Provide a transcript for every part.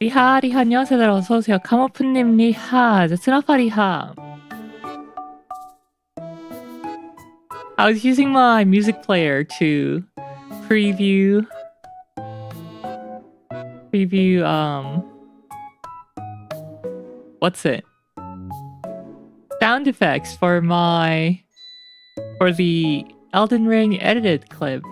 리하 리하 안녕하세요. 어서오세요. 카모프님 리하 스나파 리하. I was using my music player to preview what's it? Sound effects for the Elden Ring edited clip.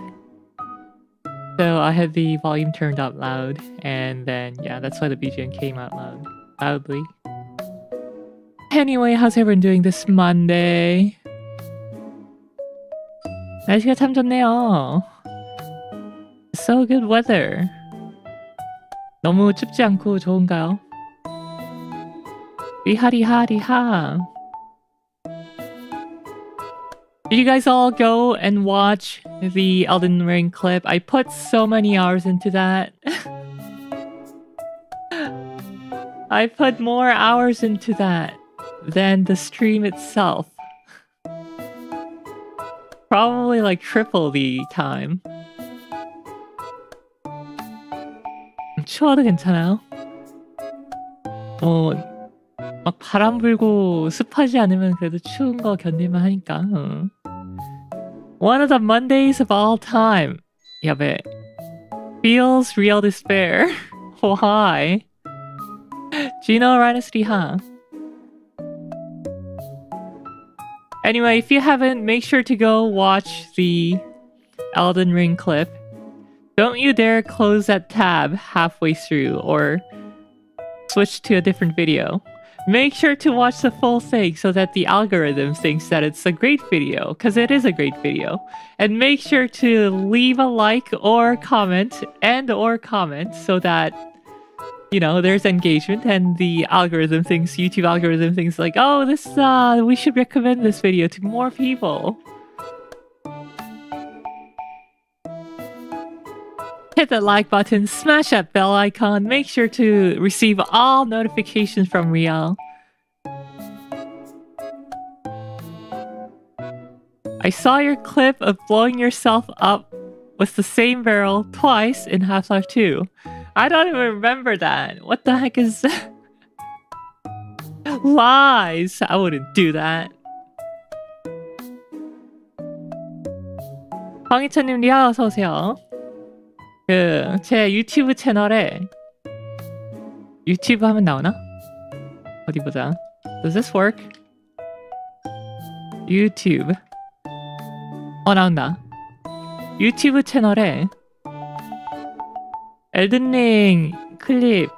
So I had the volume turned up loud, and then yeah, that's why the BGM came out loudly. Anyway, how's everyone doing this Monday? 날씨가 참 좋네요. So good weather. 너무 춥지 않고 좋은가요? 리하. Did you guys all go and watch the Elden Ring clip? I put so many hours into that. I put more hours into that than the stream itself. Probably like triple the time. 추워도 괜찮아요? 막 바람 불고 습하지 않으면 그래도 추운 거 견딜만 하니까. One of the Mondays of all time. 야배. Feels real despair. Why? Gino Rhinestreet, Anyway, if you haven't, make sure to go watch the Elden Ring clip. Don't you dare close that tab halfway through or switch to a different video. Make sure to watch the full thing so that the algorithm thinks that it's a great video, because it is a great video. And make sure to leave a like or comment so that, you know, there's engagement and the YouTube algorithm thinks like, oh, we should recommend this video to more people. Hit that like button, smash that bell icon, make sure to receive all notifications from Rial. I saw your clip of blowing yourself up with the same barrel twice in Half-Life 2. I don't even remember that. What the heck is that? Lies! I wouldn't do that. 황희찬님 리아 어서오세요. 제 유튜브 채널에 유튜브 하면 나오나? 어디 보자. Does this work? 유튜브. 나온다. 유튜브 채널에 엘든링 클립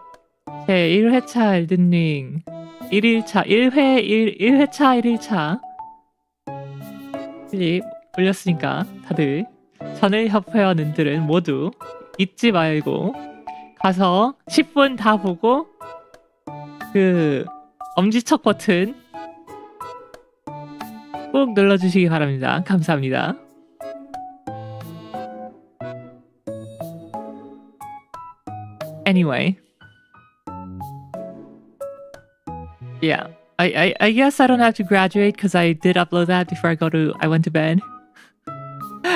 제 1회차 엘든링 1일차 1회차 1일차 클립 올렸으니까 다들 전을 협회원들은 모두 잊지 말고 가서 10분 다 보고 그 엄지척 버튼 꼭 눌러주시기 바랍니다. 감사합니다. Anyway. Yeah. I guess I don't have to graduate because I did upload that before I went to bed.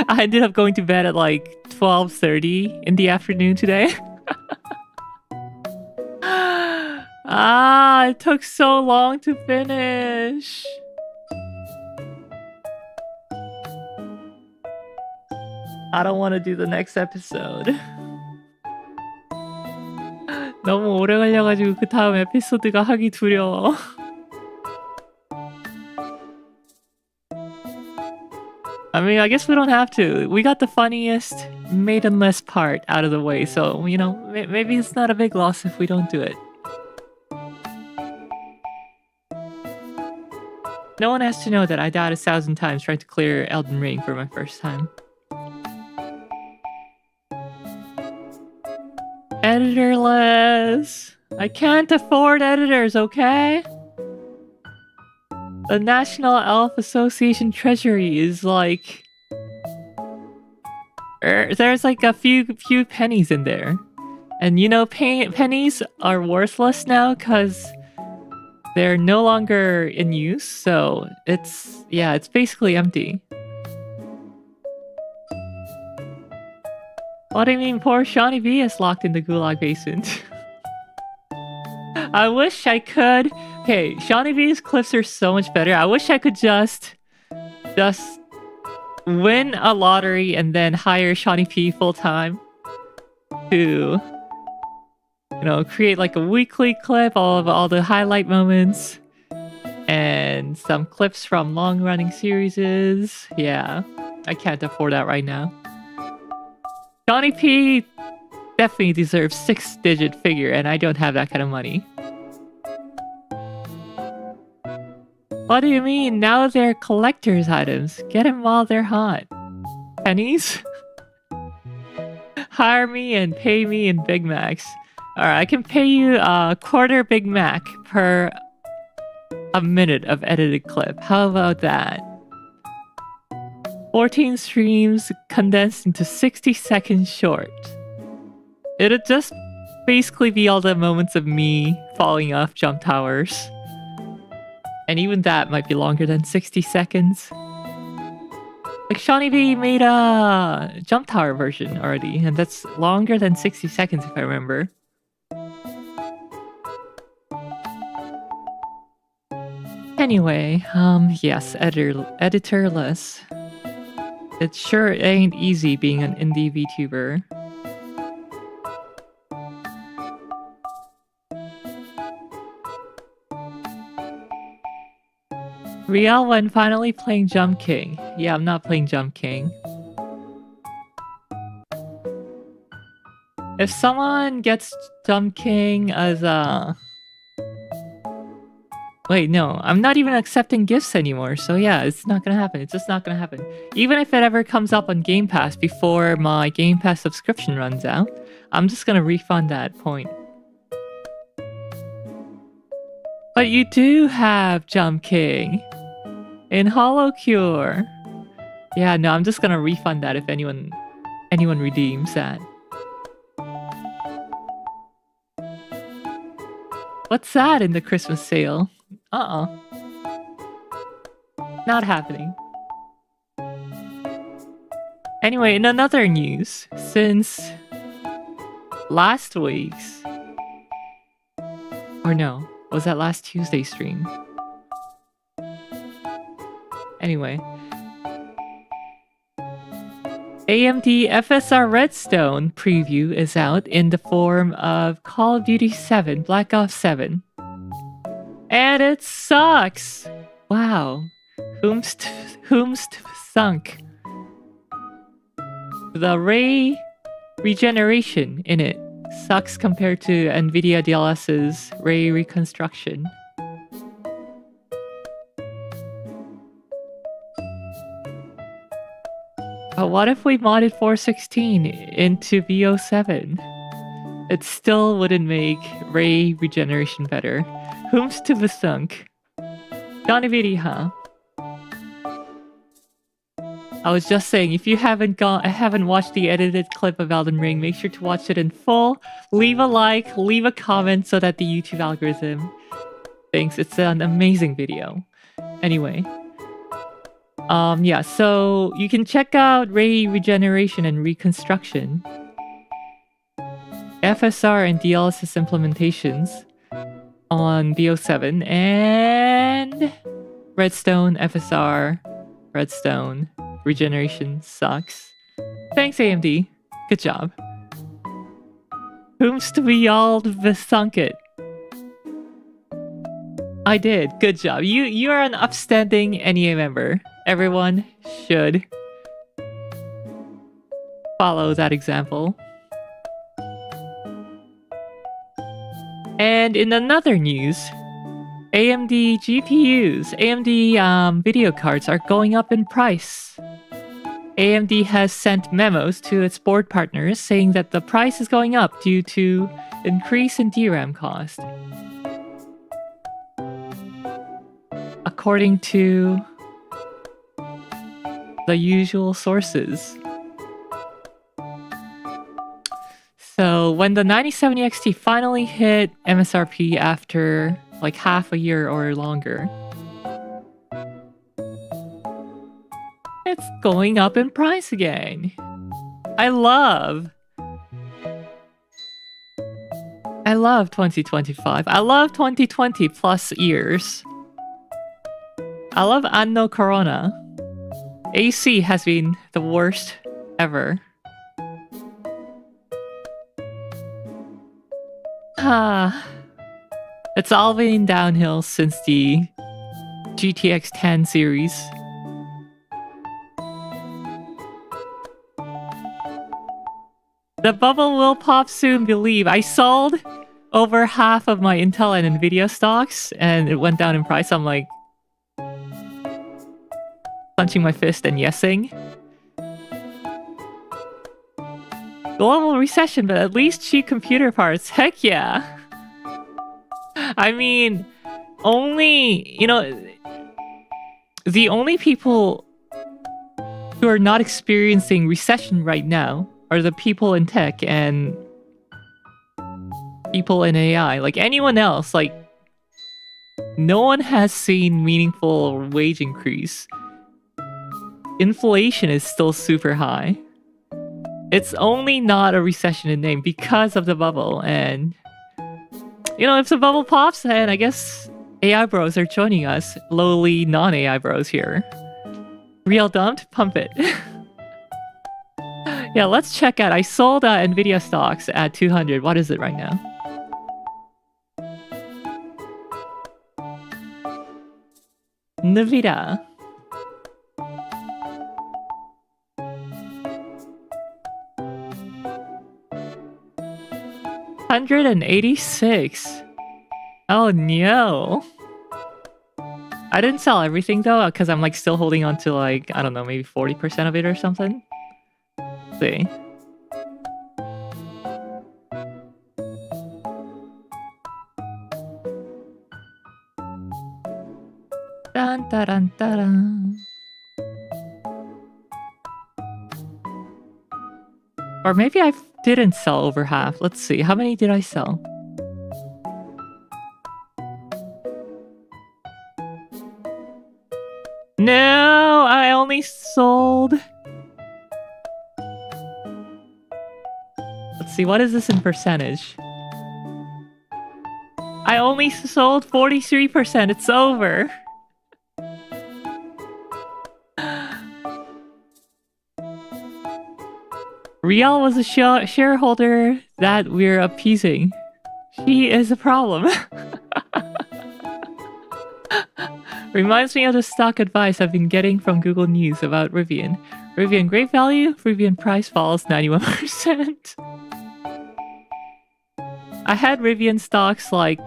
I ended up going to bed at like 12:30 in the afternoon today. It took so long to finish. I don't want to do the next episode. 너무 오래 걸려가지고 그 다음 에피소드가 하기 두려워. I mean, I guess we don't have to. We got the funniest, maidenless part out of the way, so, you know, maybe it's not a big loss if we don't do it. No one has to know that I died 1,000 times trying to clear Elden Ring for my first time. Editorless! I can't afford editors, okay? The National Elf Association Treasury is like... there's like a few pennies in there. And you know, pennies are worthless now because they're no longer in use, so it's basically empty. What do you mean poor Shawnee B is locked in the Gulag basement? I wish I could. Okay, Shawnee V's clips are so much better. I wish I could just win a lottery and then hire Shawnee P full time to, create like a weekly clip, all the highlight moments, and some clips from long-running series. Yeah, I can't afford that right now. Shawnee P definitely deserves 6-digit figure, and I don't have that kind of money. What do you mean? Now they're collector's items. Get them while they're hot. Pennies? Hire me and pay me in Big Macs. Alright, I can pay you a quarter Big Mac per a minute of edited clip. How about that? 14 streams condensed into 60 seconds short. It'll just basically be all the moments of me falling off jump towers. And even that might be longer than 60 seconds. Like Shawnee V made a jump tower version already, and that's longer than 60 seconds if I remember. Anyway, yes, editorless. It sure ain't easy being an indie VTuber. Riel when finally playing Jump King. Yeah, I'm not playing Jump King. If someone gets Jump King as a... Wait, no, I'm not even accepting gifts anymore, so yeah, it's not gonna happen. It's just not gonna happen. Even if it ever comes up on Game Pass before my Game Pass subscription runs out, I'm just gonna refund that point. But you do have Jump King in Hollow Cure. Yeah, no, I'm just gonna refund that if anyone redeems that. What's that in the Christmas sale? Not happening. Anyway, in another news, since last week's... Or no, was that last Tuesday stream? Anyway. AMD FSR Redstone preview is out in the form of Call of Duty 7, Black Ops 7. And it sucks! Wow. Whomst sunk. The ray regeneration in it sucks compared to NVIDIA DLS's ray reconstruction. But what if we modded 416 into VO7? It still wouldn't make ray regeneration better. Whomst to the sunk. Johnny Vidi, huh? I was just saying, if you haven't watched the edited clip of Elden Ring, make sure to watch it in full. Leave a like, leave a comment so that the YouTube algorithm thinks it's an amazing video. Anyway. Yeah, so you can check out ray regeneration and reconstruction, FSR and DLSS implementations on VO7 and Redstone, FSR, Redstone, regeneration sucks. Thanks AMD, good job. Whomst we all besunk it. I did, good job. You are an upstanding NEA member. Everyone should follow that example. And in another news, AMD GPUs, AMD video cards are going up in price. AMD has sent memos to its board partners saying that the price is going up due to increase in DRAM cost. According to the usual sources. So when the 9070 XT finally hit MSRP after like half a year or longer, it's going up in price again. I love love 2025. I love 2020 plus years. I love Anno Corona. AC has been the worst ever. It's all been downhill since the GTX 10 series. The bubble will pop soon, believe. I sold over half of my Intel and Nvidia stocks and it went down in price. I'm like punching my fist and yesing. Global recession, but at least cheap computer parts. Heck yeah. I mean, only, you know, the only people who are not experiencing recession right now are the people in tech and people in AI. Like anyone else, like no one has seen meaningful wage increase. Inflation is still super high. It's only not a recession in name because of the bubble. And, you know, if the bubble pops, then I guess AI bros are joining us. Lowly non-AI bros here. Real dumped? Pump it. Yeah, let's check out. I sold Nvidia stocks at 200. What is it right now? Nvidia. $186. Oh no. I didn't sell everything though, because I'm like still holding on to like, I don't know, maybe 40% of it or something. Let's see. Dun, dun, dun, dun, dun. Or maybe I didn't sell over half. Let's see. How many did I sell? No, I only sold... Let's see, what is this in percentage? I only sold 43%. It's over. Rial was a shareholder that we're appeasing. She is a problem. Reminds me of the stock advice I've been getting from Google News about Rivian. Rivian great value, Rivian price falls 91%. I had Rivian stocks like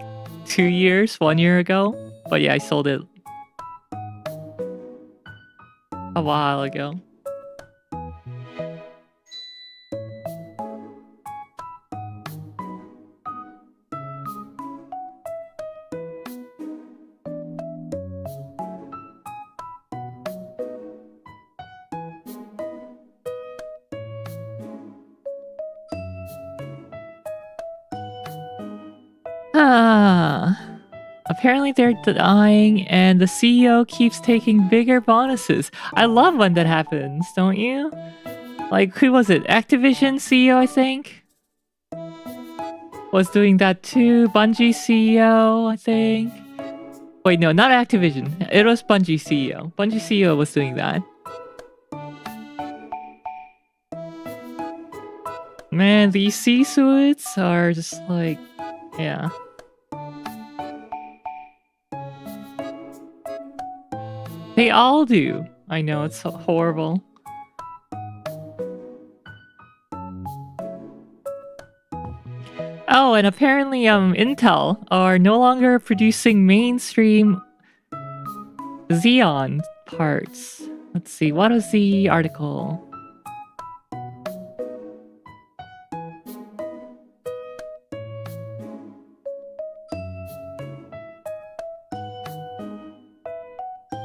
1 year ago. But yeah, I sold it a while ago. Apparently they're dying and the CEO keeps taking bigger bonuses. I love when that happens, don't you? Like, who was it? Activision CEO, I think? Was doing that too. Bungie CEO, I think. Wait, no, not Activision. It was Bungie CEO. Bungie CEO was doing that. Man, these C-suites are just like... yeah. They all do. I know, it's so horrible. Oh, and apparently Intel are no longer producing mainstream Xeon parts. Let's see, what was the article?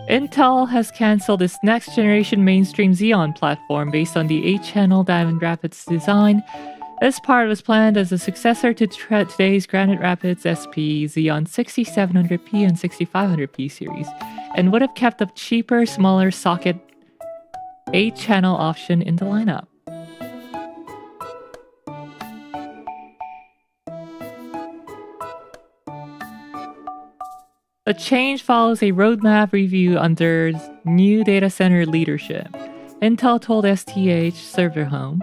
Intel has cancelled its next-generation mainstream Xeon platform based on the 8-channel Diamond Rapids design. This part was planned as a successor to today's Granite Rapids SP Xeon 6700P and 6500P series, and would have kept a cheaper, smaller socket 8-channel option in the lineup. The change follows a roadmap review under new data center leadership. Intel told STH Server Home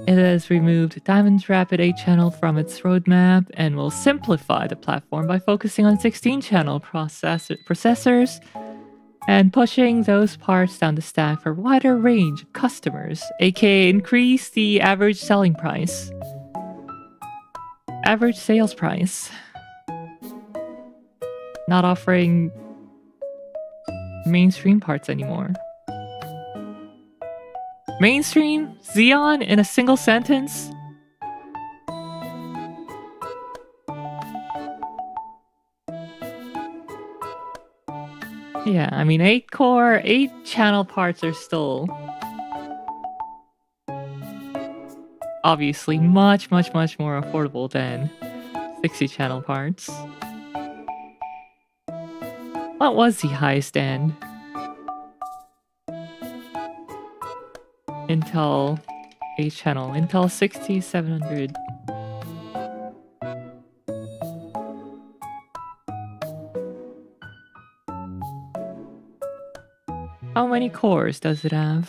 it has removed Diamond's Rapid 8-channel from its roadmap and will simplify the platform by focusing on 16-channel processors and pushing those parts down the stack for a wider range of customers, aka increase the average selling price. Average sales price. Not offering mainstream parts anymore. Mainstream? Xeon in a single sentence? Yeah, I mean 8-core, 8-channel parts are still obviously much more affordable than 60-channel parts. What was the highest end? Intel 8-channel, Intel 6700. How many cores does it have?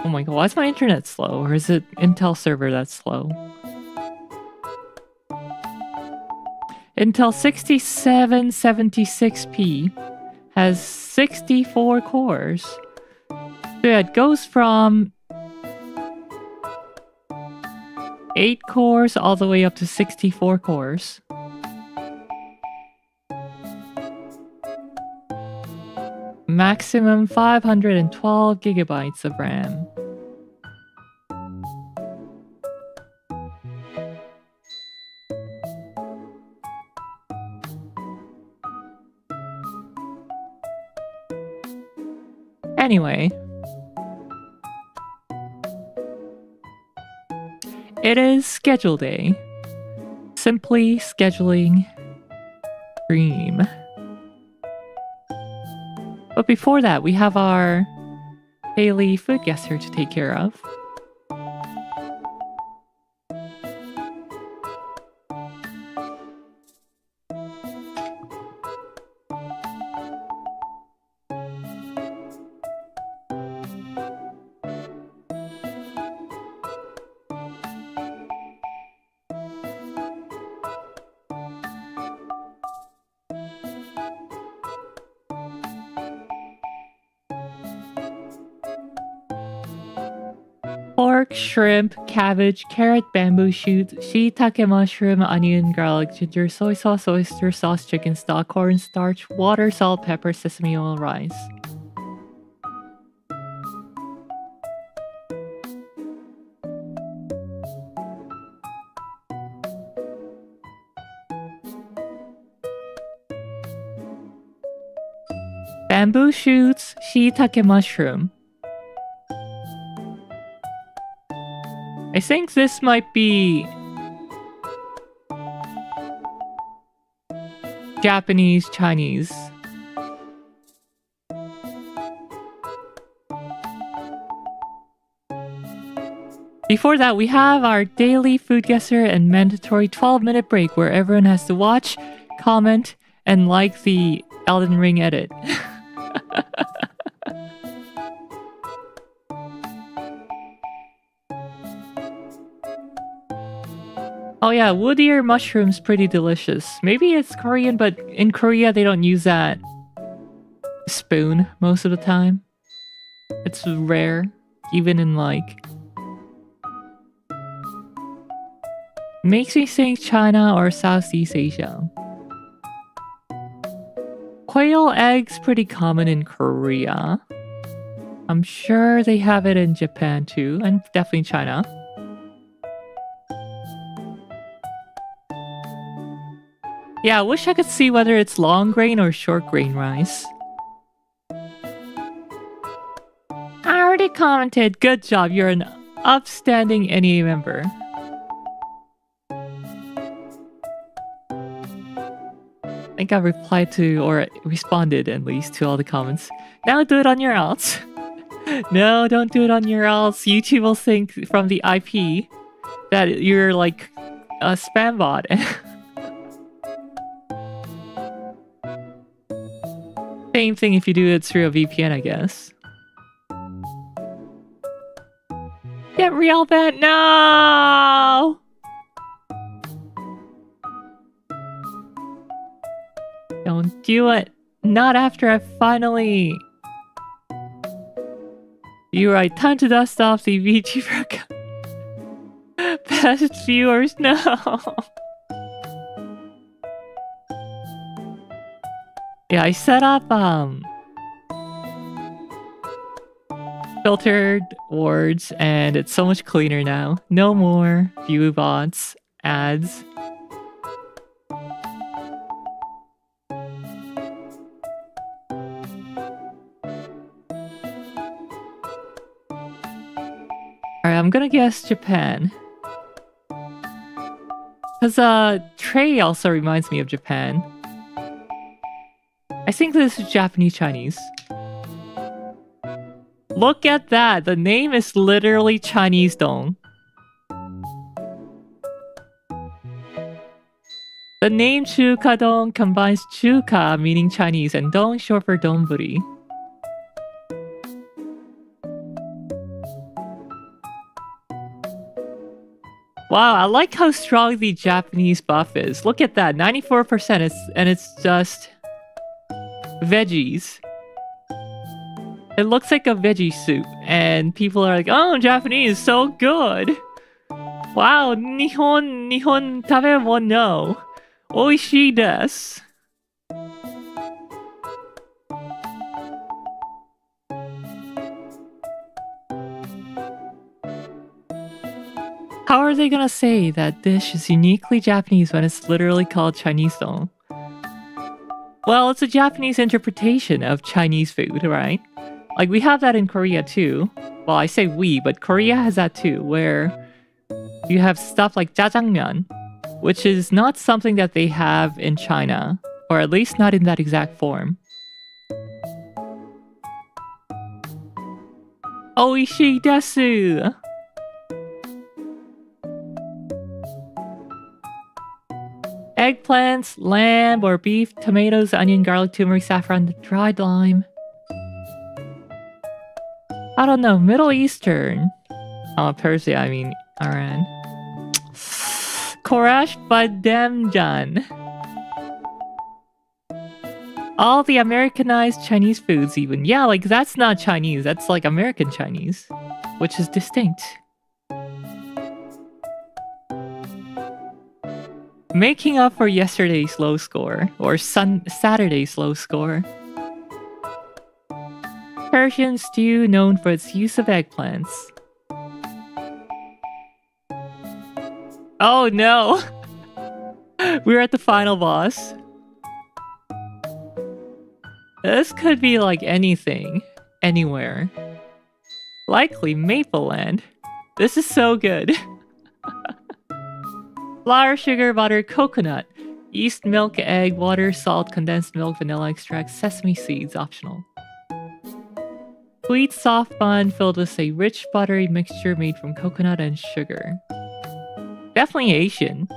Oh my god, why is my internet slow? Or is it Intel server that's slow? Intel 6776P has 64 cores. So yeah, it goes from 8 cores all the way up to 64 cores. Maximum 512 gigabytes of RAM. Anyway, it is schedule day. Simply scheduling stream. But before that, we have our daily food guest here to take care of. Pork, shrimp, cabbage, carrot, bamboo shoot, shiitake mushroom, onion, garlic, ginger, soy sauce, oyster sauce, chicken stock, cornstarch, water, salt, pepper, sesame oil, rice. Bamboo shoots, shiitake mushroom. I think this might be Japanese, Chinese. Before that, we have our daily food guesser and mandatory 12-minute break where everyone has to watch, comment, and like the Elden Ring edit. Oh yeah, wood ear mushroom's pretty delicious. Maybe it's Korean, but in Korea they don't use that spoon most of the time. It's rare, even in like... Makes me think China or Southeast Asia. Quail eggs pretty common in Korea. I'm sure they have it in Japan too, and definitely China. Yeah, I wish I could see whether it's long grain or short grain rice. Somebody commented, good job, you're an upstanding NEA member. I think I replied to, or responded at least, to all the comments. Now do it on your alts. No, don't do it on your alts. YouTube will think from the IP that you're like a spam bot. Same thing if you do it through a VPN, I guess. Get real bad. No! Don't do it. Not after I finally... You're right. Time to dust off the Vtuber account. Best viewers, no. Yeah, I set up filtered words, and it's so much cleaner now. No more view bots, ads. Alright, I'm gonna guess Japan. Because Trey also reminds me of Japan. I think this is Japanese Chinese. Look at that! The name is literally Chinese dong. The name Chuka Dong combines Chuka, meaning Chinese, and Dong short for donburi. Wow, I like how strong the Japanese buff is. Look at that, 94%, and it's just veggies. It looks like a veggie soup, and people are like, oh, Japanese, so good. Wow, Nihon tabemon no. Oishii desu. How are they gonna say that dish is uniquely Japanese when it's literally called Chinese dong? Well, it's a Japanese interpretation of Chinese food, right? Like, we have that in Korea too. Well, I say we, but Korea has that too, where you have stuff like jjajangmyeon, which is not something that they have in China, or at least not in that exact form. Oishii desu! Eggplants, lamb or beef, tomatoes, onion, garlic, turmeric, saffron, dried lime. I don't know, Middle Eastern. Persia, I mean Iran. Koresh Bademjan. All the Americanized Chinese foods even. Yeah, like that's not Chinese, that's like American Chinese. Which is distinct. Making up for yesterday's low score, or Saturday's low score. Persian stew known for its use of eggplants. Oh no! We're at the final boss. This could be like anything, anywhere. Likely Mapleland. This is so good. Flour, sugar, butter, coconut, yeast, milk, egg, water, salt, condensed milk, vanilla extract, sesame seeds, optional. Sweet, soft bun filled with a rich, buttery mixture made from coconut and sugar. Definitely Asian.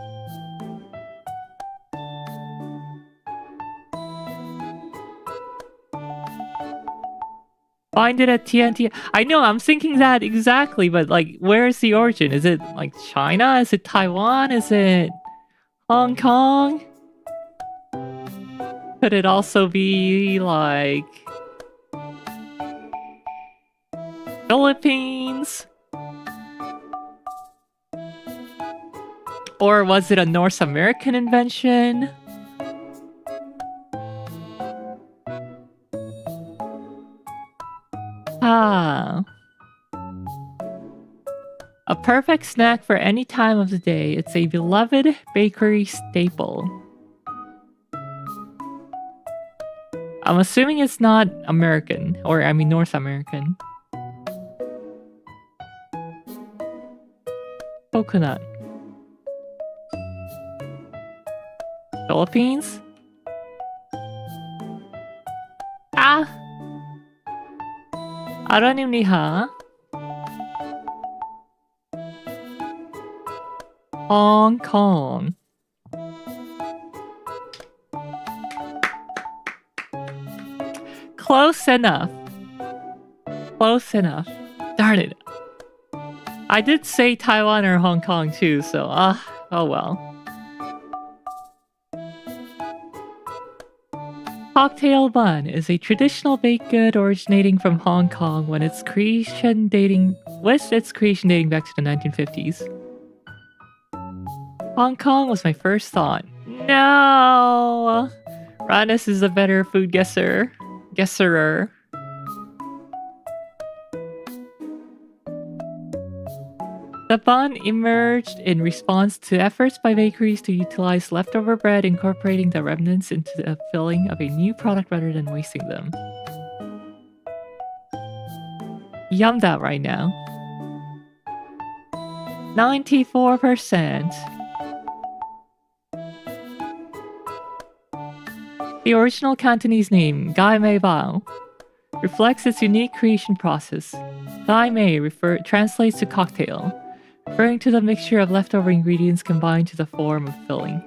Find it at TNT. I know, I'm thinking that exactly, but like, where is the origin? Is it like China? Is it Taiwan? Is it Hong Kong? Could it also be like Philippines? Or was it a North American invention? Ah. A perfect snack for any time of the day. It's a beloved bakery staple. I'm assuming it's not American, or I mean North American. coconut. Philippines? Ah! 아랍입니다. Hong Kong. Close enough. Close enough. Darn it. I did say Taiwan or Hong Kong too, so oh well. Cocktail bun is a traditional baked good originating from Hong Kong with its creation dating back to the 1950s. Hong Kong was my first thought. No! Radness is a better food guesserer. The bun emerged in response to efforts by bakeries to utilize leftover bread, incorporating the remnants into the filling of a new product rather than wasting them. Yum that right now. 94%. The original Cantonese name, Gai Mei Bao, reflects its unique creation process. Gai Mei translates to cocktail, referring to the mixture of leftover ingredients combined to the form of filling,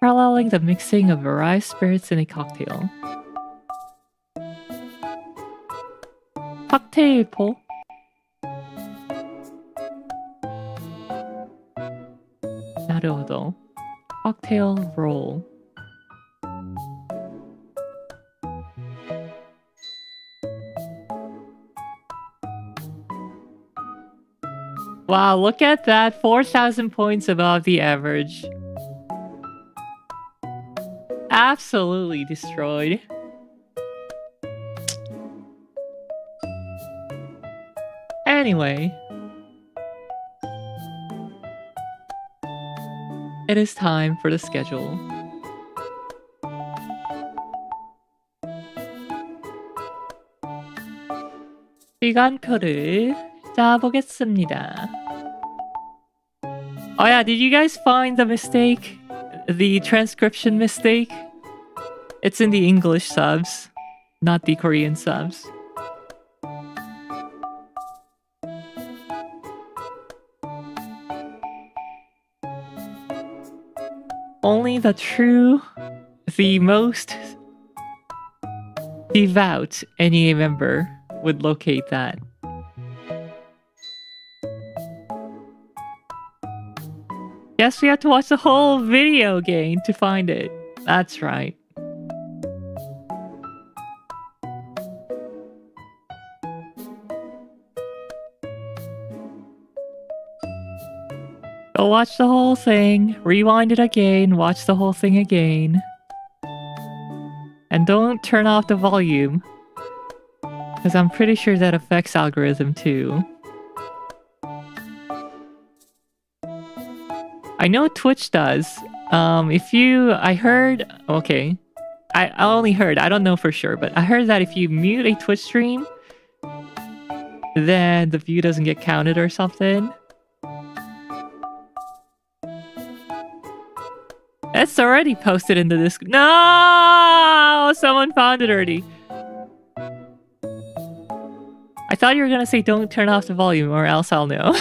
paralleling the mixing of various spirits in a cocktail. 칵테일포? 나루호도. Cocktail roll. Wow, look at that. 4,000 points above the average. Absolutely destroyed. Anyway. It is time for the schedule. 시간표를 짜보겠습니다. Oh yeah, did you guys find the mistake? The transcription mistake? It's in the English subs, not the Korean subs. Only the most devout NEA member would locate that. Guess we have to watch the whole video again to find it. That's right. Go watch the whole thing, rewind it again, watch the whole thing again. And don't turn off the volume, because I'm pretty sure that affects algorithm too. I know Twitch does. I only heard, I don't know for sure, but I heard that if you mute a Twitch stream, then the view doesn't get counted or something. It's already posted in the Discord. No! Someone found it already. I thought you were gonna say don't turn off the volume or else I'll know.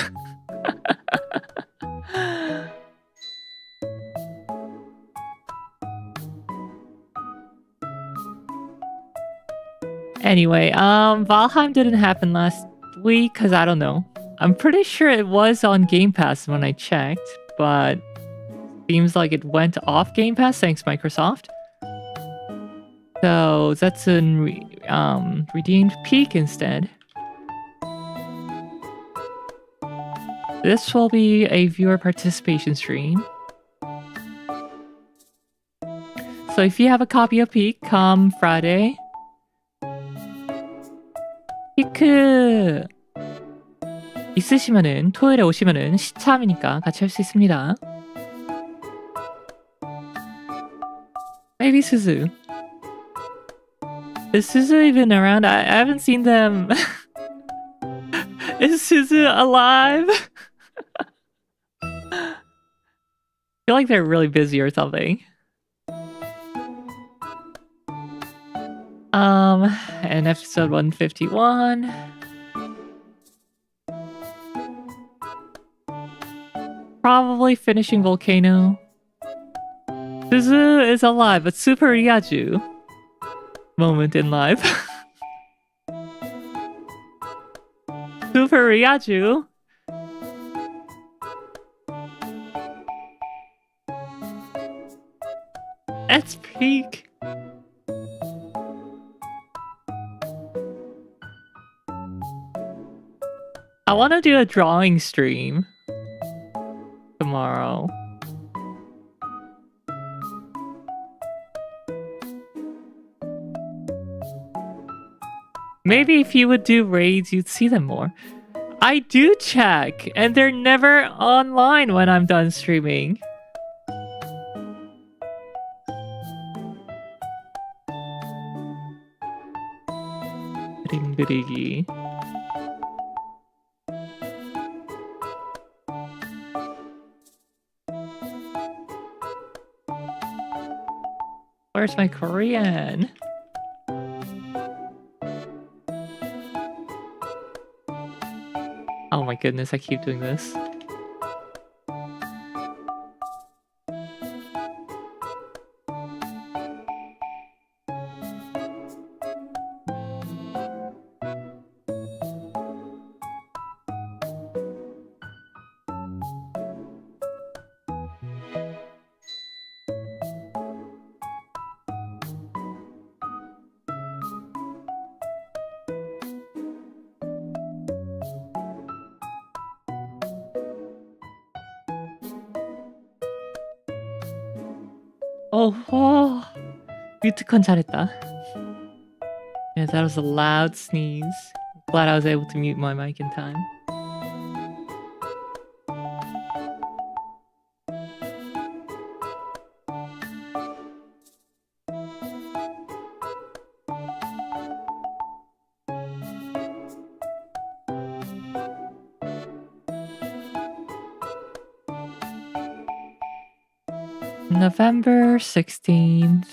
Anyway, Valheim didn't happen last week because I don't know. I'm pretty sure it was on Game Pass when I checked, but seems like it went off Game Pass, thanks Microsoft. So that's a redeemed peak instead. This will be a viewer participation stream. So if you have a copy of Peak, come Friday. 피크 있으시면은 토요일에 오시면은 시참이니까 같이 할 수 있습니다. Maybe Suzu. Is Suzu even around? I haven't seen them. Is Suzu alive? feel like they're really busy or something. And episode 151. Probably finishing Volcano. Suzu is alive, but Super Ryaju. Moment in life. Super Ryaju. That's peak. I want to do a drawing stream tomorrow. Maybe if you would do raids, you'd see them more. I do check, and they're never online when I'm done streaming. Ringrigi. Where's my Korean? Oh my goodness, I keep doing this. Oh, 뮤트컨 잘했다. Yeah, that was a loud sneeze. Glad I was able to mute my mic in time. November 16th.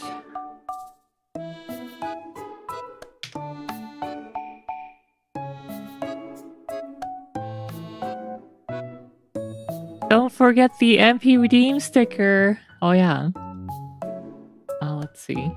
Don't forget the MP redeem sticker. Oh yeah. Let's see.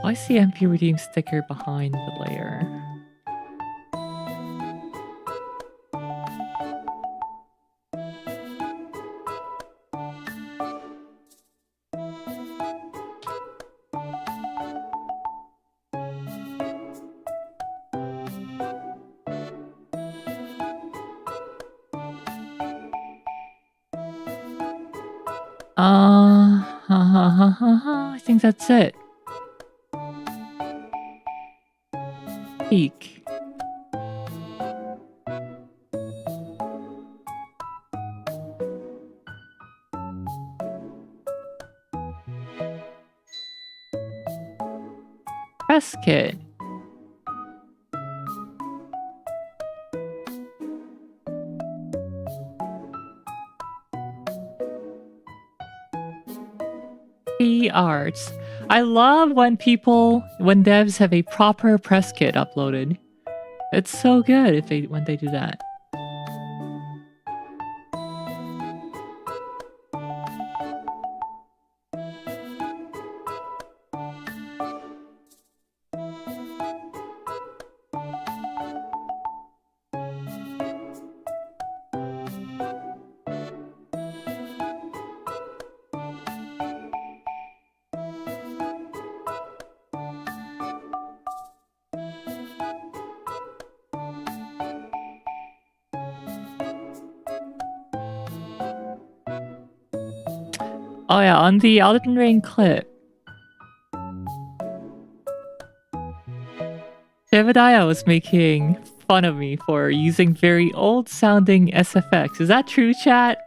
Why is the MP redeem sticker behind the layer? I think that's it. Peak. Press kit. Arts. I love when devs have a proper press kit uploaded. It's so good when they do that. Oh yeah, on the Elden Ring clip, Jebediah was making fun of me for using very old sounding SFX. Is that true, chat?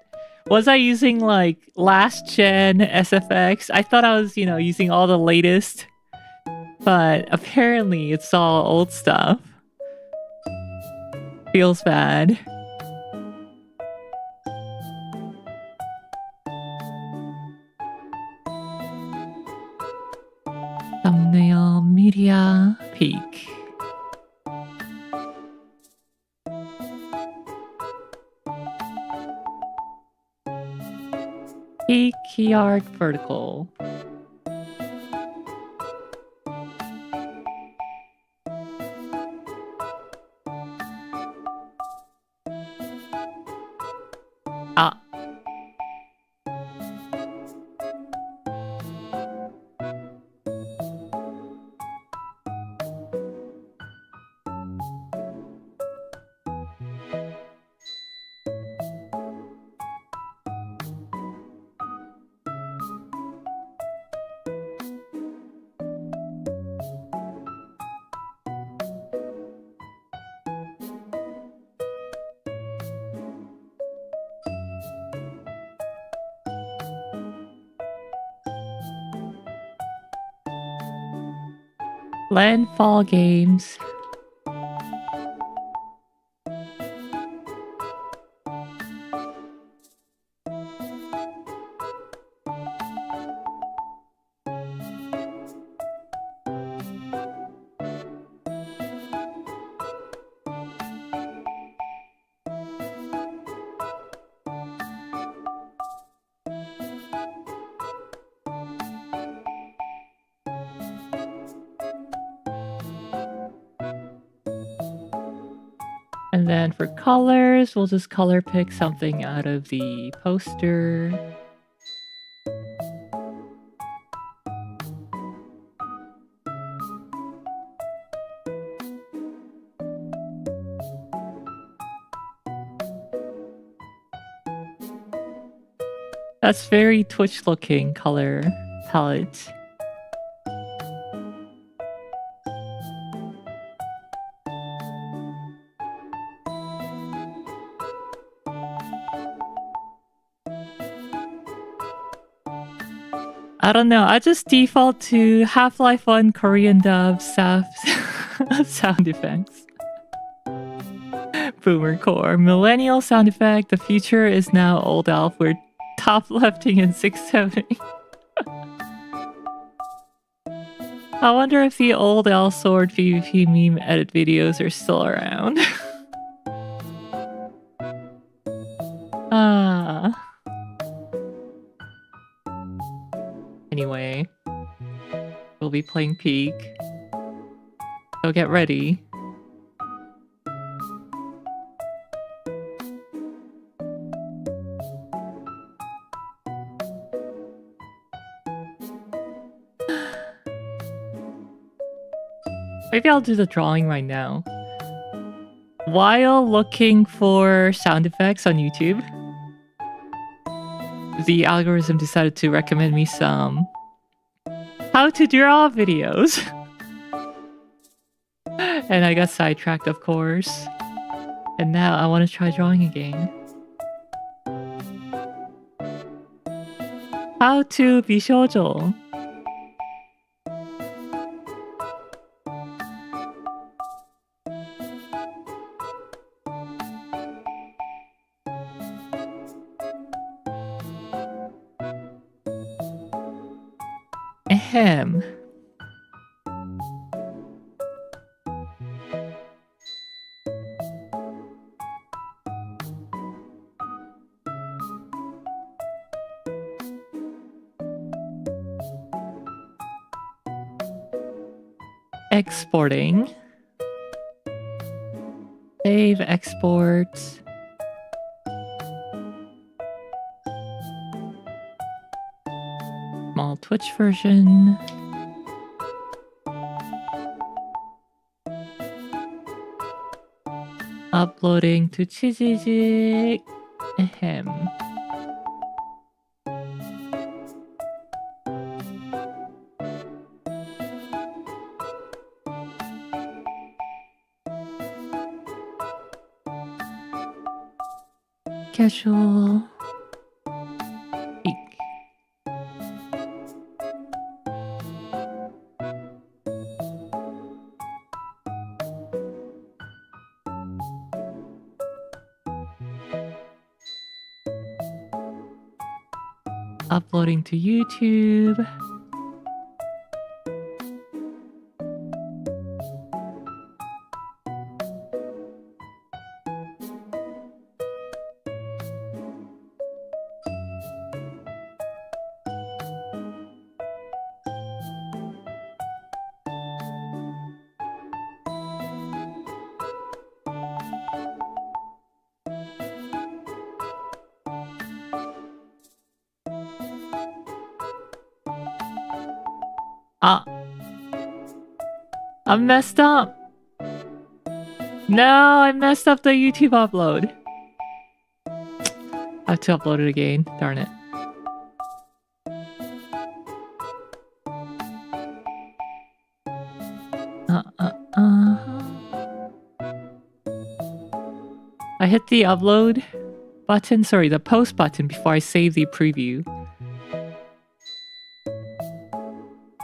Was I using like last gen SFX? I thought I was, using all the latest, but apparently it's all old stuff. Feels bad. Thumbnail media peak. Peak yard vertical. Ah. Landfall games. And then for colors, we'll just color pick something out of the poster. That's very Twitch looking color palette. I don't know, I just default to Half-Life 1 Korean dub sound effects. Boomer core. Millennial sound effect. The future is now old elf. We're top lefting and 670. I wonder if the old elf sword PvP meme edit videos are still around. Anyway, we'll be playing Peak. So get ready. Maybe I'll do the drawing right now. While looking for sound effects on YouTube, the algorithm decided to recommend me some how to draw videos. And I got sidetracked, of course. And now I want to try drawing again. How to 비쇼조. Ahem. Exporting. Save, export. Small Twitch version. Uploading to Chijijik. Ahem. schedule. Week. Uploading to YouTube. I messed up. No, I messed up the YouTube upload. I have to upload it again. Darn it. I hit the upload button, sorry, the post button before I save the preview.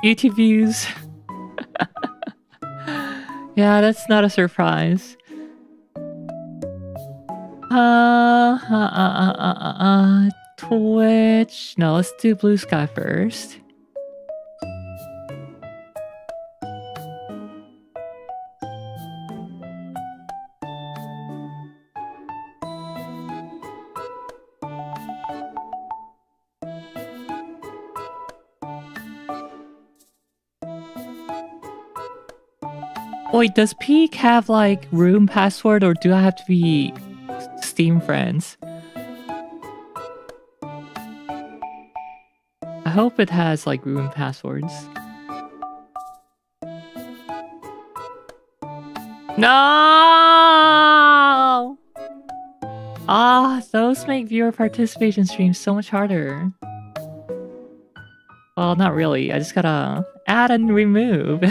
YouTube views. Yeah, that's not a surprise. Twitch. No, let's do Blue Sky first. Wait, does Peak have like room password or do I have to be Steam friends? I hope it has like room passwords. No! Those make viewer participation streams so much harder. Well, not really. I just gotta add and remove.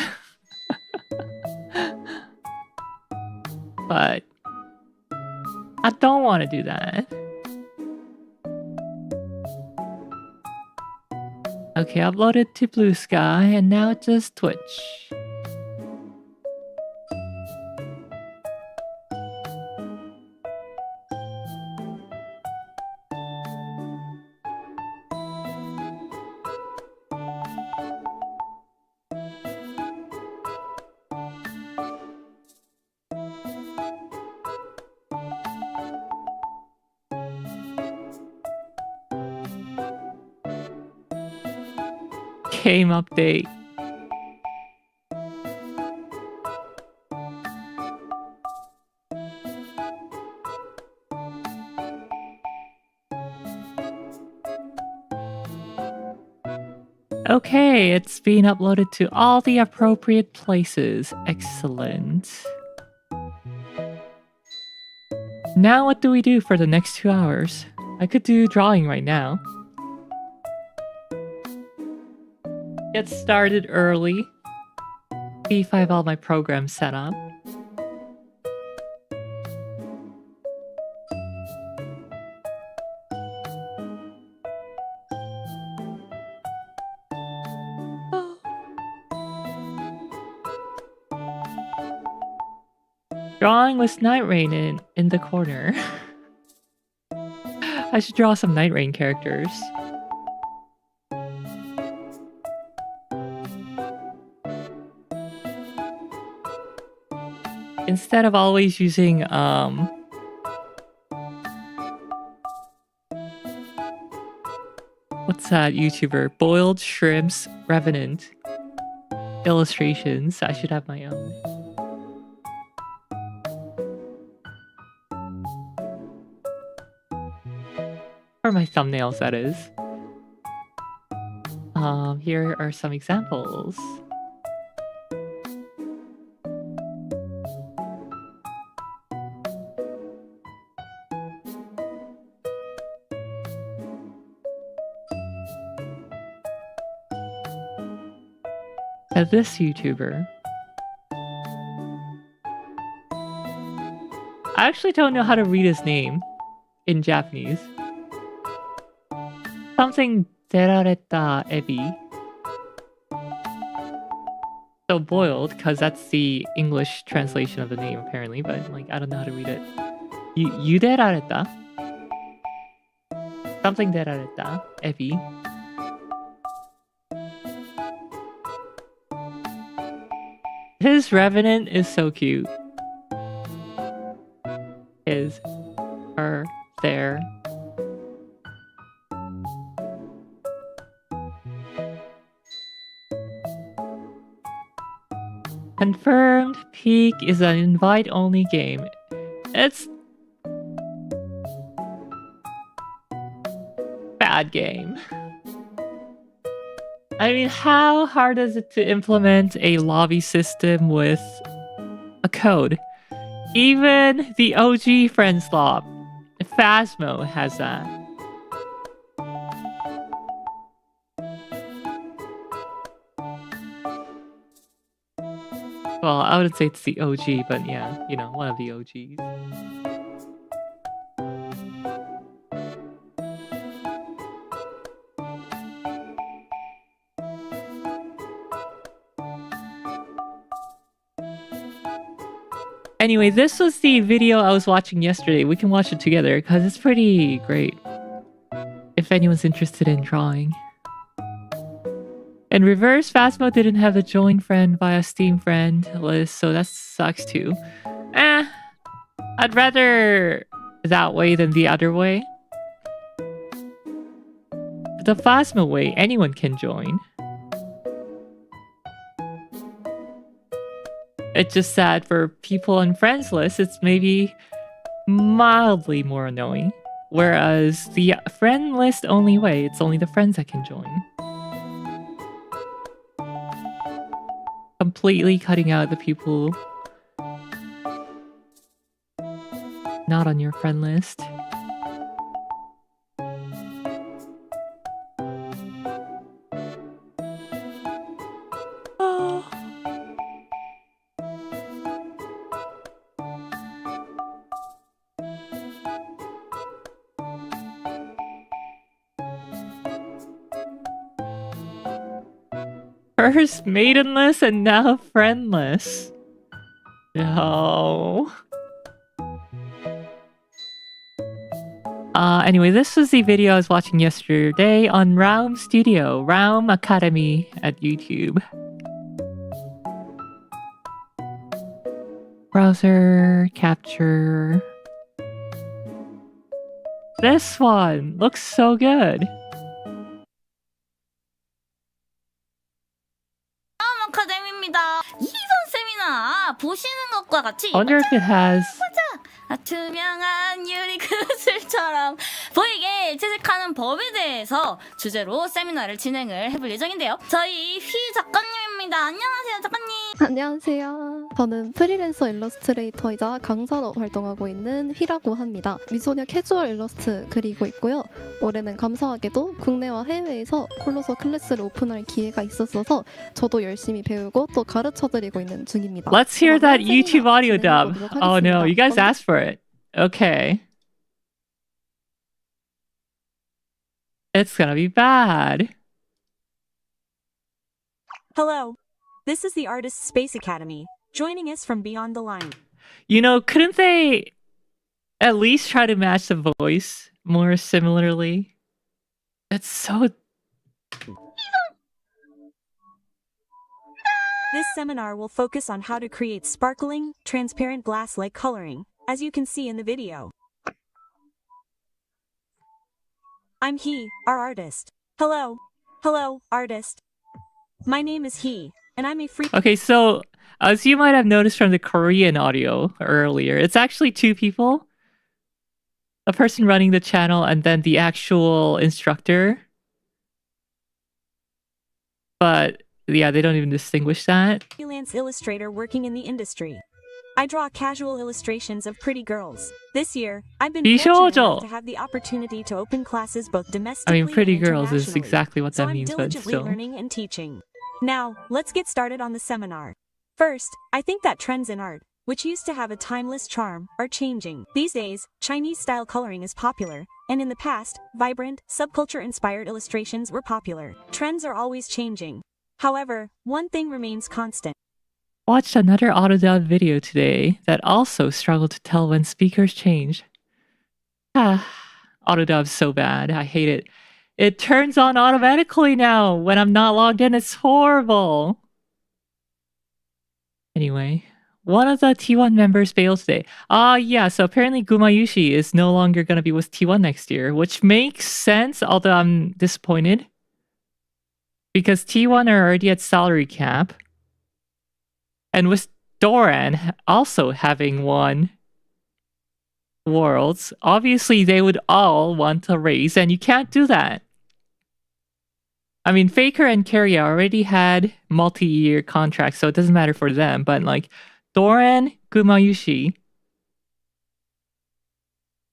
But I don't want to do that. Okay, uploaded to Blue Sky and now just Twitch. Game update. Okay, it's being uploaded to all the appropriate places. Excellent. Now what do we do for the next 2 hours? I could do drawing right now. Get started early. See if I have all my programs set up. Drawing with Night Rain in the corner. I should draw some Night Rain characters. Instead of always using, what's that YouTuber? Boiled Shrimps Revenant illustrations. I should have my own. For my thumbnails, that is. Here are some examples. This YouTuber. I actually don't know how to read his name. in Japanese. Something derareta ebi. So boiled, because that's the English translation of the name apparently, but like I don't know how to read it. Yuderareta. Something derareta ebi. His Revenant is so cute. His, her, their. Confirmed Peak is an invite-only game. It's bad game. I mean, how hard is it to implement a lobby system with a code? Even the OG Friendslop, Phasmo has that. Well, I wouldn't say it's the OG, but yeah, you know, one of the OGs. Anyway, this was the video I was watching yesterday. We can watch it together because it's pretty great. If anyone's interested in drawing. In reverse, Phasmo didn't have a join friend via Steam friend list, so that sucks too. I'd rather that way than the other way. The Phasmo way, anyone can join. It's just sad for people on friends list, it's maybe mildly more annoying. Whereas the friend list only way, it's only the friends that can join. Completely cutting out the people not on your friend list. Oh. First maidenless and now friendless. No. Anyway, this was the video I was watching yesterday on Realm Studio, Realm Academy at YouTube. Browser capture. This one looks so good. I wonder if it has 투명한 유리 그릇을처럼 보이게 채색하는 법에 대해서 주제로 세미나를 진행을 해볼 예정인데요. 저희 휘 작가님입니다. 안녕하세요, 작가님. 안녕하세요. 저는 프리랜서 일러스트레이터이자 강사로 활동하고 있는 휘라고 합니다. 미소녀 캐주얼 일러스트 그리고 있고요. 올해는 감사하게도 국내와 해외에서 콜로서 클래스를 오픈할 기회가 있었어서 저도 열심히 배우고 또 가르쳐드리고 있는 중입니다. Let's hear that YouTube audio dub. Oh no, you guys asked for it. Okay. It's gonna be bad. Hello. This is the Artist Space Academy, joining us from beyond the line. You know, couldn't they at least try to match the voice more similarly? It's so... This seminar will focus on how to create sparkling, transparent glass-like coloring, as you can see in the video. I'm He, our artist. Hello. Hello, artist. My name is He, and I'm a free... Okay, so as you might have noticed from the Korean audio earlier, it's actually two people. A person running the channel and then the actual instructor. But yeah, they don't even distinguish that. Freelance illustrator working in the industry. I draw casual illustrations of pretty girls. This year, I've been fortunate enough to have the opportunity to open classes both domestically pretty and girls is internationally. exactly what that So means, I'm but diligently still. learning and teaching. Now, let's get started on the seminar. First, I think that trends in art, which used to have a timeless charm, are changing. These days, Chinese-style coloring is popular, and in the past, vibrant, subculture-inspired illustrations were popular. Trends are always changing. However, one thing remains constant. Watched another Autodub video today that also struggled to tell when speakers changed. Autodub's so bad. I hate it. It turns on automatically now when I'm not logged in. It's horrible. Anyway, one of the T1 members failed today. Yeah, so apparently Gumayushi is no longer going to be with T1 next year, which makes sense, although I'm disappointed. Because T1 are already at salary cap. And with Doran also having won Worlds, obviously they would all want a raise, and you can't do that. I mean, Faker and Carrier already had multi-year contracts, so it doesn't matter for them, but like Doran, Gumayushi.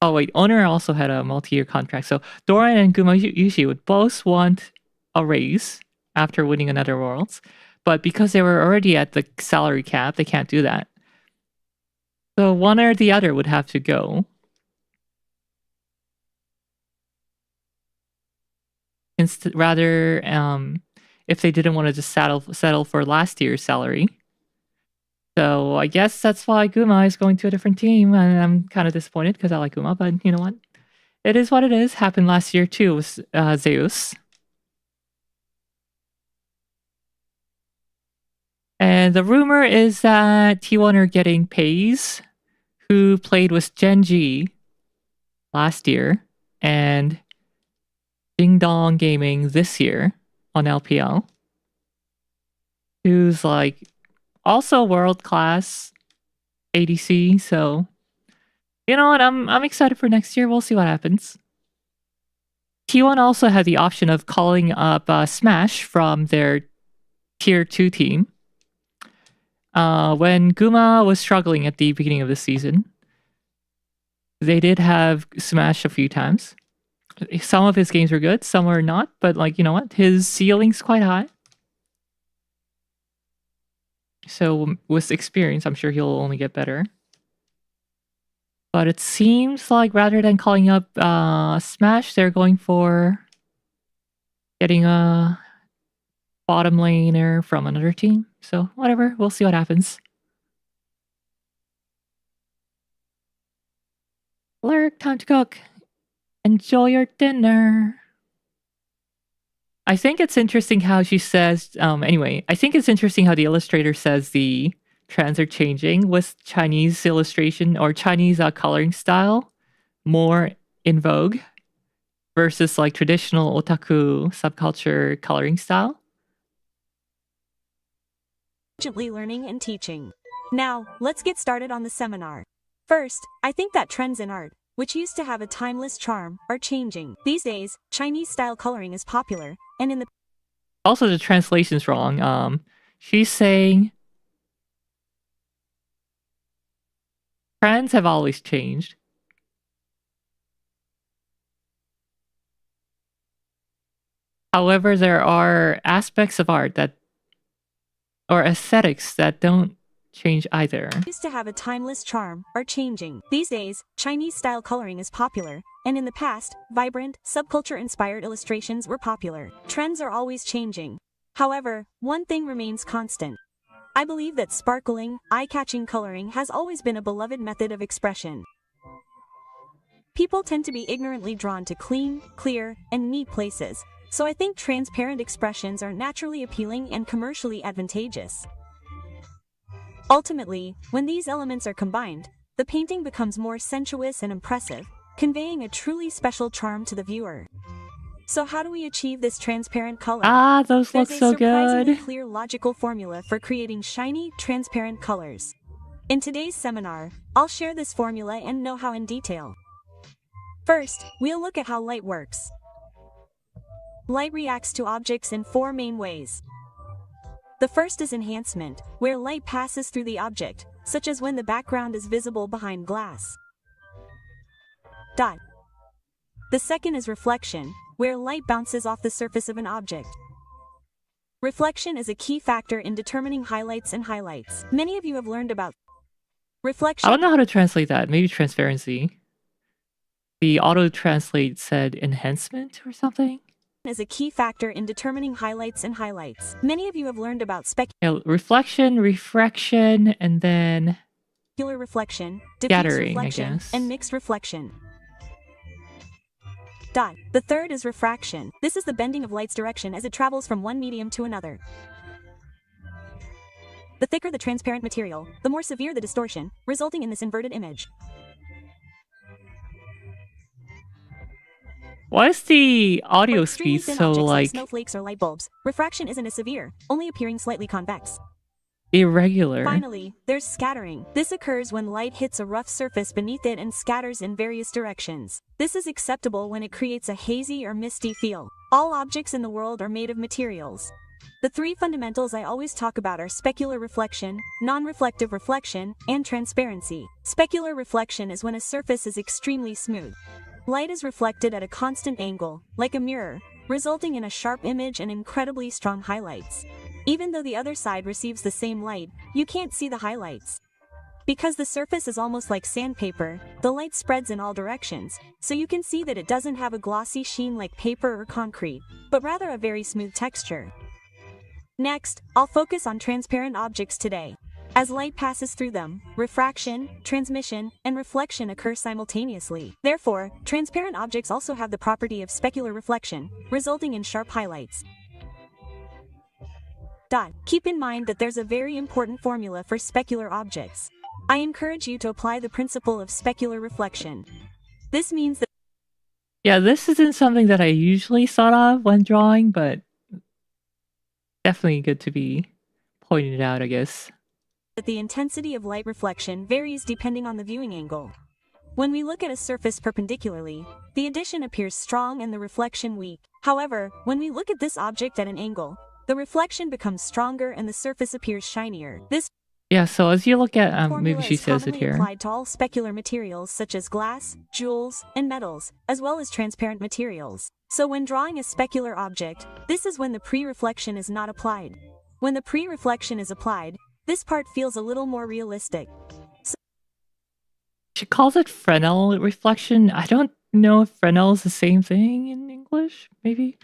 Oh wait, Owner also had a multi-year contract, so Doran and Gumayushi would both want a raise after winning another Worlds. But because they were already at the salary cap, they can't do that. So one or the other would have to go. Rather, if they didn't want to just settle for last year's salary. So I guess that's why Guma is going to a different team, and I'm kind of disappointed because I like Guma, but you know what? It is what it is. Happened last year too with Zeus. And the rumor is that T1 are getting Pays, who played with Genji last year, and Ding Dong Gaming this year on LPL, who's like also world-class ADC, so you know what, I'm excited for next year. We'll see what happens. T1 also had the option of calling up Smash from their Tier 2 team. When Guma was struggling at the beginning of the season, they did have Smash a few times. Some of his games were good, some were not, but like, you know what? His ceiling's quite high. So with experience, I'm sure he'll only get better. But it seems like rather than calling up Smash, they're going for getting a bottom laner from another team. So whatever, we'll see what happens. Lurk, time to cook. Enjoy your dinner. I think it's interesting how she says, anyway, I think it's interesting how the illustrator says the trends are changing with Chinese illustration or Chinese coloring style more in vogue versus like traditional otaku subculture coloring style. Gently learning and teaching. Now, let's get started on the seminar. First, I think that trends in art, which used to have a timeless charm, are changing. These days, Chinese-style coloring is popular, and in the... Also, the translation's wrong. She's saying trends have always changed. However, there are aspects of art that or aesthetics that don't change either. Used to have a timeless charm, are changing. These days, Chinese-style coloring is popular, and in the past, vibrant, subculture-inspired illustrations were popular. Trends are always changing. However, one thing remains constant. I believe that sparkling, eye-catching coloring has always been a beloved method of expression. People tend to be ignorantly drawn to clean, clear, and neat places, so I think transparent expressions are naturally appealing and commercially advantageous. Ultimately, when these elements are combined, the painting becomes more sensuous and impressive, conveying a truly special charm to the viewer. So how do we achieve this transparent color? Those look so good. There's a surprisingly clear logical formula for creating shiny, transparent colors. In today's seminar, I'll share this formula and know-how in detail. First, we'll look at how light works. Light reacts to objects in 4 main ways. The first is enhancement, where light passes through the object, such as when the background is visible behind glass. The second is reflection, where light bounces off the surface of an object. Reflection is a key factor in determining highlights and highlights. Many of you have learned about I Reflection don't know how to translate that. Maybe transparency. The auto-translate said enhancement or something? is a key factor in determining highlights and highlights. Many of you have learned about Yeah, reflection, refraction, and then specular reflection, diffuse scattering, I reflection, guess. and mixed reflection. The third is refraction. This is the bending of light's direction as it travels from one medium to another. The thicker the transparent material, the more severe the distortion, resulting in this inverted image. Why is the For audio extremely speed thin so, objects like like, snowflakes or light bulbs, refraction isn't as severe, only appearing slightly convex. irregular? Finally, there's scattering. This occurs when light hits a rough surface beneath it and scatters in various directions. This is acceptable when it creates a hazy or misty feel. All objects in the world are made of materials. The three fundamentals I always talk about are specular reflection, non-reflective reflection, and transparency. Specular reflection is when a surface is extremely smooth. Light is reflected at a constant angle, like a mirror, resulting in a sharp image and incredibly strong highlights. Even though the other side receives the same light, you can't see the highlights. Because the surface is almost like sandpaper, the light spreads in all directions, so you can see that it doesn't have a glossy sheen like paper or concrete, but rather a very smooth texture. Next, I'll focus on transparent objects today. As light passes through them, refraction, transmission, and reflection occur simultaneously. Therefore, transparent objects also have the property of specular reflection, resulting in sharp highlights. Keep in mind that there's a very important formula for specular objects. I encourage you to apply the principle of specular reflection. This means that Yeah, this isn't something that I usually thought of when drawing, but definitely good to be pointed out, I guess. the intensity of light reflection varies depending on the viewing angle. When we look at a surface perpendicularly, the addition appears strong and the reflection weak. However, when we look at this object at an angle, the reflection becomes stronger and the surface appears shinier. This Yeah, so as you look at, formula maybe she is says it commonly here. applied to all specular materials such as glass, jewels, and metals, as well as transparent materials. So when drawing a specular object, this is when the pre-reflection is not applied. When the pre-reflection is applied, this part feels a little more realistic. She calls it Fresnel reflection. I don't know if Fresnel is the same thing in English, maybe?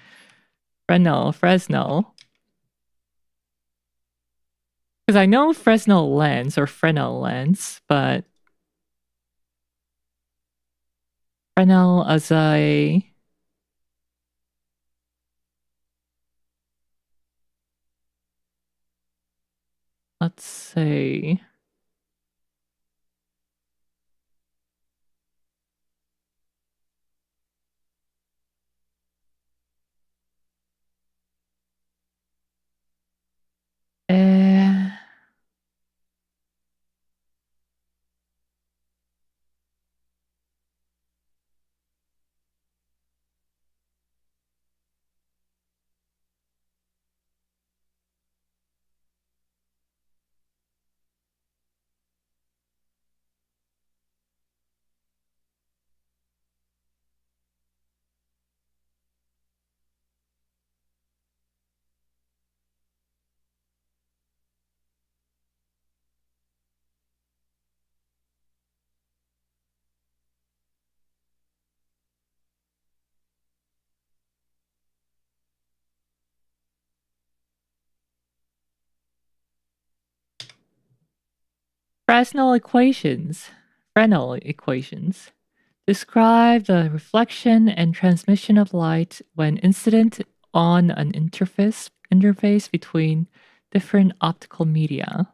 Fresnel. Because I know Fresnel lens or Fresnel lens, but Fresnel as a... Let's say... Fresnel equations describe the reflection and transmission of light when incident on an interface between different optical media.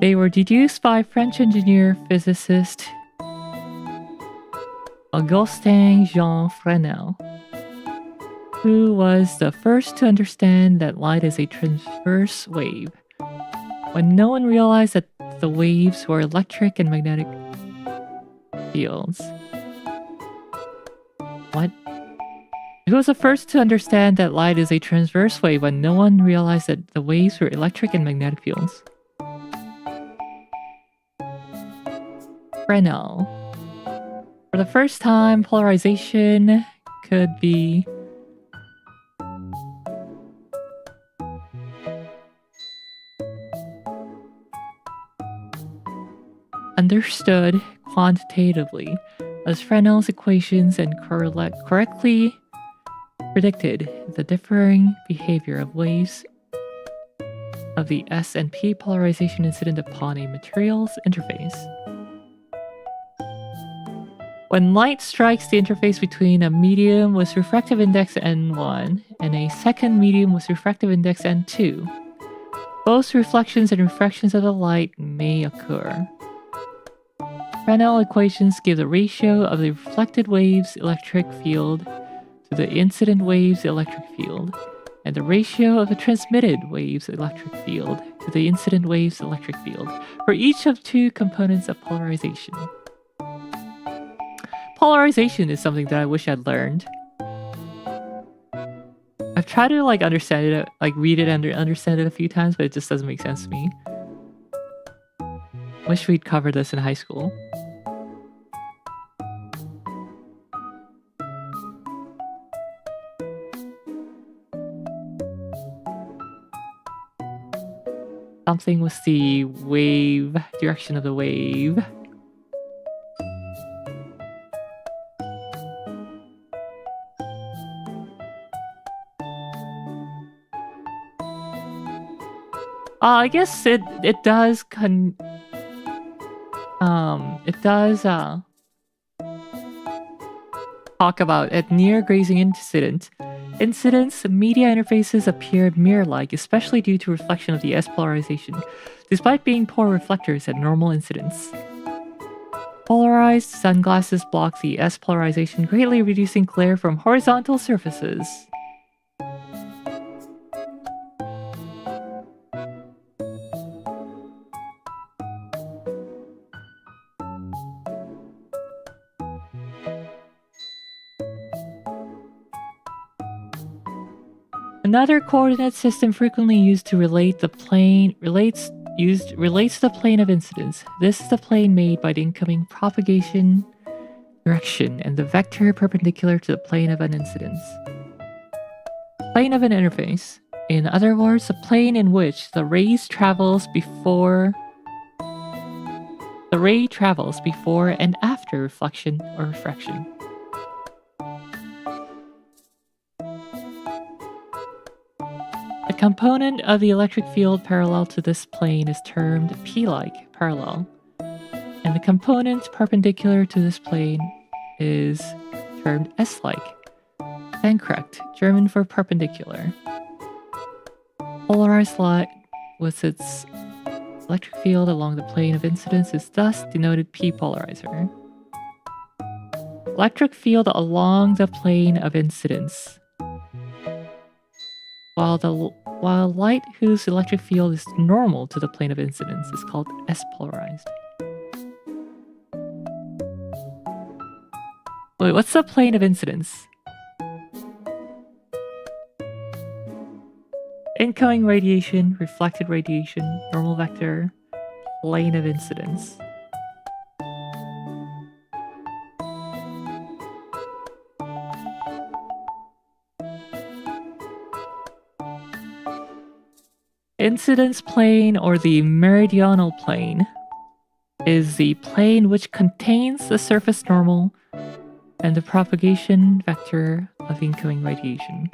They were deduced by French engineer physicist Augustin Jean Fresnel, who was the first to understand that light is a transverse wave, when no one realized that the waves were electric and magnetic fields. What? He was the first to understand that light is a transverse wave when no one realized that the waves were electric and magnetic fields. Fresnel. For the first time, polarization could be understood quantitatively, as Fresnel's equations and correctly predicted the differing behavior of waves of the S and P polarization incident upon a material's interface. When light strikes the interface between a medium with refractive index N1 and a second medium with refractive index N2, both reflections and refractions of the light may occur. Fresnel equations give the ratio of the reflected wave's electric field to the incident wave's electric field, and the ratio of the transmitted wave's electric field to the incident wave's electric field for each of two components of polarization. Polarization is something that I wish I'd learned. I've tried to understand it, read it and understand it a few times, but it just doesn't make sense to me. Wish we'd covered this in high school. Something with the wave, direction of the wave. I guess it does talk about at near grazing incidents, media interfaces appeared mirror-like, especially due to reflection of the S polarization, despite being poor reflectors at normal incidence. Polarized sunglasses block the S polarization, greatly reducing glare from horizontal surfaces. Another coordinate system frequently used to relate the plane relates the plane of incidence. This is the plane made by the incoming propagation direction and the vector perpendicular to the plane of an incidence. Plane of an interface. In other words, the plane in which the ray travels before and after reflection or refraction. A component of the electric field parallel to this plane is termed P-like parallel, and the component perpendicular to this plane is termed S-like, senkrecht, German for perpendicular. Polarized light with its electric field along the plane of incidence is thus denoted P-polarizer. Electric field along the plane of incidence. While light whose electric field is normal to the plane of incidence is called S-polarized. Wait, what's the plane of incidence? Incoming radiation, reflected radiation, normal vector, plane of incidence. Incidence plane, or the meridional plane, is the plane which contains the surface normal and the propagation vector of incoming radiation.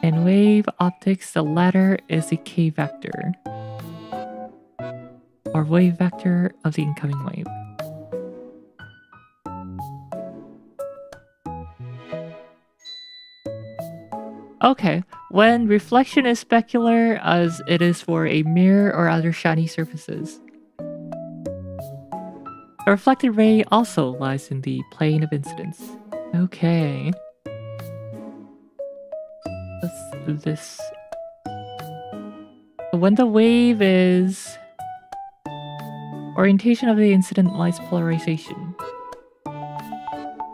In wave optics, the latter is the k-vector, or wave vector of the incoming wave. Okay, when reflection is specular as it is for a mirror or other shiny surfaces. A reflected ray also lies in the plane of incidence. Okay. Let's do this. When the wave is... Orientation of the incident lies polarization.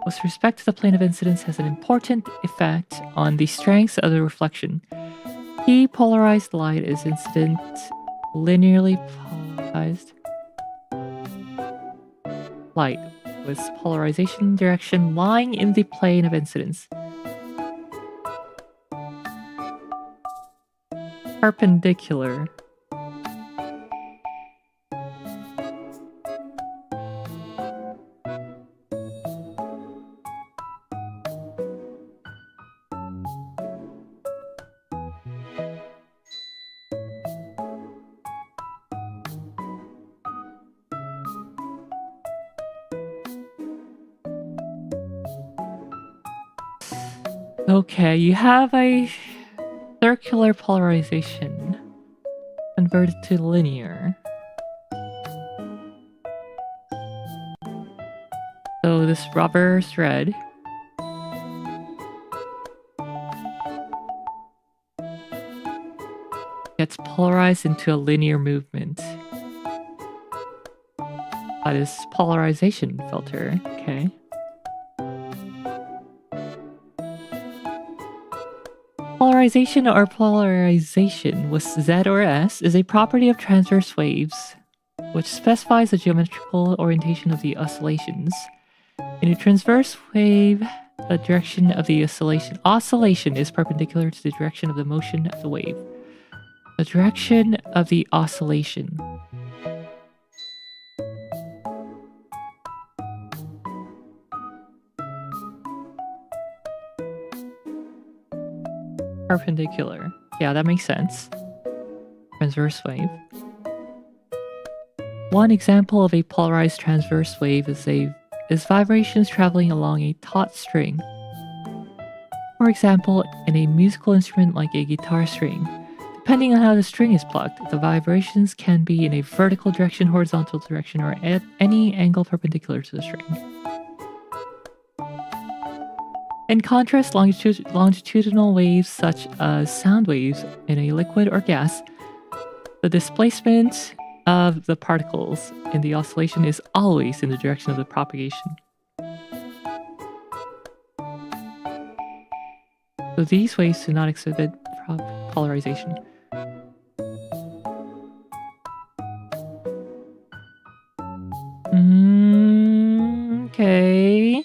With respect to the plane of incidence has an important effect on the strength of the reflection. P-polarized light is incident linearly polarized light with polarization direction lying in the plane of incidence. Perpendicular. Okay, you have a circular polarization converted to linear. So this rubber thread gets polarized into a linear movement by this polarization filter. Okay. Polarization or polarization with Z or S is a property of transverse waves, which specifies the geometrical orientation of the oscillations. In a transverse wave, the direction of the oscillation is perpendicular to the direction of the motion of the wave. The direction of the oscillation. Perpendicular. Yeah, that makes sense. Transverse wave. One example of a polarized transverse wave is vibrations traveling along a taut string. For example, in a musical instrument like a guitar string. Depending on how the string is plucked, the vibrations can be in a vertical direction, horizontal direction, or at any angle perpendicular to the string. In contrast, longitudinal waves such as sound waves in a liquid or gas, the displacement of the particles in the oscillation is always in the direction of the propagation. So these waves do not exhibit polarization. Okay.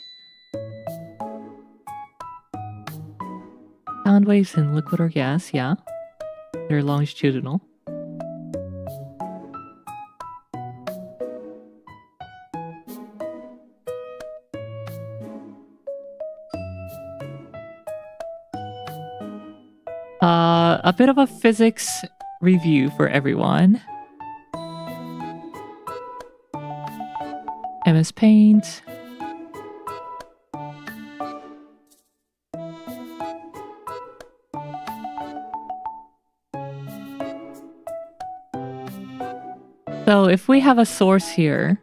Sound waves in liquid or gas, yeah. They're longitudinal. A bit of a physics review for everyone. MS Paint. So if we have a source here,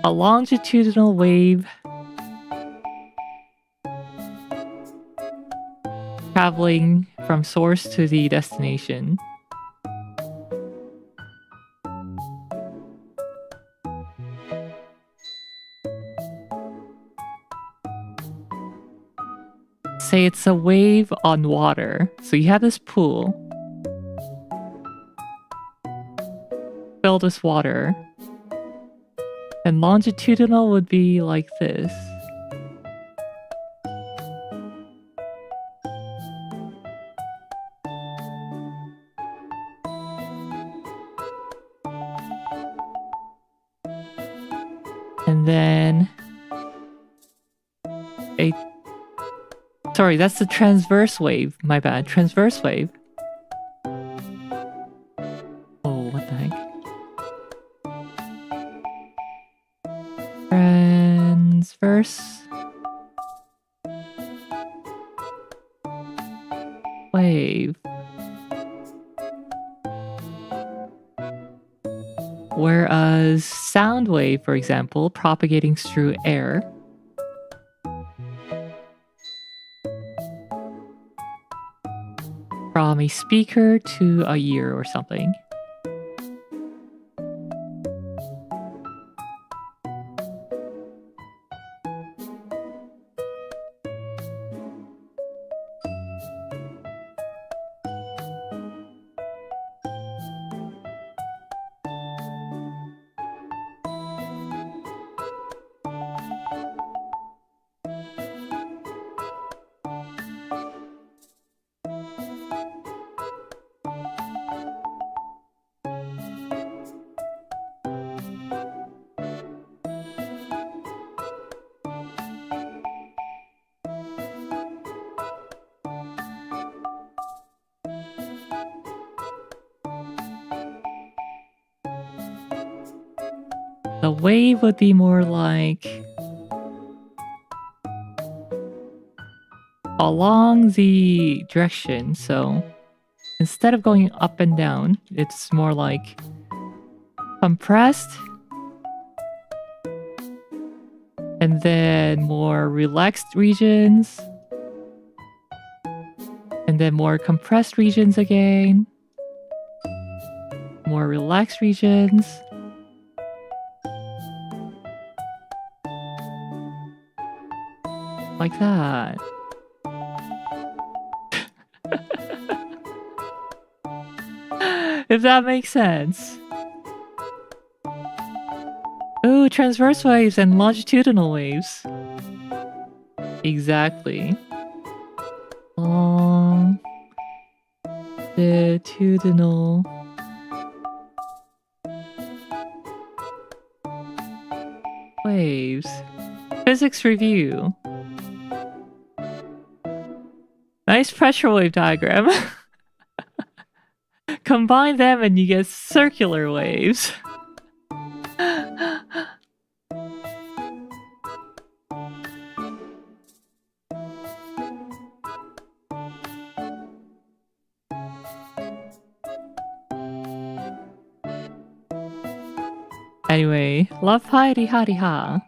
a longitudinal wave traveling from source to the destination. Say it's a wave on water. So you have this pool. Fill this water. And longitudinal would be like this. And then sorry, that's the transverse wave. My bad. Transverse wave. Oh, what the heck? Transverse wave. Whereas sound wave, for example, propagating through air, from a speaker to a ear or something. The wave would be more like along the direction, so instead of going up and down, it's more like compressed and then more relaxed regions and then more compressed regions again, more relaxed regions. Like that. If that makes sense. Ooh, transverse waves and longitudinal waves. Exactly. Longitudinal waves. Physics review. Nice pressure wave diagram. Combine them and you get circular waves. Anyway, love piety hadi ha.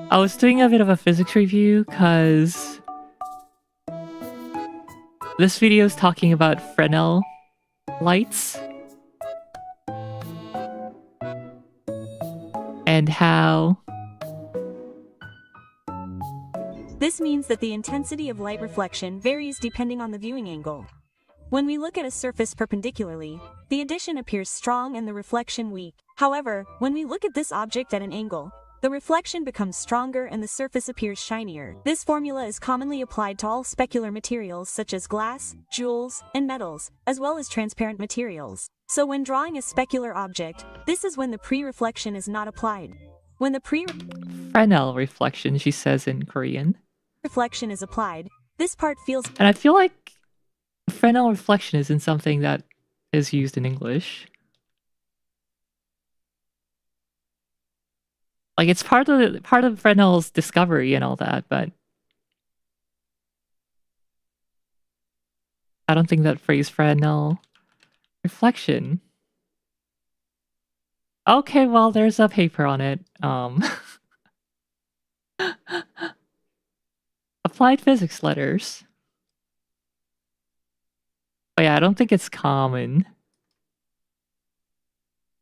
I was doing a bit of a physics review because this video is talking about Fresnel lights and how This means that the intensity of light reflection varies depending on the viewing angle. When we look at a surface perpendicularly, the addition appears strong and the reflection weak. However, when we look at this object at an angle, the reflection becomes stronger and the surface appears shinier. This formula is commonly applied to all specular materials such as glass, jewels, and metals, as well as transparent materials. So when drawing a specular object, this is when the pre-reflection is not applied. When the Fresnel reflection, she says in Korean. reflection is applied, this part feels And I feel like Fresnel reflection isn't something that is used in English. Like it's part of Fresnel's discovery and all that, but I don't think that phrase Fresnel reflection. Okay, well there's a paper on it. Applied physics letters. Oh yeah, I don't think it's common.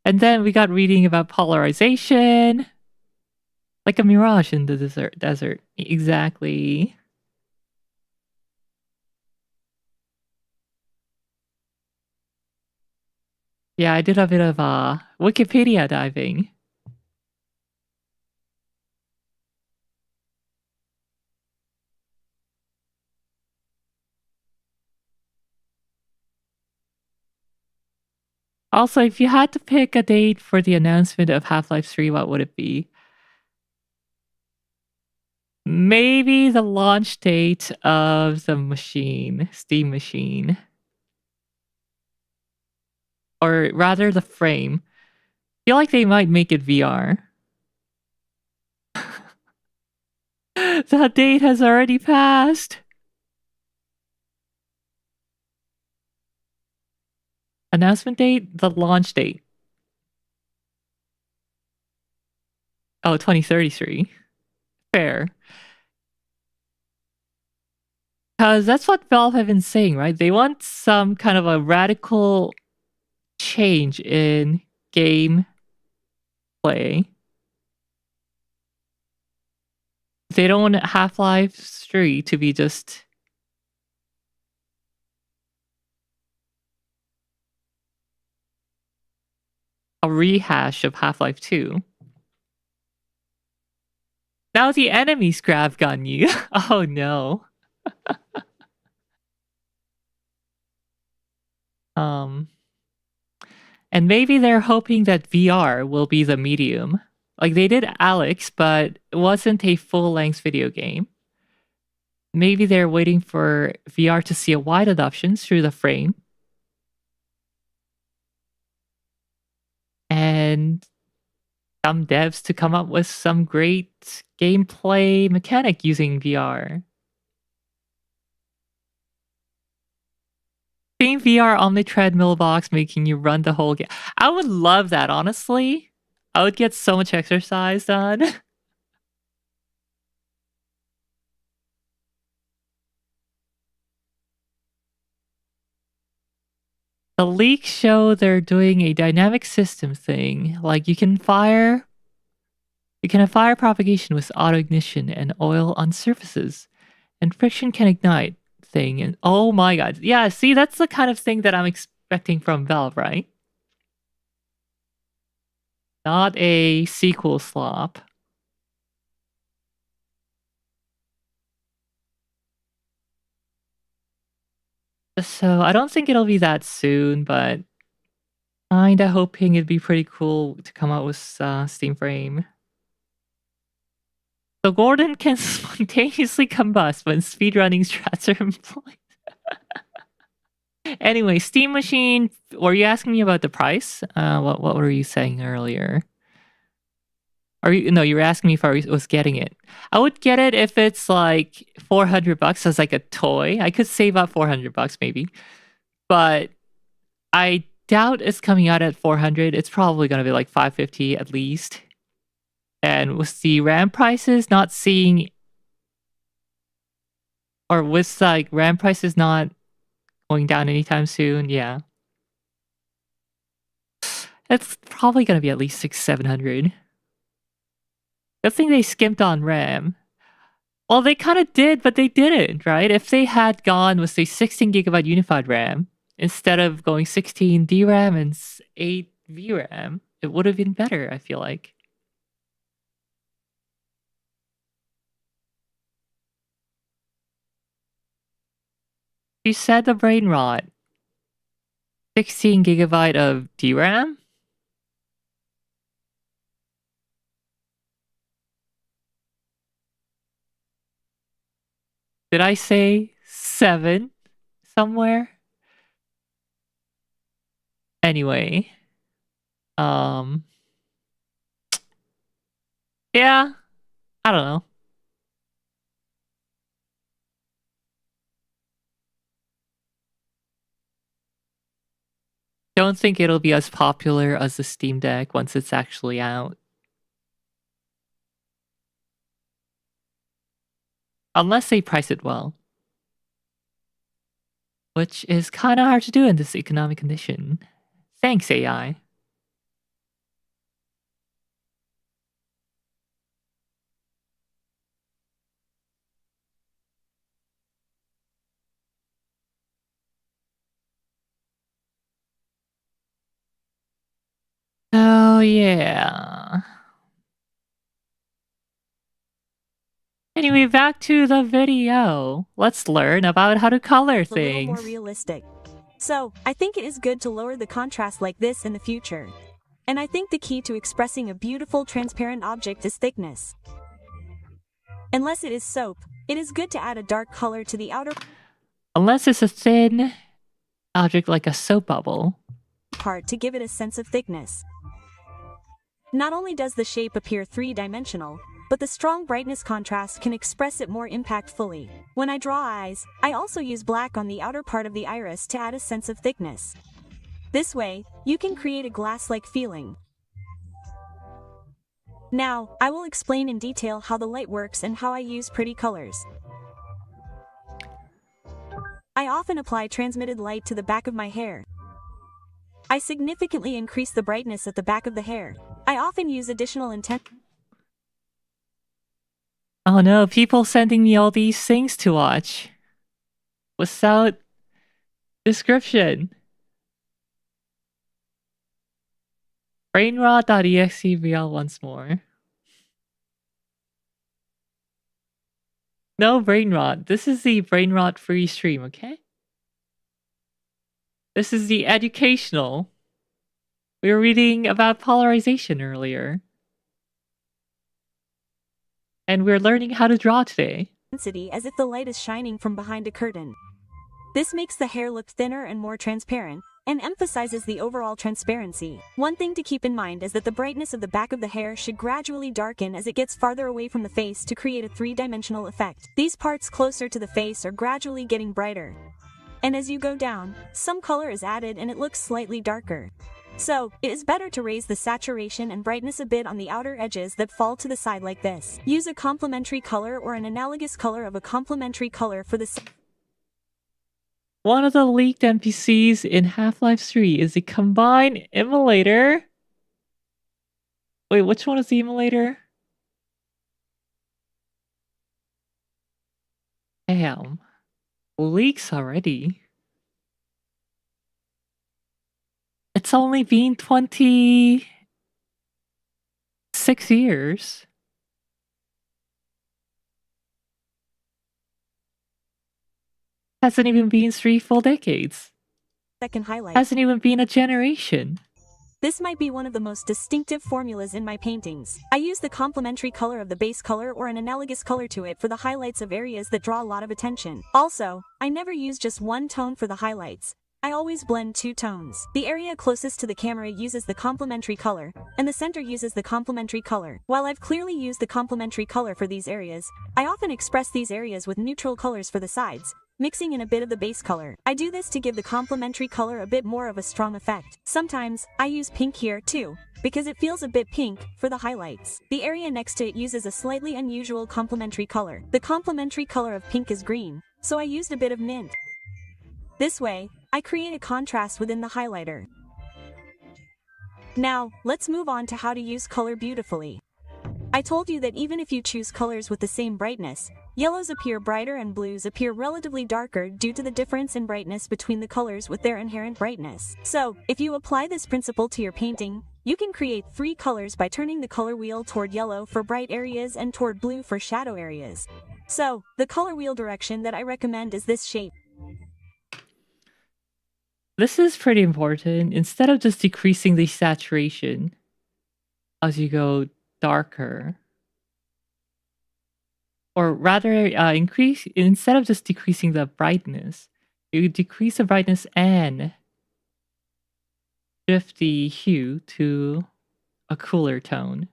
And then we got reading about polarization. Like a mirage in the desert. Exactly. Yeah, I did a bit of Wikipedia diving. Also, if you had to pick a date for the announcement of Half-Life 3, what would it be? Maybe the launch date of the machine, Steam machine. Or rather the frame. I feel like they might make it VR. That date has already passed. Announcement date? The launch date. Oh, 2033. Fair. Because that's what Valve have been saying, right? They want some kind of a radical change in game play. They don't want Half-Life 3 to be just a rehash of Half-Life 2. Now the enemies grab gun you. Oh no. And maybe they're hoping that VR will be the medium. Like they did Alex, but it wasn't a full-length video game. Maybe they're waiting for VR to see a wide adoption through the frame. And some devs to come up with some great gameplay mechanic using VR. Steam VR Omni treadmill box making you run the whole game. I would love that, honestly. I would get so much exercise done. The leaks show they're doing a dynamic system thing. Like you can have fire propagation with auto ignition and oil on surfaces, and friction can ignite thing. And oh my god, yeah. See, that's the kind of thing that I'm expecting from Valve, right? Not a sequel slop. So I don't think it'll be that soon, but kinda hoping it'd be pretty cool to come out with Steam Frame. So Gordon can spontaneously combust when speedrunning strats are employed. Anyway, Steam Machine. Were you asking me about the price? What were you saying earlier? No, you were asking me if I was getting it. I would get it if it's like $400 as like a toy. I could save up $400 maybe, but I doubt it's coming out at 400. It's probably gonna be like 550 at least. And with the RAM prices not seeing, or with like RAM prices not going down anytime soon, yeah, it's probably gonna be at least 600-700. Good thing they skimped on RAM. Well, they kind of did, but they didn't, right? If they had gone with, say, 16GB unified RAM, instead of going 16 DRAM and 8 VRAM, it would have been better, I feel like. You said the brain rot. 16GB of DRAM? Did I say 7 somewhere? Anyway. Yeah. I don't know. Don't think it'll be as popular as the Steam Deck once it's actually out. Unless they price it well. Which is kind of hard to do in this economic condition. Thanks, AI. Oh, yeah. Anyway, back to the video. Let's learn about how to color A little more things. realistic. So, I think it is good to lower the contrast like this in the future. And I think the key to expressing a beautiful transparent object is thickness. Unless it is soap, it is good to add a dark color to the outer Unless it's a thin object like a soap bubble. part to give it a sense of thickness. Not only does the shape appear three-dimensional, but the strong brightness contrast can express it more impactfully. When I draw eyes, I also use black on the outer part of the iris to add a sense of thickness. This way, you can create a glass-like feeling. Now, I will explain in detail how the light works and how I use pretty colors. I often apply transmitted light to the back of my hair. I significantly increase the brightness at the back of the hair. I often use additional Oh no, people sending me all these things to watch. Without description. Brainrot.exe VL once more. No brainrot. This is the brainrot free stream, okay? This is the educational. We were reading about polarization earlier. And we're learning how to draw today. intensity as if the light is shining from behind a curtain. This makes the hair look thinner and more transparent, and emphasizes the overall transparency. One thing to keep in mind is that the brightness of the back of the hair should gradually darken as it gets farther away from the face to create a three-dimensional effect. These parts closer to the face are gradually getting brighter. And as you go down, some color is added and it looks slightly darker. So, it is better to raise the saturation and brightness a bit on the outer edges that fall to the side like this. Use a complementary color or an analogous color of a complementary color for the One of the leaked NPCs in Half-Life 3 is a combined immolator. Wait, which one is the immolator? Damn. Leaks already. It's only been 26 years. Hasn't even been 3 full decades. second highlight. Hasn't even been a generation. This might be one of the most distinctive formulas in my paintings. I use the complementary color of the base color or an analogous color to it for the highlights of areas that draw a lot of attention. Also, I never use just one tone for the highlights. I always blend 2 tones. The area closest to the camera uses the complementary color, and the center uses the complementary color. While I've clearly used the complementary color for these areas, I often express these areas with neutral colors for the sides, mixing in a bit of the base color. I do this to give the complementary color a bit more of a strong effect. Sometimes, I use pink here too, because it feels a bit pink for the highlights. The area next to it uses a slightly unusual complementary color. The complementary color of pink is green, so I used a bit of mint. This way, I create a contrast within the highlighter. Now, let's move on to how to use color beautifully. I told you that even if you choose colors with the same brightness, yellows appear brighter and blues appear relatively darker due to the difference in brightness between the colors with their inherent brightness. So, if you apply this principle to your painting, you can create 3 colors by turning the color wheel toward yellow for bright areas and toward blue for shadow areas. So, the color wheel direction that I recommend is this shape. This is pretty important. Instead of just decreasing the saturation as you go darker, or rather increase, instead of just decreasing the brightness, you decrease the brightness and shift the hue to a cooler tone.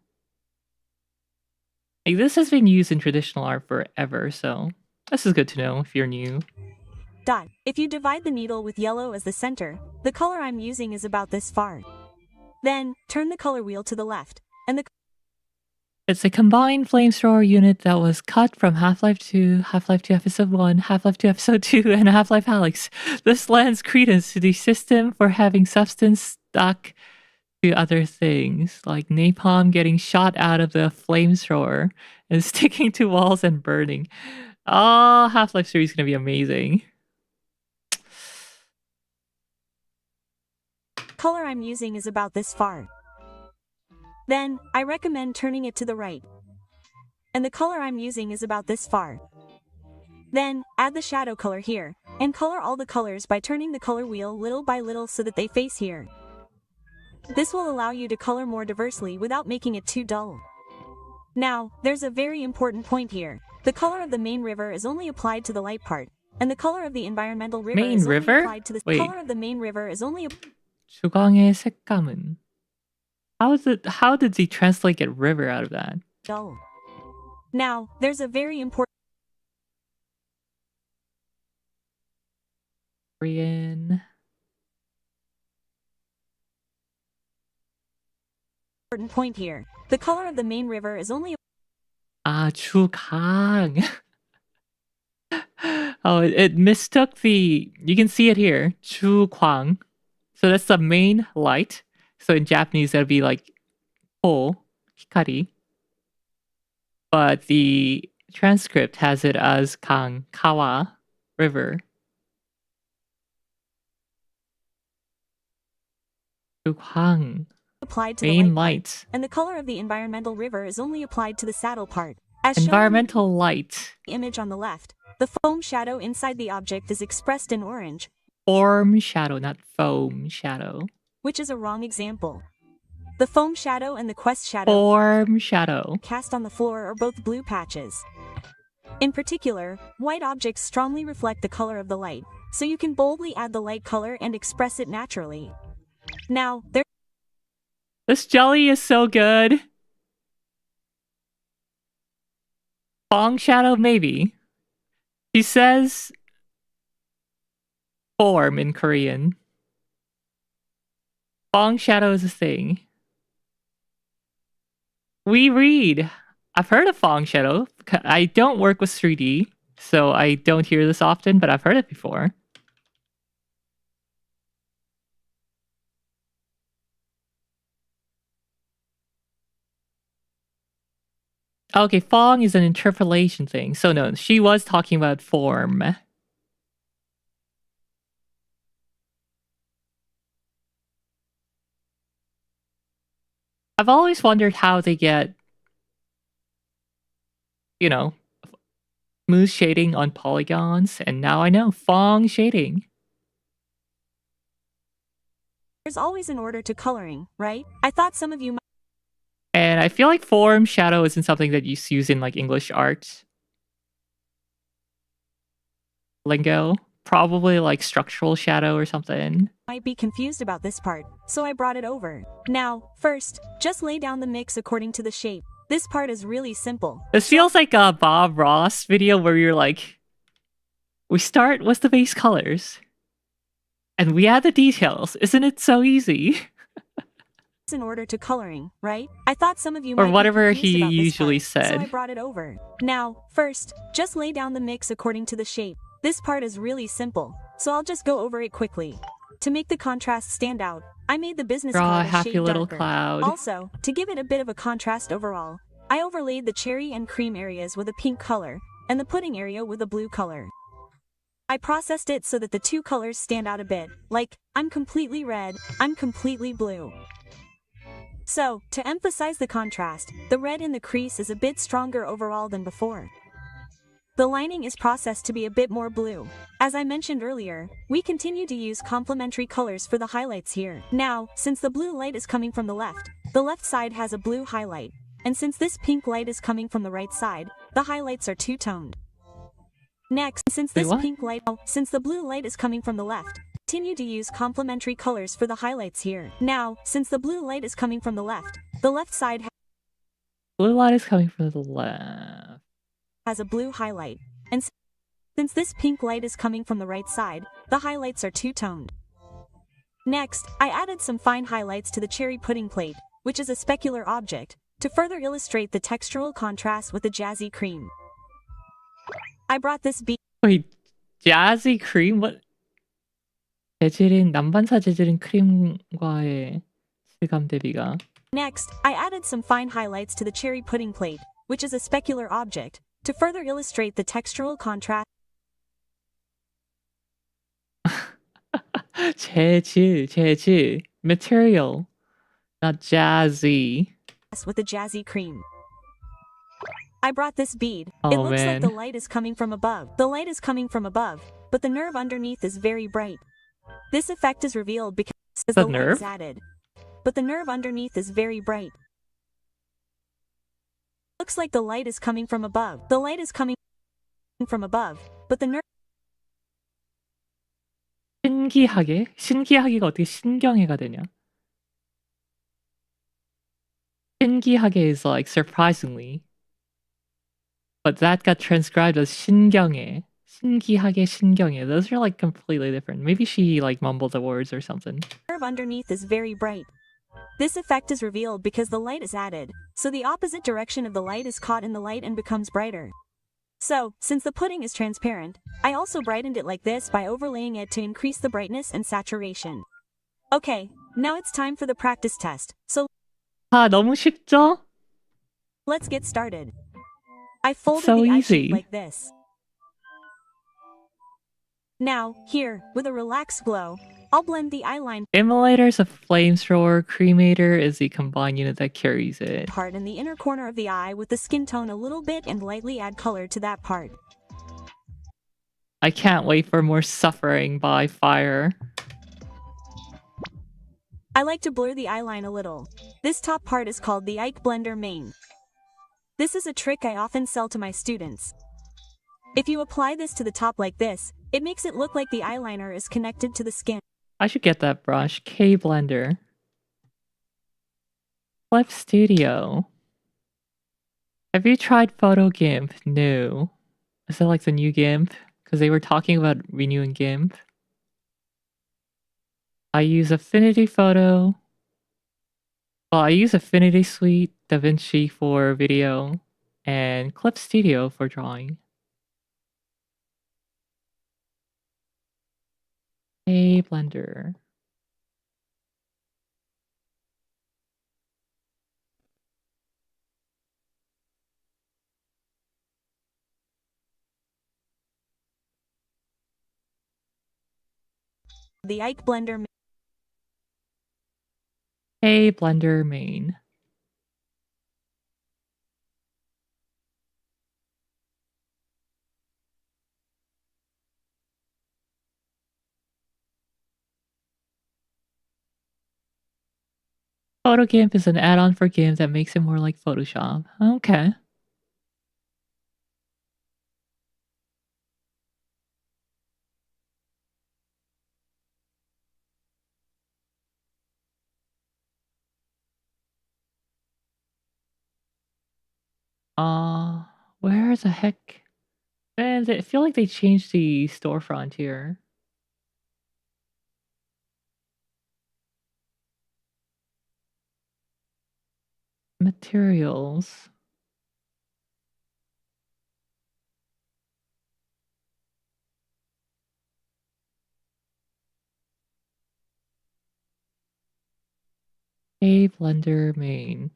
Like, this has been used in traditional art forever, so this is good to know if you're new. If you divide the needle with yellow as the center, the color I'm using is about this far. Then, turn the color wheel to the left, and It's a combined flamethrower unit that was cut from Half-Life 2, Half-Life 2 Episode 1, Half-Life 2 Episode 2, and Half-Life Alyx. This lends credence to the system for having substance stuck to other things, like napalm getting shot out of the flamethrower and sticking to walls and burning. Oh, Half-Life 3 is going to be amazing. color I'm using is about this far. Then, I recommend turning it to the right. And the color I'm using is about this far. Then, add the shadow color here, and color all the colors by turning the color wheel little by little so that they face here. This will allow you to color more diversely without making it too dull. Now, there's a very important point here. The color of the main river is only applied to the light part, and the color of the environmental river Main is river? only applied to the Wait. color of the main river is only 주광의 색감은. How did the translate get river out of that? dull. Now, there's a very important Korean. point here. The color of the main river is only 주광. Oh, it mistook the. You can see it here. 주광. So that's the main light. So in Japanese, that'd be like ho, hikari. But the transcript has it as 강, kawa, river. 주광, applied to the main light part, light. and the color of the environmental river is only applied to the saddle part. As shown in Environmental light. the image on the left, the foam shadow inside the object is expressed in orange, Form shadow, not foam shadow. which is a wrong example. The foam shadow and the quest shadow Form shadow. cast on the floor are both blue patches. In particular, white objects strongly reflect the color of the light, so you can boldly add the light color and express it naturally. Now, This jelly is so good. Fong shadow, maybe. She says form in Korean. Fong shadow is a thing. We read. I've heard of Fong shadow. I don't work with 3D, so I don't hear this often, but I've heard it before. Okay, Fong is an interpolation thing. So no, she was talking about form. I've always wondered how they get, you know, smooth shading on polygons, and now I know, Fong shading. there's always an order to coloring, right? I thought some of you might. And I feel like form shadow isn't something that you use in like English art lingo. Probably like structural shadow or something. Might be confused about this part, so I brought it over. Now, first, just lay down the mix according to the shape. This part is really simple. This feels like a Bob Ross video where you're like, we start with the base colors, and we add the details. Isn't it so easy? In order to coloring, right? I thought some of you Or might whatever be confused he about this usually part, so I said. brought it over. Now, first, just lay down the mix according to the shape. This part is really simple, so I'll just go over it quickly. To make the contrast stand out, I made the business Draw card a a happy shade little darker. cloud. Also, to give it a bit of a contrast overall, I overlaid the cherry and cream areas with a pink color, and the pudding area with a blue color. I processed it so that the two colors stand out a bit, like, I'm completely red, I'm completely blue. So, to emphasize the contrast, the red in the crease is a bit stronger overall than before. The lining is processed to be a bit more blue. As I mentioned earlier, we continue to use complementary colors for the highlights here. Now, since the blue light is coming from the left side has a blue highlight, and since this pink light is coming from the right side, the highlights are two-toned. Next, since the blue light is coming from the left, continue to use complementary colors for the highlights here. Now, since the blue light is coming from the left side Blue light is coming from the left. has a blue highlight, and since this pink light is coming from the right side, the highlights are two-toned. Next, I added some fine highlights to the cherry pudding plate, which is a specular object, to further illustrate the textural contrast with the jazzy cream. I brought this bead. Wait, jazzy cream? What? 남반사 재질인 크림과의 실감 대비가. Next, I added some fine highlights to the cherry pudding plate, which is a specular object, to further illustrate the textural contrast. 재질. Material. Not jazzy. With the jazzy cream. I brought this bead. Oh, it looks man. like the light is coming from above. The light is coming from above, but the nerve underneath is very bright. This effect is revealed because the light nerve? is added. But the nerve underneath is very bright. Looks like the light is coming from above. The light is coming from above, but the nerve. 신기하게가 어떻게 신경애가 되냐? 신기하게 is like surprisingly. But that got transcribed as 신경애. 신경애. Those are like completely different. Maybe she like mumbled the words or something. The nerve underneath is very bright. This effect is revealed because the light is added, so the opposite direction of the light is caught in the light and becomes brighter. So, since the pudding is transparent, I also brightened it like this by overlaying it to increase the brightness and saturation. Okay, now it's time for the practice test, so 너무 쉽죠? let's get started. I folded So the eye easy. sheet like this. Now, here, with a relaxed glow, I'll blend the eyeline Immolator is a flamethrower. Cremator is the combined unit that carries it. part in the inner corner of the eye with the skin tone a little bit and lightly add color to that part. I can't wait for more suffering by fire. I like to blur the eyeline a little. This top part is called the Ike Blender Main. This is a trick I often sell to my students. If you apply this to the top like this, it makes it look like the eyeliner is connected to the skin. I should get that brush. K-Blender. Clip Studio. Have you tried Photo GIMP? No. Is that like the new GIMP? Because they were talking about renewing GIMP. I use Affinity Photo. Well, I use Affinity Suite, DaVinci for video, and Clip Studio for drawing. Hey, Blender. The Ike Blender. Hey, Blender main. PhotoGIMP is an add-on for GIMP that makes it more like Photoshop. Okay. Where the heck? Man, I feel like they changed the storefront here. Materials. Hey, Blender main.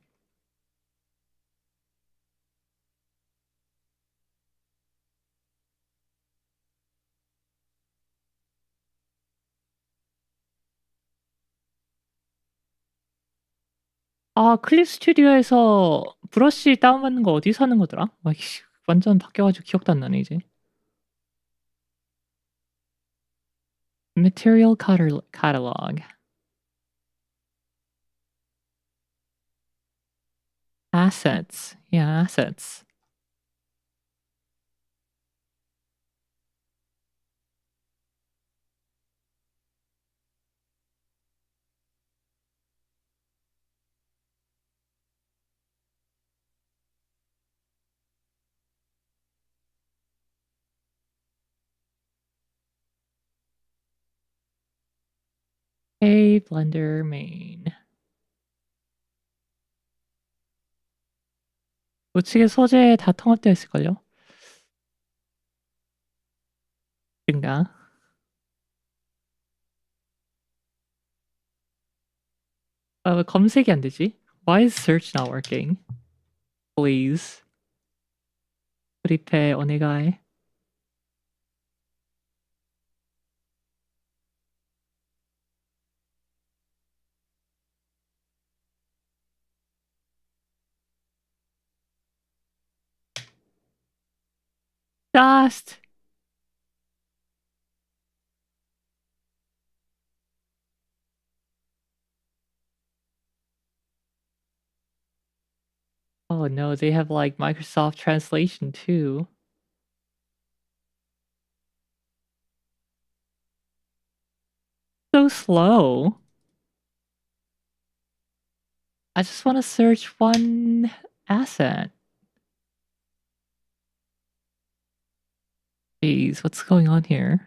클립 스튜디오에서 브러쉬 다운받는 거 어디서 하는 거더라? 막 완전 바뀌어가지고 기억도 안 나네 이제. Material catalog. Assets. Yeah, assets. Hey, Blender main. 우측에 소재 다 통합되어 있을걸요? 인가? 왜 검색이 안 되지? Why is search not working? Please. 프리페 오네가이. Dust! Oh no, they have like Microsoft Translation too. So slow. I just want to search one asset. Jeez, what's going on here?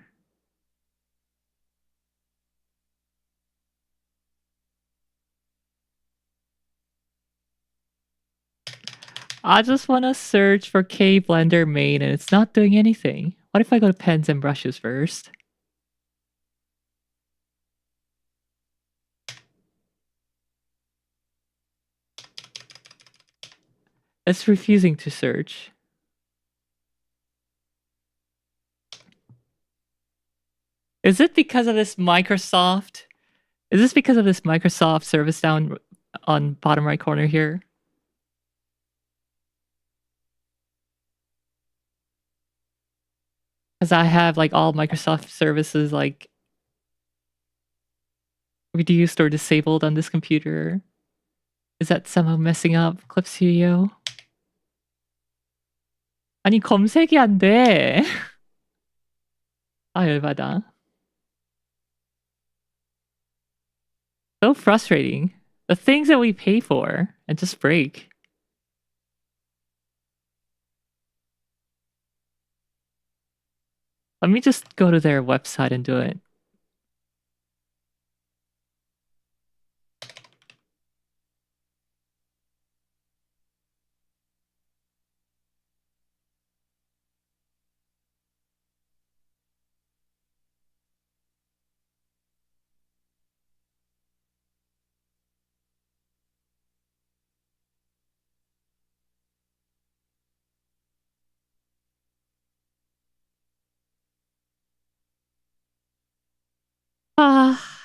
I just want to search for K-Blender main and it's not doing anything. What if I go to pens and brushes first? It's refusing to search. Is it because of this Microsoft? Is this because of this Microsoft service down on bottom right corner here? Because I have like all Microsoft services like reduced or disabled on this computer. Is that somehow messing up Clip Studio? 아니 검색이 안 돼. 아 열받아. So frustrating. The things that we pay for and just break. Let me just go to their website and do it. Ah.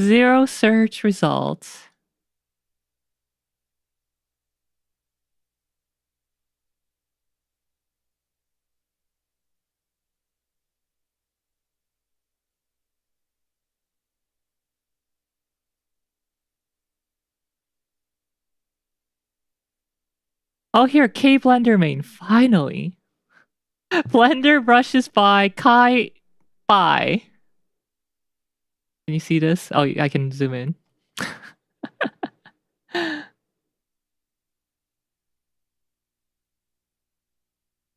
Zero search results. Oh, here, K Blender main. Finally. Blender brushes by Kai Bai. Can you see this? Oh, I can zoom in.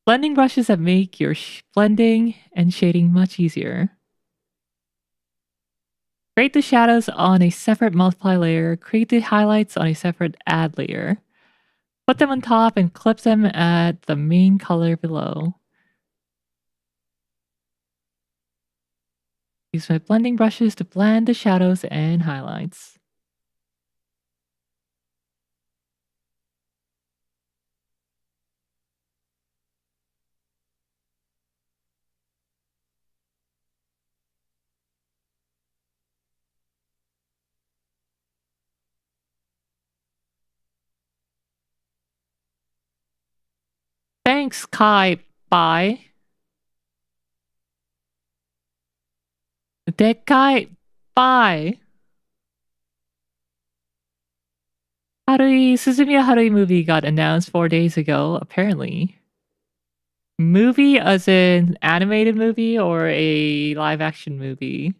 Blending brushes that make your blending and shading much easier. Create the shadows on a separate multiply layer. Create the highlights on a separate add layer. Put them on top and clip them at the main color below. Use my blending brushes to blend the shadows and highlights. Thanks, Kai. Bye. Dekai. Bye. Suzumiya Haruhi movie got announced 4 days ago, apparently. Movie as in animated movie or a live action movie?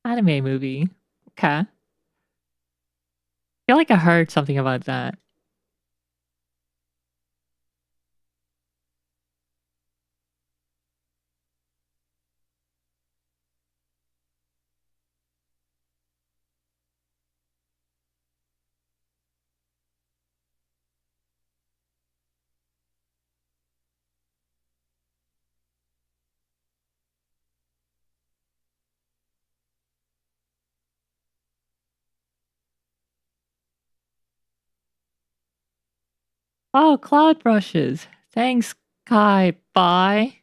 Anime movie. Okay. Feel like I heard something about that. Oh, cloud brushes. Thanks, Kai. Bye.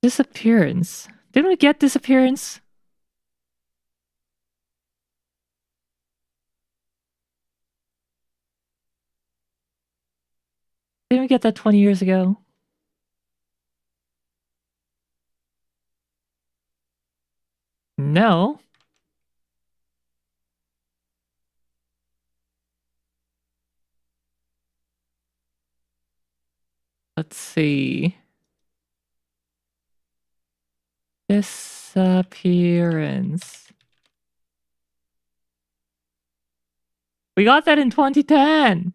Disappearance. Didn't we get disappearance? Didn't we get that 20 years ago? No. Let's see. Disappearance. We got that in 2010.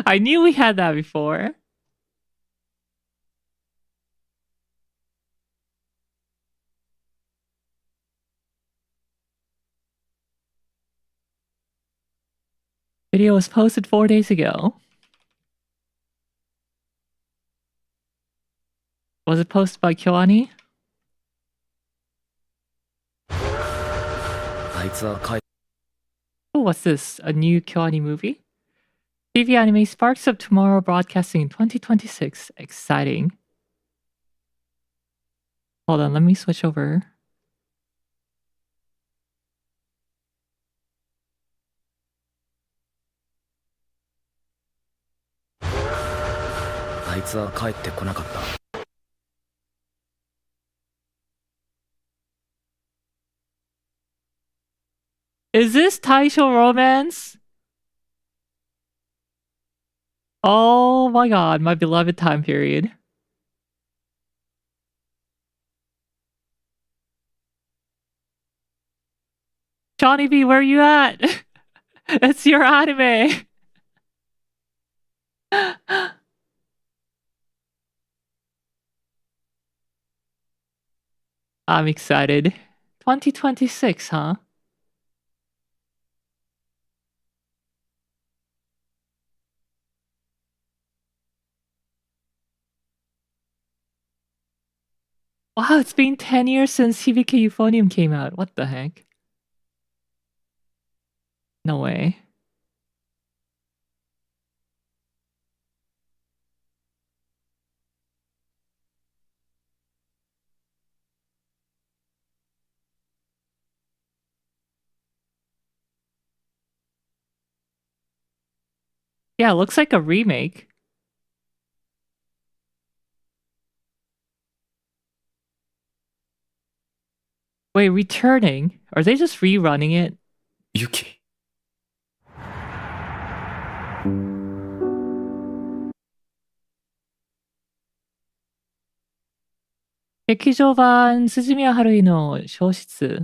I knew we had that before. Video was posted 4 days ago. Was it posted by Kyoani? Oh, what's this? A new Kyoani movie? TV anime Sparks of Tomorrow broadcasting in 2026. Exciting. Hold on, let me switch over. Is this Taisho Romance? Oh my god, my beloved time period. Johnny B, where are you at? It's your anime. I'm excited. 2026, huh? Wow, it's been 10 years since Hibike Euphonium came out. What the heck? No way. Yeah, it looks like a remake. Wait, returning? Are they just rerunning it? Yuki.劇場版鈴宮春日の消失。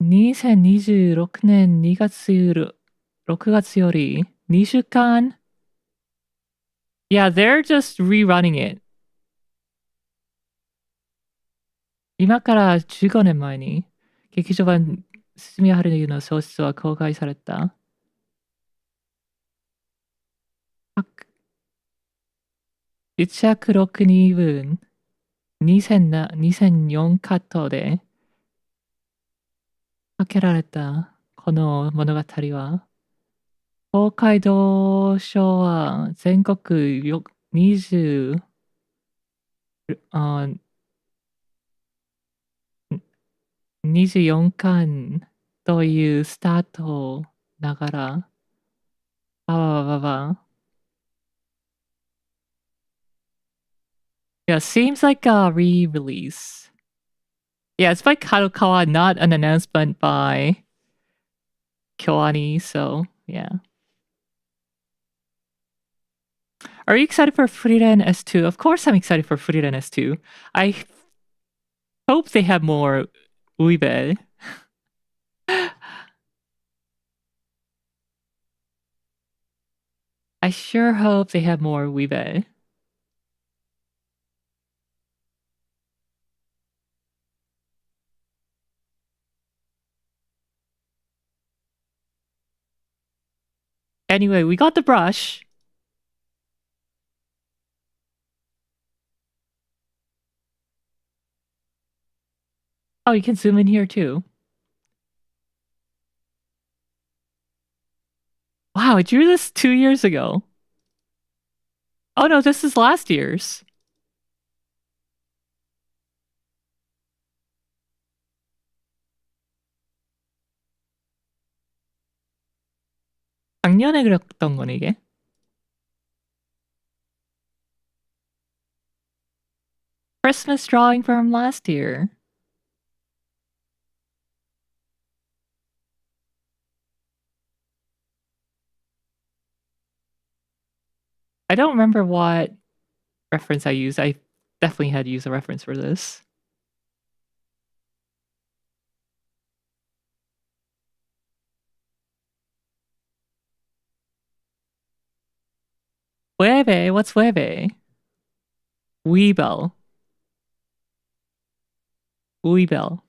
2026年6月より2週間 Yeah, they're just rerunning it. 今から15年前に劇場版鈴宮春日の消失は公開された。1約6人分2004カットでかけられたこの物語は東海道省は全国20あ24巻というスタートながらばばばば Yeah, seems like a re-release. Yeah, it's by Kadokawa, not an announcement by Kyoani, so yeah. Are you excited for Frieren S2? Of course I'm excited for Frieren S2. I hope they have more Uibe. I sure hope they have more Uibe. Anyway, we got the brush. Oh, you can zoom in here too. Wow, I drew this 2 years ago. Oh no, this is last year's. 작년에 그렸던 거네, 이게. Christmas drawing from last year. I don't remember what reference I used. I definitely had to use a reference for this. Webe? What's Webe? Weebel. Weebel.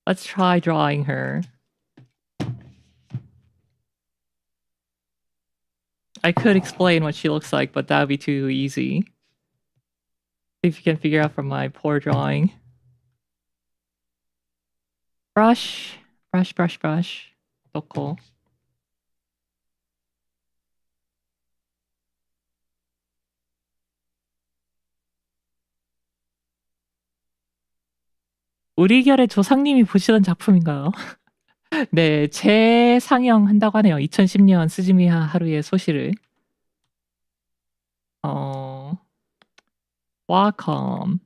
Let's try drawing her. I could explain what she looks like, but that would be too easy. See if you can figure out from my poor drawing. Brush, brush, brush, brush. 넣고. 우리 결의 조상님이 보시던 작품인가요? 네, 재상영한다고 하네요. 2010년 스즈미야 하루의 소시를. Wacom.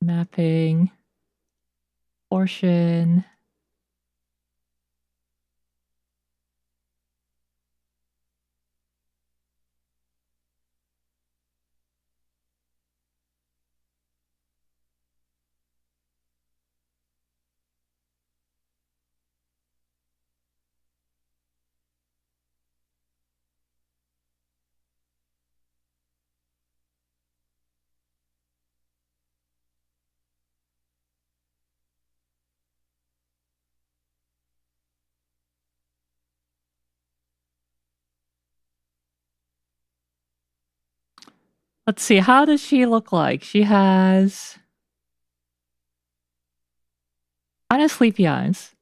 Mapping. Portion. Let's see, how does she look like? She has kind of sleepy eyes.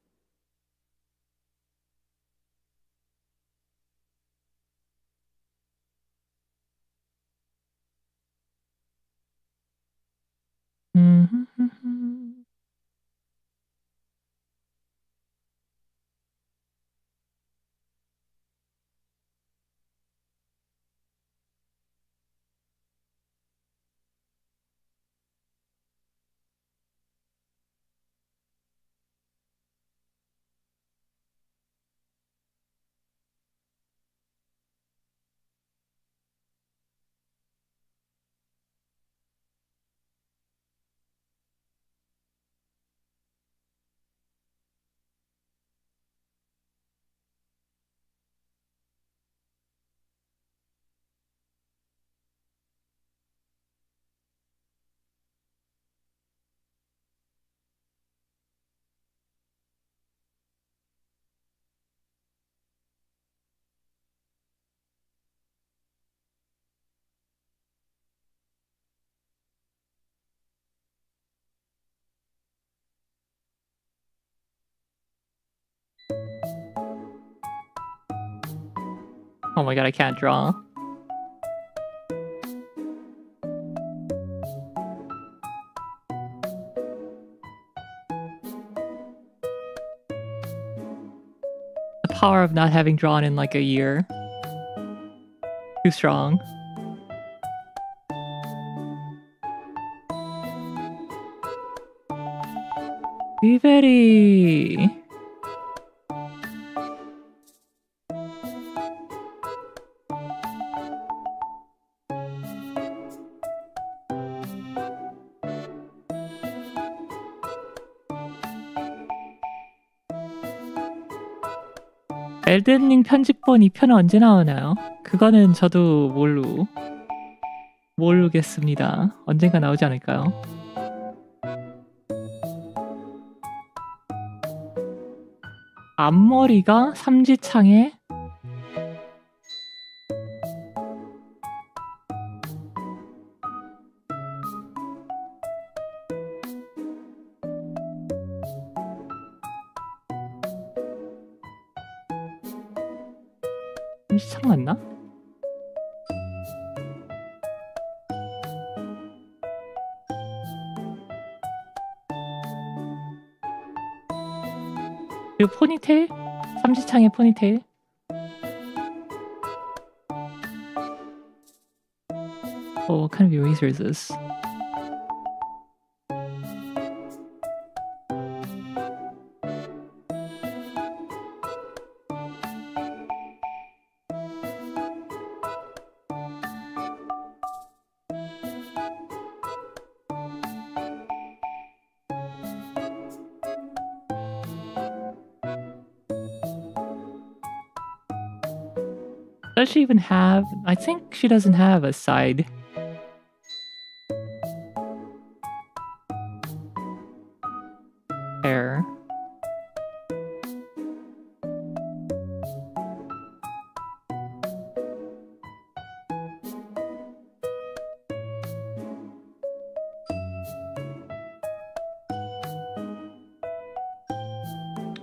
Oh my god, I can't draw. The power of not having drawn in like a year. Too strong. Viveri. 엘든링 편집본 2편은 언제 나오나요? 그거는 저도 모르겠습니다. 언젠가 나오지 않을까요? 앞머리가 삼지창에 삼지창 맞나? 그리고 포니테일? 삼지창의 포니테일? Oh, what kind of eraser is this? Does she even have... I think she doesn't have a side.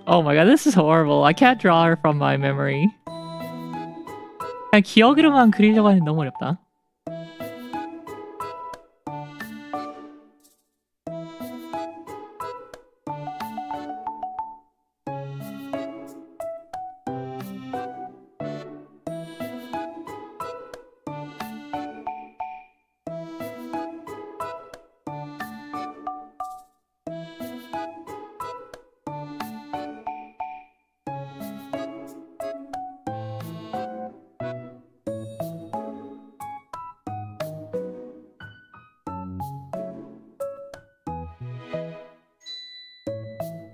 Oh my god, this is horrible. I can't draw her from my memory. 그냥 기억으로만 그리려고 하는 너무 어렵다.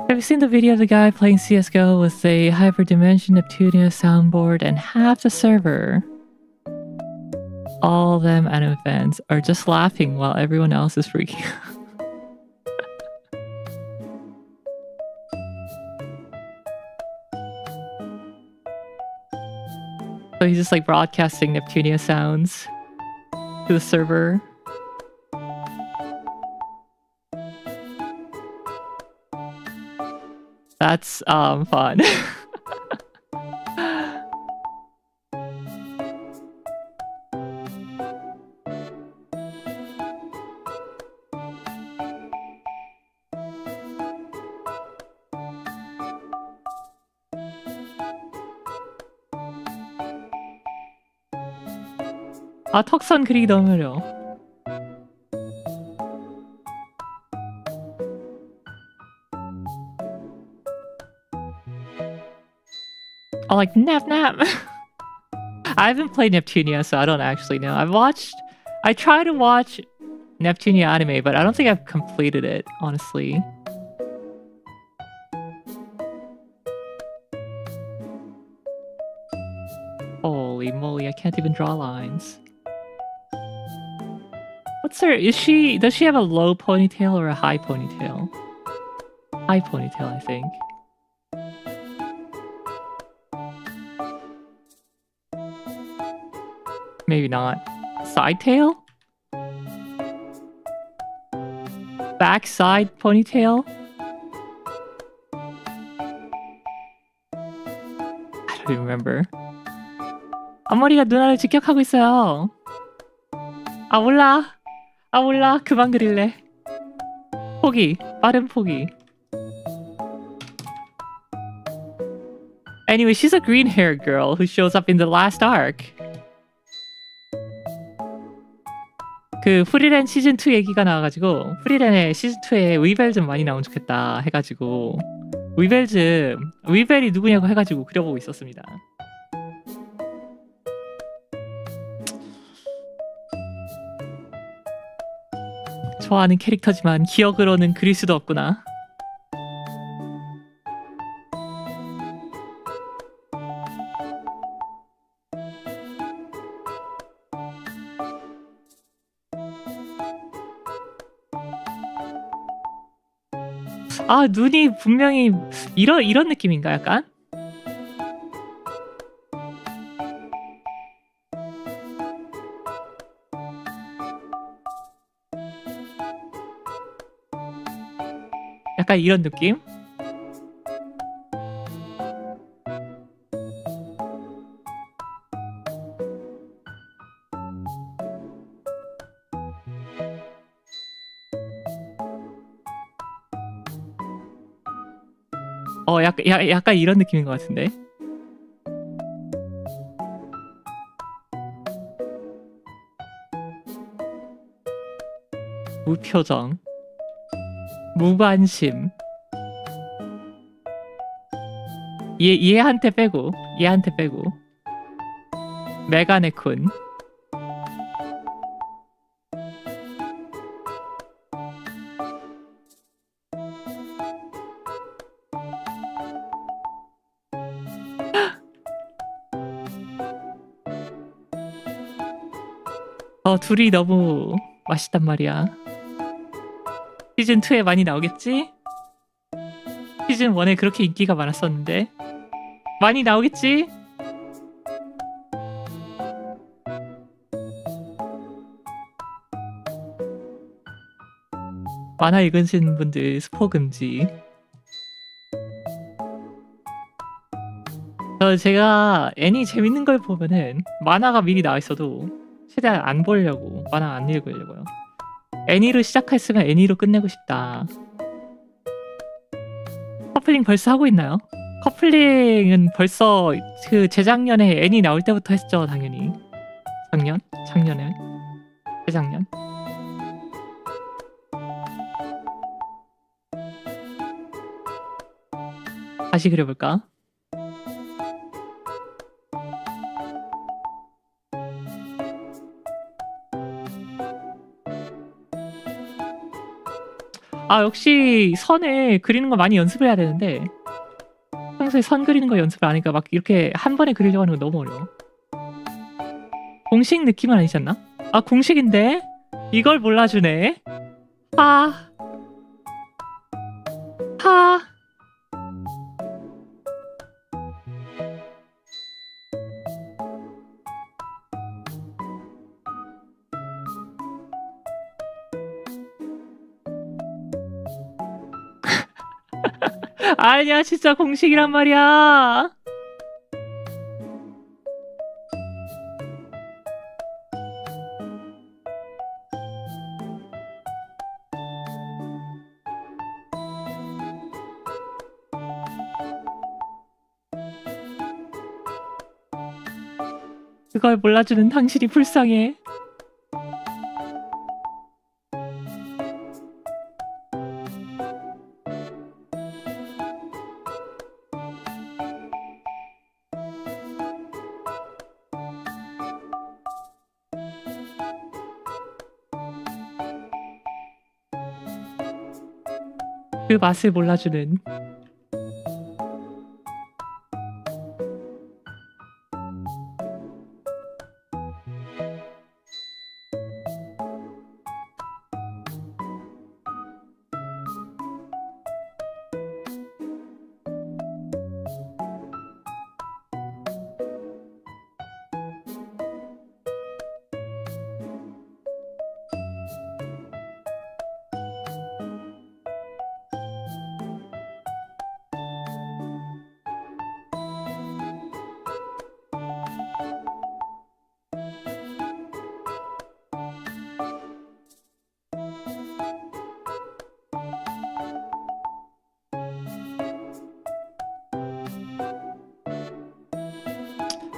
Have you seen the video of the guy playing CSGO with a hyperdimension Neptunia soundboard and half the server? All them anime fans are just laughing while everyone else is freaking out. So he's just like broadcasting Neptunia sounds to the server. That's fun. 아, 턱선 그리기 너무 어려워. I like nap nap. I haven't played Neptunia, so I don't actually know. I try to watch Neptunia anime, but I don't think I've completed it, honestly. Holy moly, I can't even draw lines. What's her, does she have a low ponytail or a high ponytail? High ponytail, I think. Maybe not. Side tail? Backside ponytail? I don't even remember. 앞머리가 누나를 직격하고 있어요. 아 몰라. 아 몰라. 그만 그릴래. 포기. 빠른 포기. Anyway, she's a green-haired girl who shows up in the last arc. 그 프리랜 시즌2 얘기가 나와가지고 프리랜의 시즌2에 위벨 좀 많이 나오면 좋겠다 해가지고 위벨이 누구냐고 해가지고 그려보고 있었습니다. 좋아하는 캐릭터지만 기억으로는 그릴 수도 없구나. 아, 눈이 분명히 이런 느낌인가 약간? 약간 이런 느낌? 약간 이런 느낌인 것 같은데? 무표정, 무관심. 얘한테 빼고 메가네쿤. 둘이 너무 맛있단 말이야. 시즌2에 많이 나오겠지? 시즌1에 그렇게 인기가 많았었는데 많이 나오겠지? 만화 읽으신 분들 스포 금지. 제가 애니 재밌는 걸 보면은 만화가 미리 나와 있어도 최대한 안 보려고 만화 안 읽으려고요. 애니로 시작했으면 애니로 끝내고 싶다. 커플링 벌써 하고 있나요? 커플링은 벌써 그 재작년에 애니 나올 때부터 했죠, 당연히. 작년에, 재작년. 다시 그려볼까? 아, 역시 선에 그리는 거 많이 연습을 해야 되는데 평소에 선 그리는 거 연습을 안 하니까 막 이렇게 한 번에 그리려고 하는 거 너무 어려워. 공식 느낌은 아니지 않나? 아, 공식인데? 이걸 몰라주네. 하. 아니야, 진짜 공식이란 말이야. 그걸 몰라주는 당신이 불쌍해. 그 맛을 몰라주는.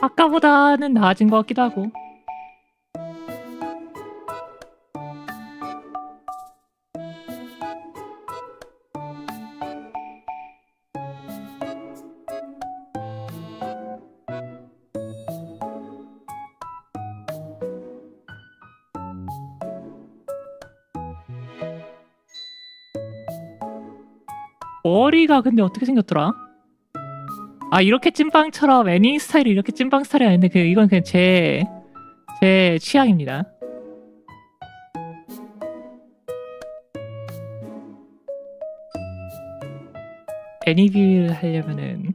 아까보다는 나아진 것 같기도 하고. 머리가 근데 어떻게 생겼더라? 아, 이렇게 찐빵처럼 애니 스타일이 이렇게 찐빵 스타일이 아닌데 이건 그냥 제 취향입니다. 애니뷰 하려면은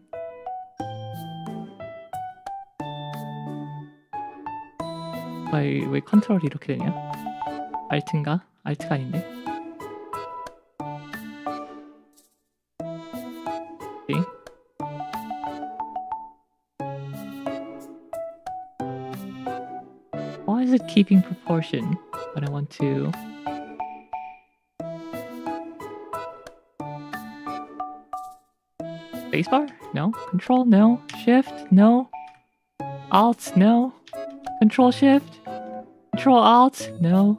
왜 컨트롤이 이렇게 되냐? 알트인가? 알트가 아닌데? 오케이. Why is it keeping proportion when I want to? Spacebar? No. Control? No. Shift? No. Alt? No. Control Shift? Control Alt? No.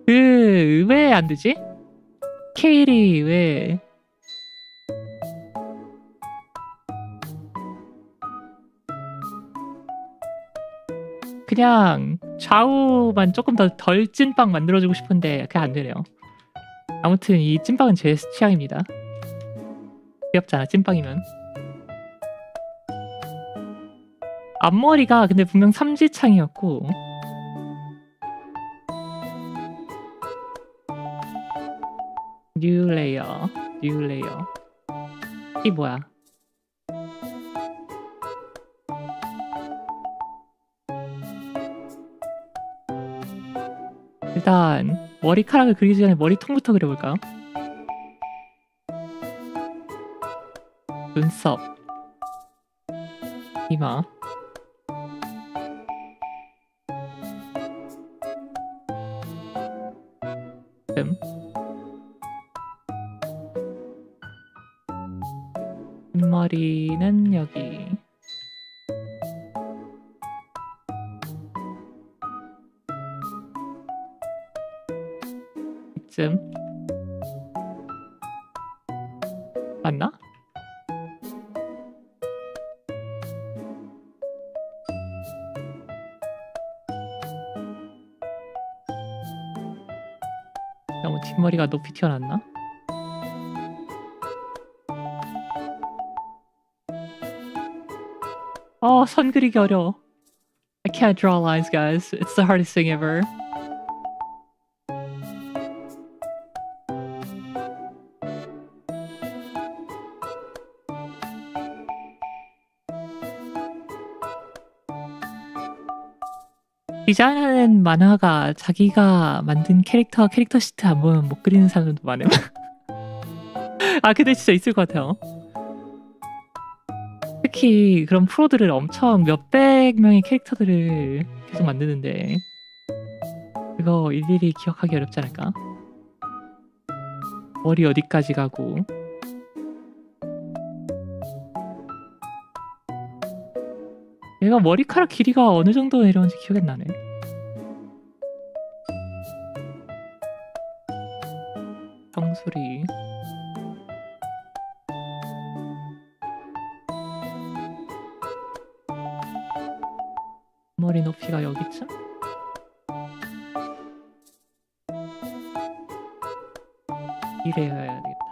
왜 안 되지? 케일이 왜? 그냥 좌우만 조금 더 덜 찐빵 만들어주고 싶은데 그게 안 되네요. 아무튼 이 찐빵은 제 취향입니다. 귀엽잖아, 찐빵이면. 앞머리가 근데 분명 삼지창이었고 뉴 레이어 이 뭐야? 일단 머리카락을 그리기 전에 머리통부터 그려볼까요? 눈썹, 이마. 뒷머리는 여기. 이쯤. 맞나? 너무 뒷머리가 높이 튀어났나? 선 그리기 어려워. I can't draw lines, guys. It's the hardest thing ever. 디자인하는 만화가 자기가 만든 캐릭터 시트 안 보면 못 그리는 사람도 많아요. 아 근데 진짜 있을 것 같아요. 특히 그런 프로들을 엄청 몇백 명의 캐릭터들을 계속 만드는데 그거 일일이 기억하기 어렵지 않을까? 머리 어디까지 가고 얘가 머리카락 길이가 어느 정도 내려오는지 기억이 안 나네. 정수리 머리 높이가 여기쯤? 이래야 되겠다.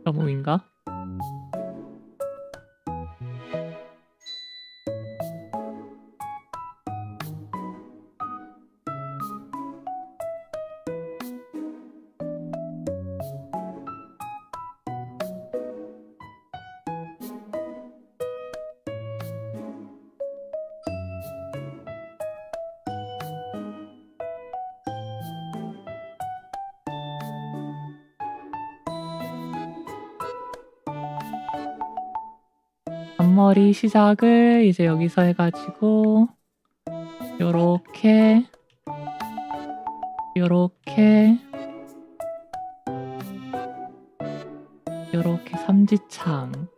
너무인가? 앞머리 시작을 이제 여기서 해가지고 요렇게 요렇게 요렇게 삼지창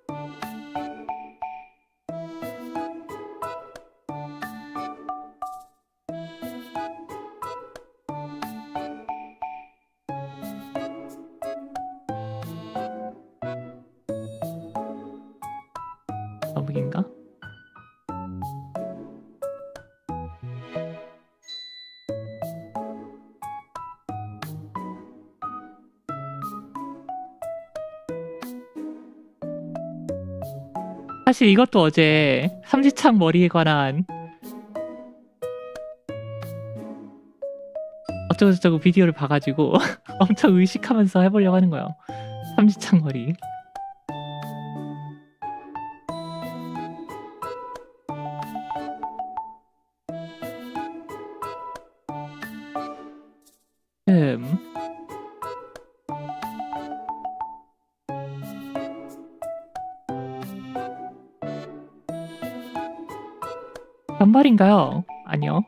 너무인가? 사실 이것도 어제 삼지창 머리에 관한 어쩌고저쩌고 비디오를 봐가지고 엄청 의식하면서 해보려고 하는 거예요. 삼지창 머리. 단발인가요? 아니요.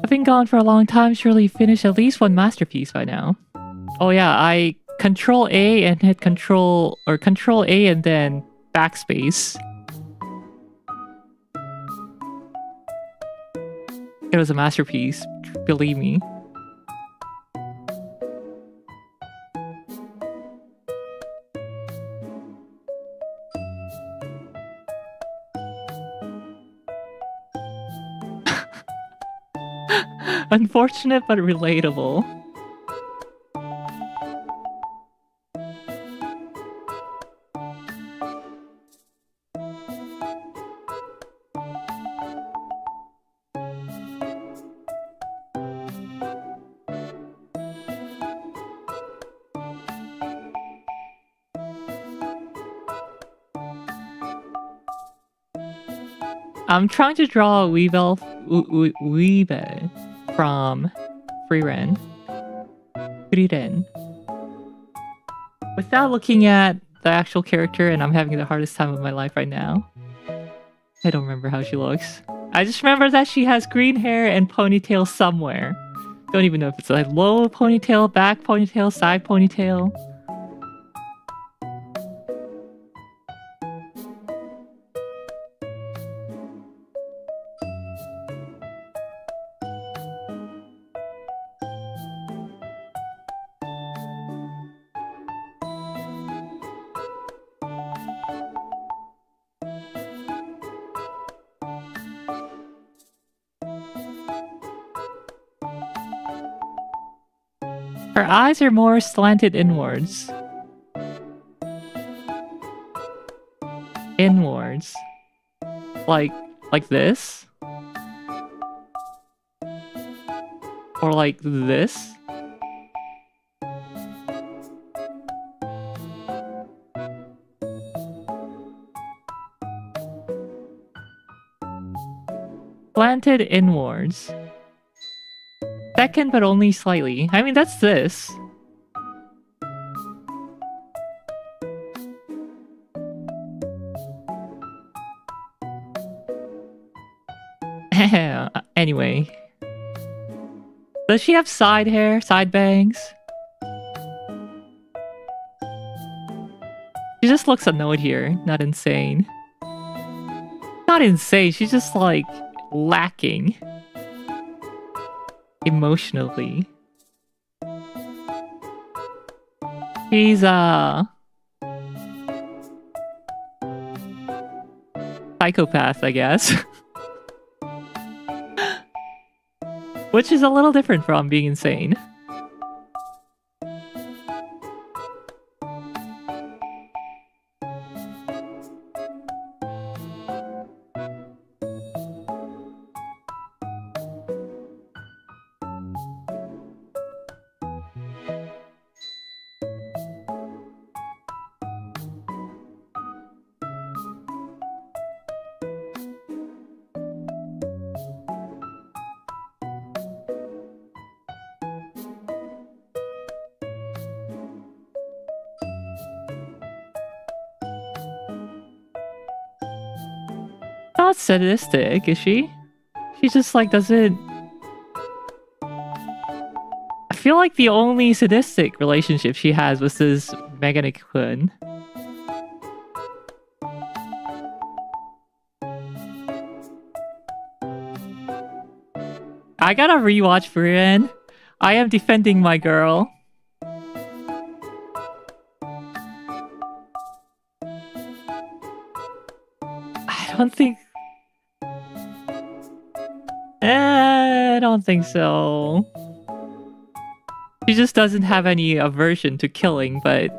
I've been gone for a long time. Surely finished at least one masterpiece by now. Oh yeah, I Control A and hit Control A and then backspace. It was a masterpiece, believe me. Unfortunate but relatable. I'm trying to draw a Weebel from Frieren. Without looking at the actual character, and I'm having the hardest time of my life right now. I don't remember how she looks. I just remember that she has green hair and ponytail somewhere. Don't even know if it's like low ponytail, back ponytail, side ponytail. Her eyes are more slanted inwards. Inwards. Like this? Or like this? Slanted inwards. Second, but only slightly. I mean, that's this. Anyway. Does she have side hair? Side bangs? She just looks annoyed here. Not insane. Not insane. She's just like lacking. Emotionally. He's psychopath, I guess. Which is a little different from being insane. Not sadistic, is she? She just like doesn't... I feel like the only sadistic relationship she has was this Megane-kun. I gotta rewatch Frieren. I am defending my girl. I don't think... I don't think so. She just doesn't have any aversion to killing, but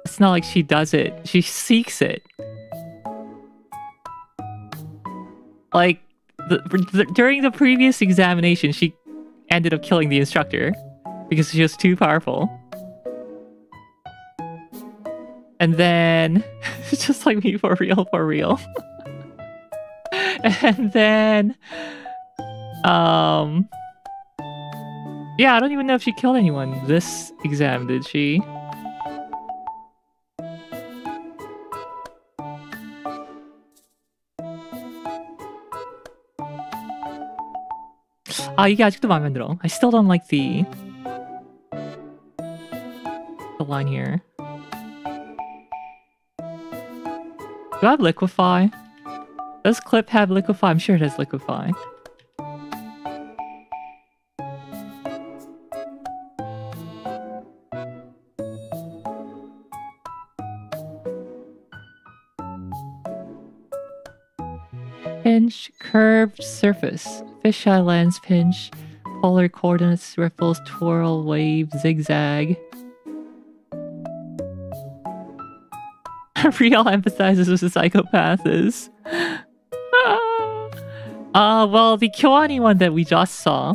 it's not like she does it. She seeks it. Like, during the previous examination, she ended up killing the instructor because she was too powerful. And then, it's just like me, for real, for real. And then, yeah, I don't even know if she killed anyone this exam, did she? 아, 이게 아직도 마음에 안 들어. I still don't like the line here. Do I have liquefy? Does clip have liquefy? I'm sure it has liquefy. Pinch, curved surface. Fisheye lens pinch. Polar coordinates, ripples, twirl, wave, zigzag. Real emphasizes what a psychopath is. Well, the Kyoani one that we just saw.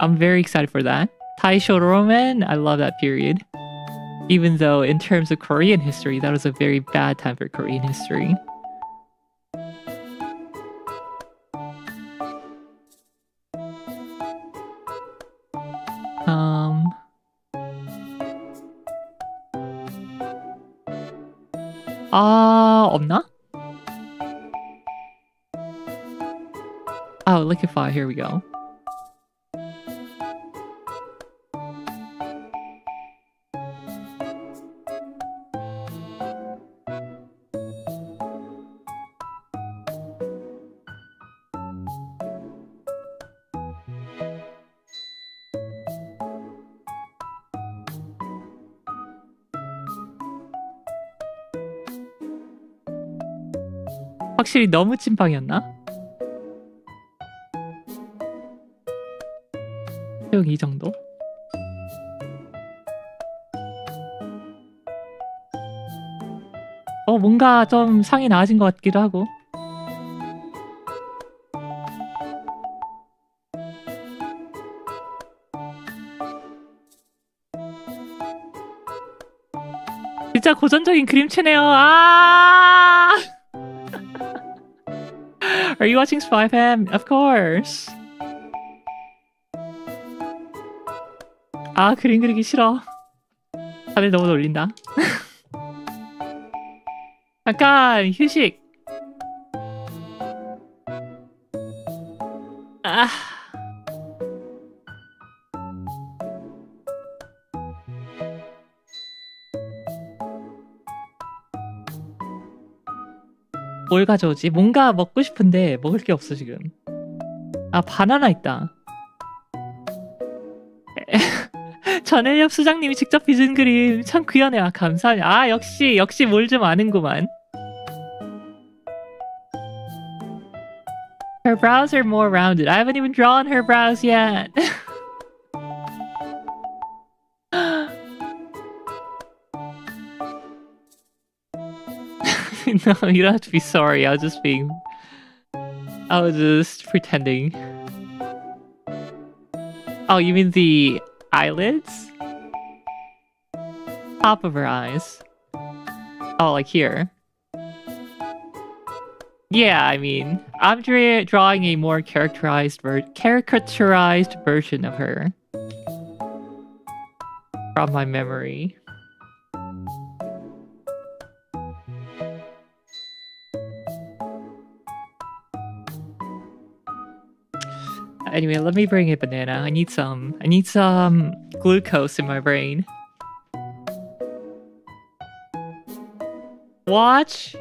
I'm very excited for that. Taisho Roman, I love that period. Even though in terms of Korean history, that was a very bad time for Korean history. 아, 없나? Oh, liquefy. Here we go. 확실히 너무 찐빵이었나? 수용 이 정도? 뭔가 좀 상이 나아진 것 같기도 하고. 진짜 고전적인 그림체네요. 아! Are you watching Spy Fam? Of course. 아, 그림 그리기 싫어. 다들 너무 놀린다. 잠깐 휴식. 아. 뭘 가져오지? 뭔가 먹고 싶은데 먹을 게 없어 지금. 아, 바나나 있다. 전혜엽 수장님이 직접 빚은 그림 참 귀하네. 아, 감사해요. 아, 역시 뭘 좀 아는구만. Her brows are more rounded. I haven't even drawn her brows yet. No, you don't have to be sorry. I was just pretending. Oh, you mean the eyelids? Top of her eyes. Oh, like here. Yeah, I mean, I'm drawing a more caricaturized version of her from my memory. Anyway, let me bring a banana. I need some glucose in my brain. Watch?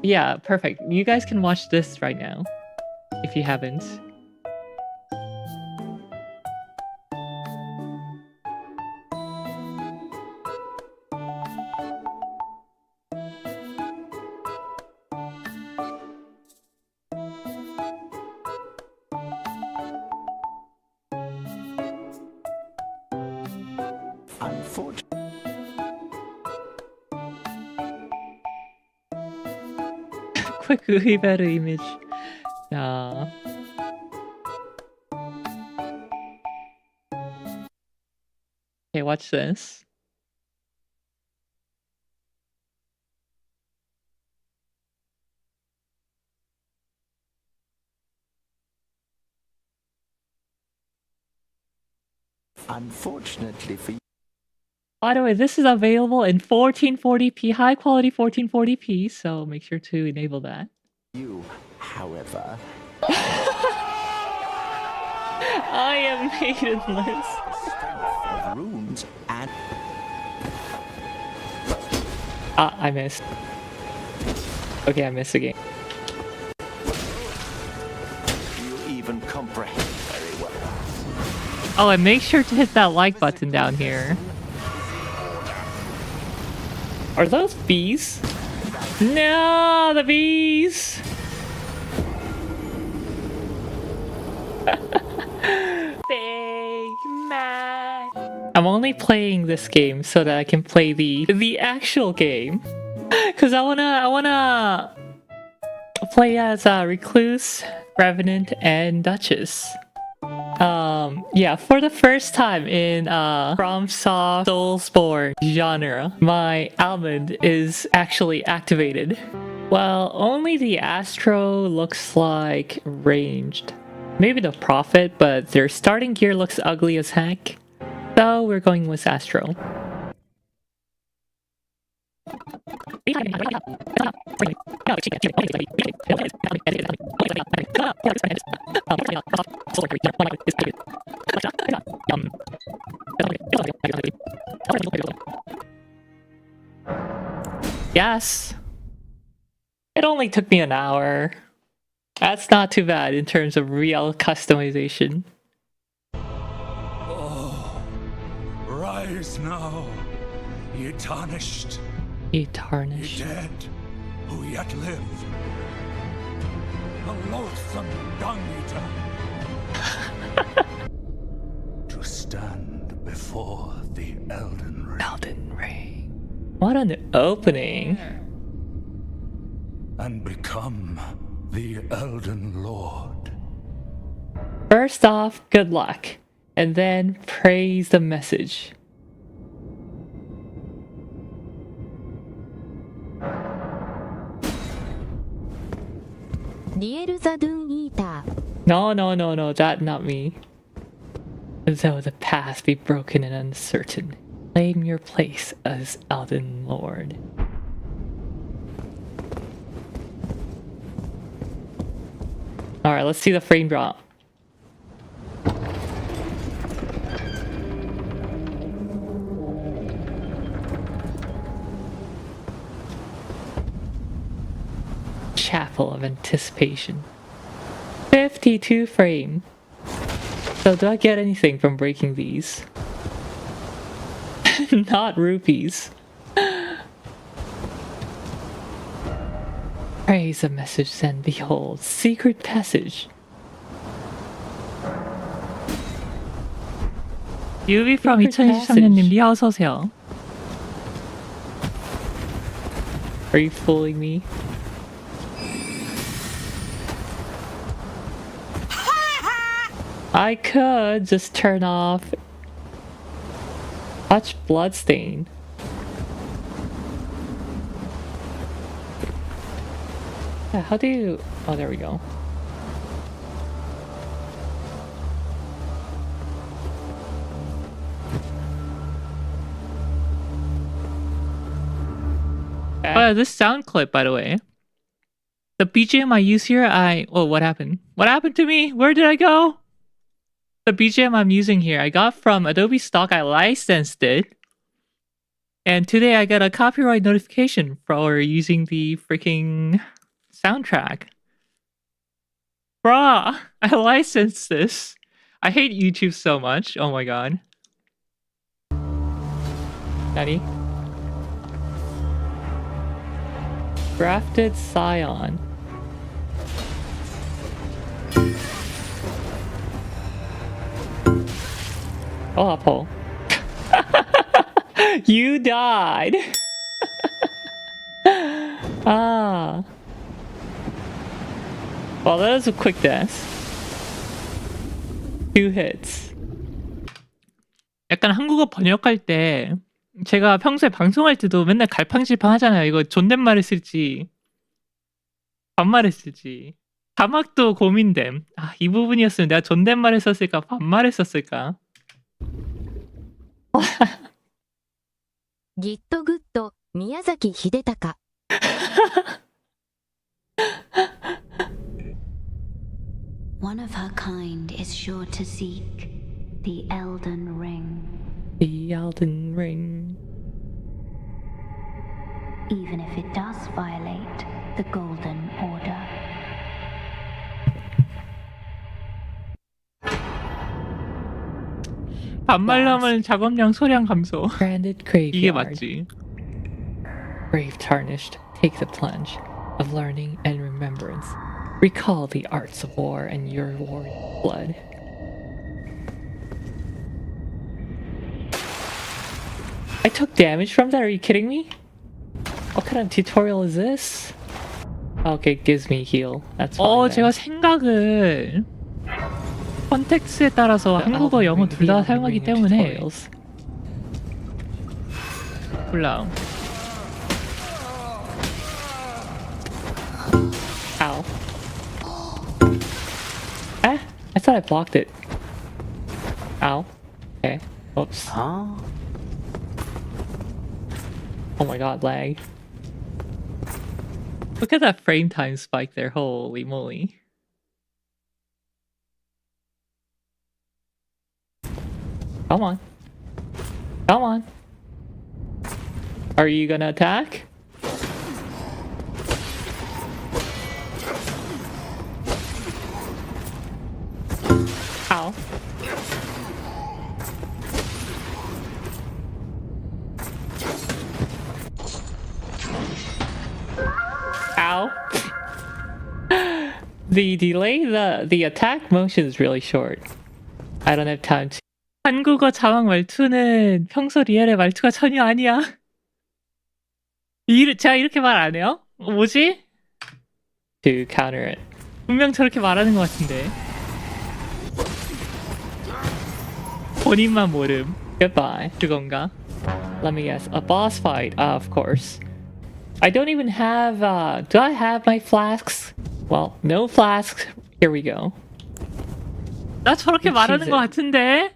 Yeah, perfect. You guys can watch this right now if you haven't. Quick better image. Yeah. Okay, watch this. Unfortunately for you. By the way, this is available in 1440p, high quality 1440p, so make sure to enable that. You, however, I am maidenless. strength of runes and Ah, I missed. Okay, I missed again. you even comprehend very well. Oh, and make sure to hit that like button down here. Are those bees? No, the bees! Big man. I'm only playing this game so that I can play the actual game. Cause I wanna play as Recluse, Revenant, and Duchess. Yeah, for the first time in FromSoft Soulsborne genre, my almond is actually activated. Well, only the Astro looks like ranged. Maybe the Prophet, but their starting gear looks ugly as heck. So we're going with Astro. Yes. It only took me an hour. That's not too bad in terms of real customization. Oh, rise now, ye tarnished, You ye tarnished. dead, who yet live. A loathsome dung eater. To stand before the Elden Ring Elden Ring. What an opening. and become the Elden Lord. First off, good luck. And then praise the message. No, that not me. Though the path be broken and uncertain, claim your place as Elden Lord. Alright, let's see the frame drop. Chapel of Anticipation. 52 frame. So do I get anything from breaking these? Not rupees. Praise the message then, behold, secret passage. 유비 from 2023년님 리아 어서오세요. Are you fooling me? I could just turn off touch bloodstain. Yeah, how do you... Oh, there we go. This sound clip, by the way. The BGM I use here, Oh, what happened? What happened to me? Where did I go? The BGM I'm using here, I got from Adobe Stock. I licensed it. And today I got a copyright notification for using the freaking soundtrack. Bruh, I licensed this. I hate YouTube so much. Oh my god. Nani? Grafted Scion. Oh, Apple. You died. Ah. Well, that was a quick death. 2 hits. 약간 한국어 번역할 때 제가 평소에 방송할 때도 맨날 갈팡질팡 하잖아요. 이거 존댓말을 쓸지 반말을 쓸지. 자막도 고민됨. 아, 이 부분이었으면 내가 존댓말을 썼을까 반말을 썼을까. ギットグッド宮崎秀隆 One of her kind is sure to seek the Elden Ring, The Elden Ring. even if it does violate the Golden Order. 반말로 하면 작업량 소량 감소. Branded Graveyard. 이게 맞지. Brave tarnished, take the plunge of learning and remembrance. Recall the arts of war and your warrior blood. I took damage from that? Are you kidding me? What kind of tutorial is this? Okay, it gives me heal. That's fine. 제가 생각을 컨텍스트에 따라서 한국어, 영어 둘 다 사용하기 때문에 몰라. Ow. Ah, I thought I blocked it. Ow. Okay. Oops. Huh? Oh my god, lag. Look at that frame time spike there. Holy moly. Come on. Come on. Are you gonna attack? Ow. Ow. The delay, the attack motion is really short. I don't have time to. 한국어 자막 말투는 평소 리얼의 말투가 전혀 아니야. 제가 이렇게 말 안 해요? 뭐지? To counter it. 분명 저렇게 말하는 것 같은데. 본인만 모름. Goodbye. 그건가? Let me guess. A boss fight, of course. I don't even have, do I have my flasks? Well, no flasks. Here we go. 나 저렇게 말하는 것 같은데?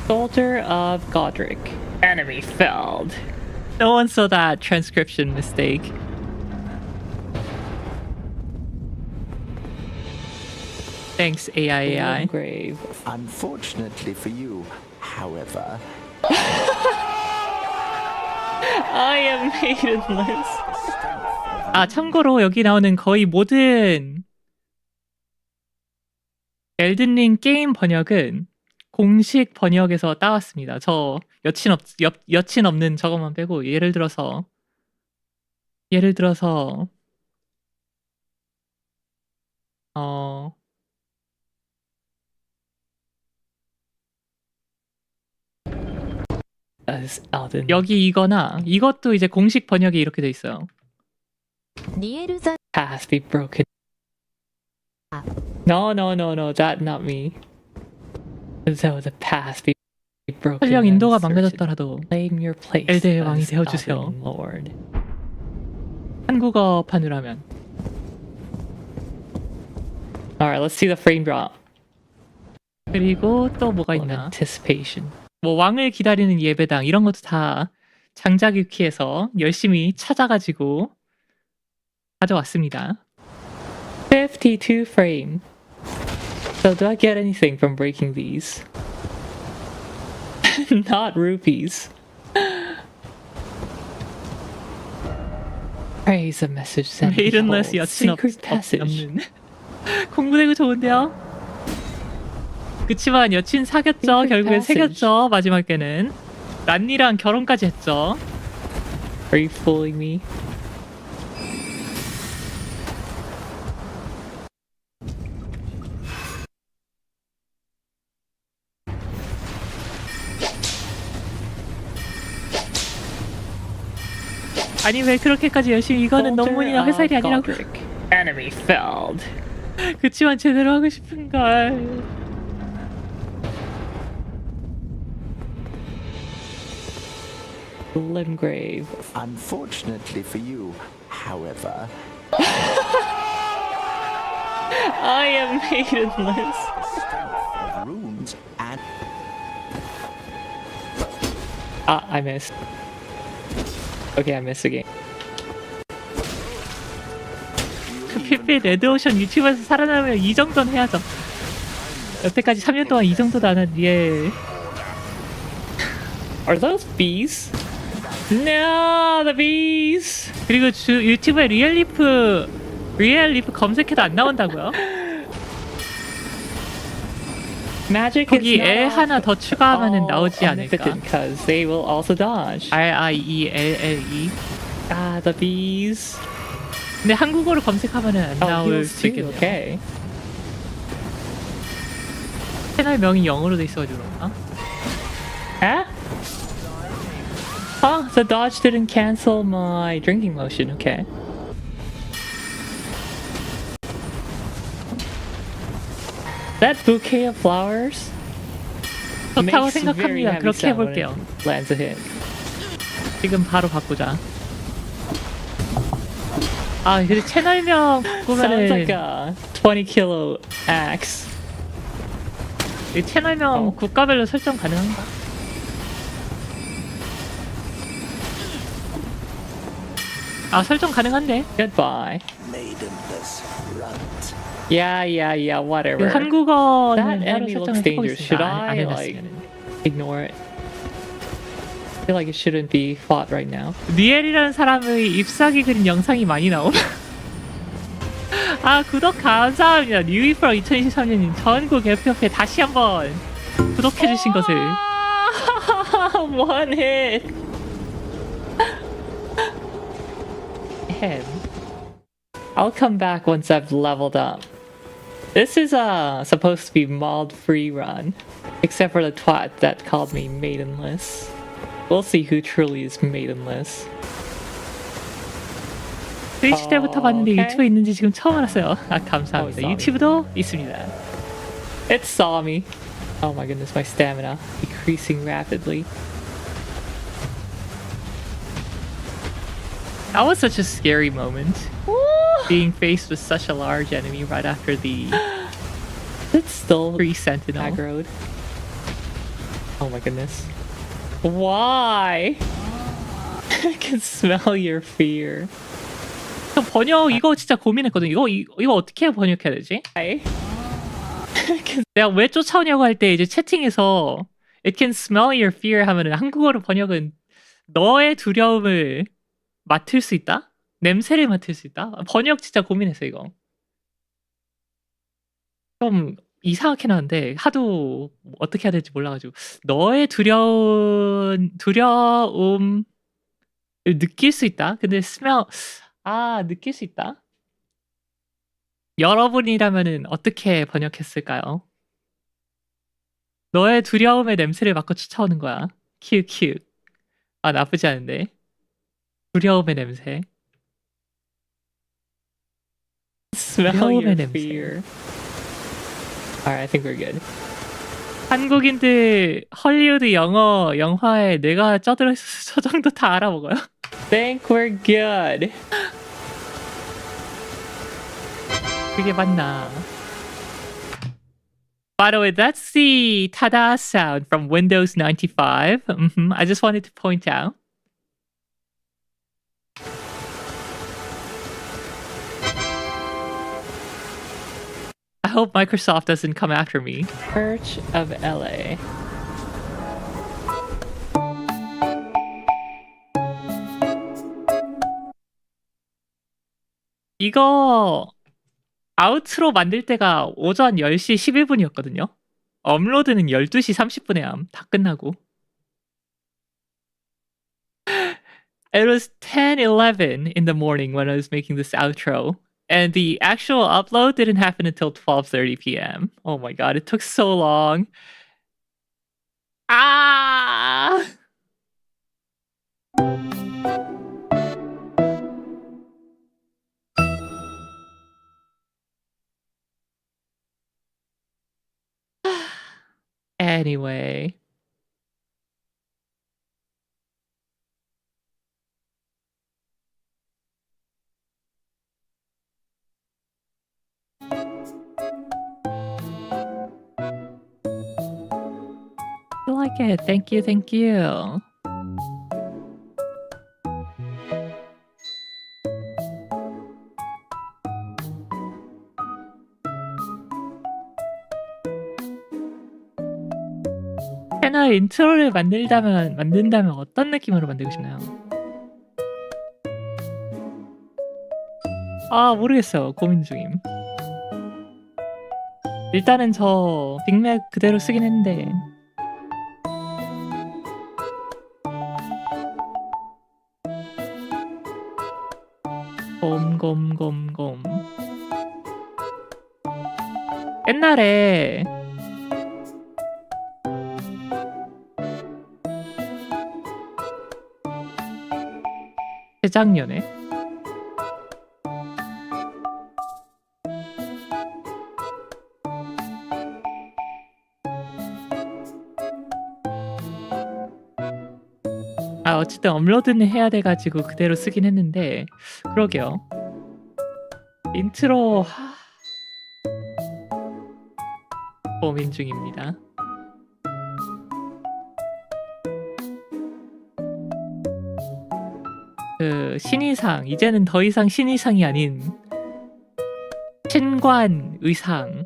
Soldier of Godric. Enemy felled. No one saw that transcription mistake. Thanks, AI. Grave. Unfortunately for you, however, I am maidenless. 아, 참고로 여기 나오는 거의 모든 엘든링 게임 번역은 공식 번역에서 따왔습니다. 저 여친 없는 저것만 빼고 예를 들어서 여기 이거나 이것도 이제 공식 번역이 이렇게 돼 있어요. 리에르자 Has be broken. No, that not me. So the past be broken. 설령 인도가 망가졌더라도 엘드의 왕이 되어주세요. Lord. 한국어판으로 하면. Alright, let's see the frame drop. 그리고 또 뭐가 있나? Anticipation. 뭐 왕을 기다리는 예배당 이런 것도 다 장작 위키에서 열심히 찾아가지고 가져왔습니다. 52 frame. So do I get anything from breaking these? Not rupees. Praise a message sent. Maidenless 여친 없는. 공부되고 좋은데요? 그치만 여친 사귀었죠. 결국엔 새겼죠. 마지막에는 란니랑 결혼까지 했죠. Are you fooling me? 아니 왜 그렇게까지 열심히 이거는 논문이나 회사일이 아니라고. Enemy felled. 그치만 제대로 하고 싶은걸. Limgrave. unfortunately for you, however, I am maidenless. of runes and Ah, I missed. Okay, I missed again. 피피 레드오션 유튜브에서 살아남으면 이 정도는 해야죠. 여태까지 3년 동안 이 정도도 안 한 리엘. Are those bees? No, the bees. 그리고 유튜브에 리얼리프 검색해도 안 나온다고요? 거기 애 하나 더 추가하면 나오지 않을까? Because they will also dodge. RIELLE. Ah, the bees. 근데 한국어로 검색하면은 안 나올 수 있겠네요. Okay. 채널 명이 영어로 돼 있어가지고 그런가? 에? Oh, the dodge didn't cancel my drinking motion. Okay. That bouquet of flowers 좋다고 생각합니다. 그렇게 해볼게요. Lands a hit. 지금 바로 바꾸자. 아 근데 채널명 보면은 Sounds like a 20 kilo axe. 이 채널명 국가별로 설정 가능한가? 아 설정 가능한데? Goodbye. Maidenless runt. Yeah, whatever. 그 한국어는 따로 설정을 해보고 있습니다. 안 해놨으면 ignore it. I feel like it shouldn't be fought right now. 니엘이라는 사람의 잎사귀 그린 영상이 많이 나옴. 아 구독 감사합니다. 뉴이프로 2023년 전국 FF에 다시 한번 구독해주신 것을. One hit. Him. I'll come back once I've leveled up. This is supposed to be mauled free run, except for the twat that called me maidenless. We'll see who truly is maidenless. 트위치 때부터 봤는데 유튜브에 있는지 지금 처음 알았어요. 아 감사합니다. 유튜브도 있습니다. It saw me. Oh my goodness, my stamina decreasing rapidly. That was such a scary moment. Being faced with such a large enemy right after the it's still pre-sentinel aggroed. Oh my goodness. Why? I can smell your fear. 저 번역 이거 진짜 고민했거든. 이거 어떻게 번역해야 되지? 내가 왜 쫓아오냐고 할 때 이제 채팅에서 It can smell your fear 하면은 한국어로 번역은 너의 두려움을 맡을 수 있다? 냄새를 맡을 수 있다? 번역 진짜 고민했어 이거. 좀 이상하게 나는데 하도 어떻게 해야 될지 몰라가지고 너의 두려움을 느낄 수 있다? 근데 smell 느낄 수 있다? 여러분이라면은 어떻게 번역했을까요? 너의 두려움의 냄새를 맡고 쫓아오는 거야. 큐. 아 나쁘지 않은데. 두려움의 냄새. Smell your fear. Alright, I think we're good. 한국인들 헐리우드 영화에 내가 쩌들어 있어서 저 정도 다 알아먹어요. Think we're good. 그게 맞나? By the way, that's the tada sound from Windows 95. I just wanted to point out. I hope Microsoft doesn't come after me. Church of LA. 이거 아우트로 만들 때가 오전 10시 11분이었거든요. 업로드는 12시 30분에 다 끝나고. It was 10:11 in the morning when I was making this outro. And the actual upload didn't happen until 12:30 p.m. Oh my god, it took so long. Anyway. I like it. Thank you. 채널 인트로를 만든다면 어떤 느낌으로 만들고 싶나요? 모르겠어요. 고민 중임. 일단은 저 빅맥 그대로 쓰긴 했는데 곰 옛날에 재작년에 어쨌든 업로드는 해야 돼가지고 그대로 쓰긴 했는데 그러게요. 인트로 고민 중입니다. 그 신의상 이제는 더 이상 신의상이 아닌 신관 의상.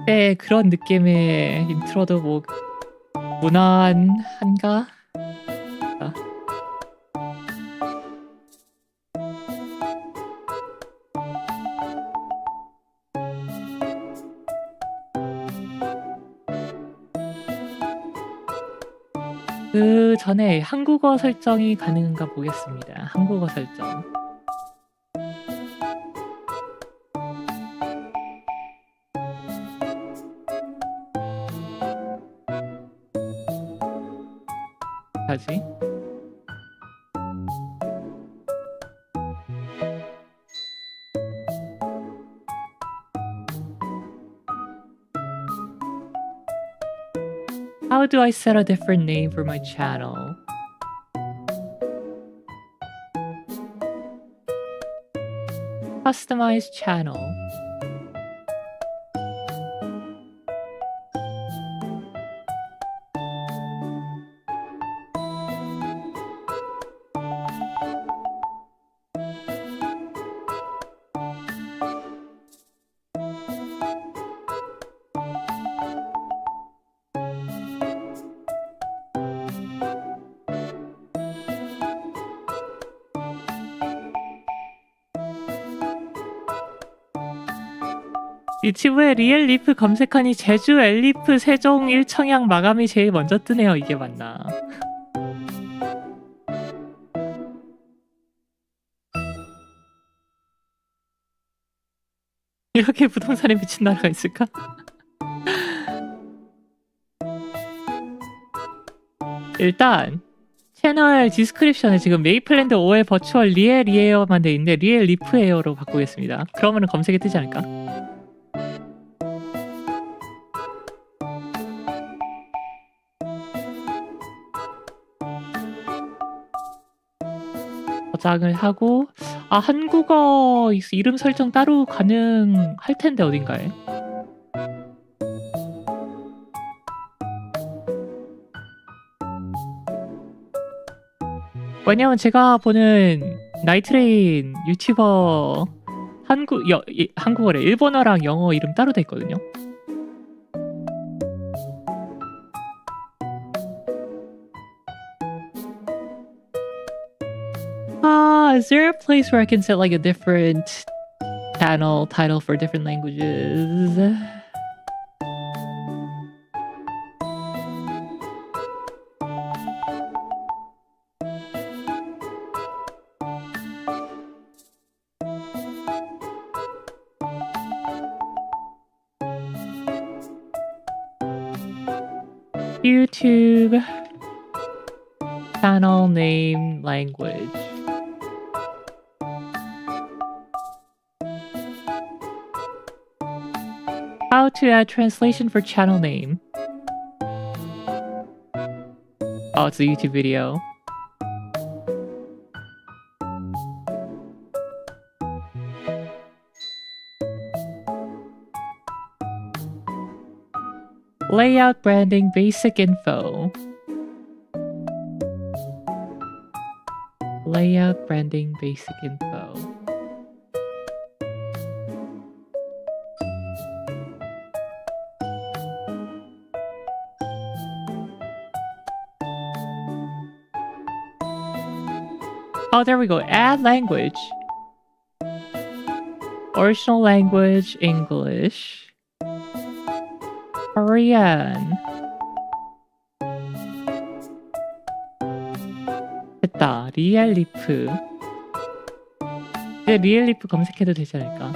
네, 그런 느낌의 인트로도 뭐 무난한가? 아. 그 전에 한국어 설정이 가능한가 보겠습니다. 한국어 설정. 하지? How do I set a different name for my channel? Customize channel. 유튜브에 리엘 리프 검색하니 제주 엘리프 세종 일청양 마감이 제일 먼저 뜨네요. 이게 맞나? 이렇게 부동산에 미친 나라가 있을까? 일단 채널 디스크립션에 지금 메이플랜드 5의 버추얼 리엘 이에어만 돼 있는데 리엘 리프 에어로 바꾸겠습니다. 그러면은 검색에 뜨지 않을까? 저장을 하고 한국어 이름 설정 따로 가능할 텐데 어딘가에. 왜냐면 제가 보는 나이트레인 유튜버 한국어래 일본어랑 영어 이름 따로 돼 있거든요. Is there a place where I can set like a different channel title for different languages? YouTube channel name language. How to add translation for channel name. Oh, it's a YouTube video. Layout, branding, basic info. Layout, branding, basic info. Oh, there we go. Add language. Original language, English. Korean. 됐다. 리얼리프. 이제 리얼리프 검색해도 되지 않을까?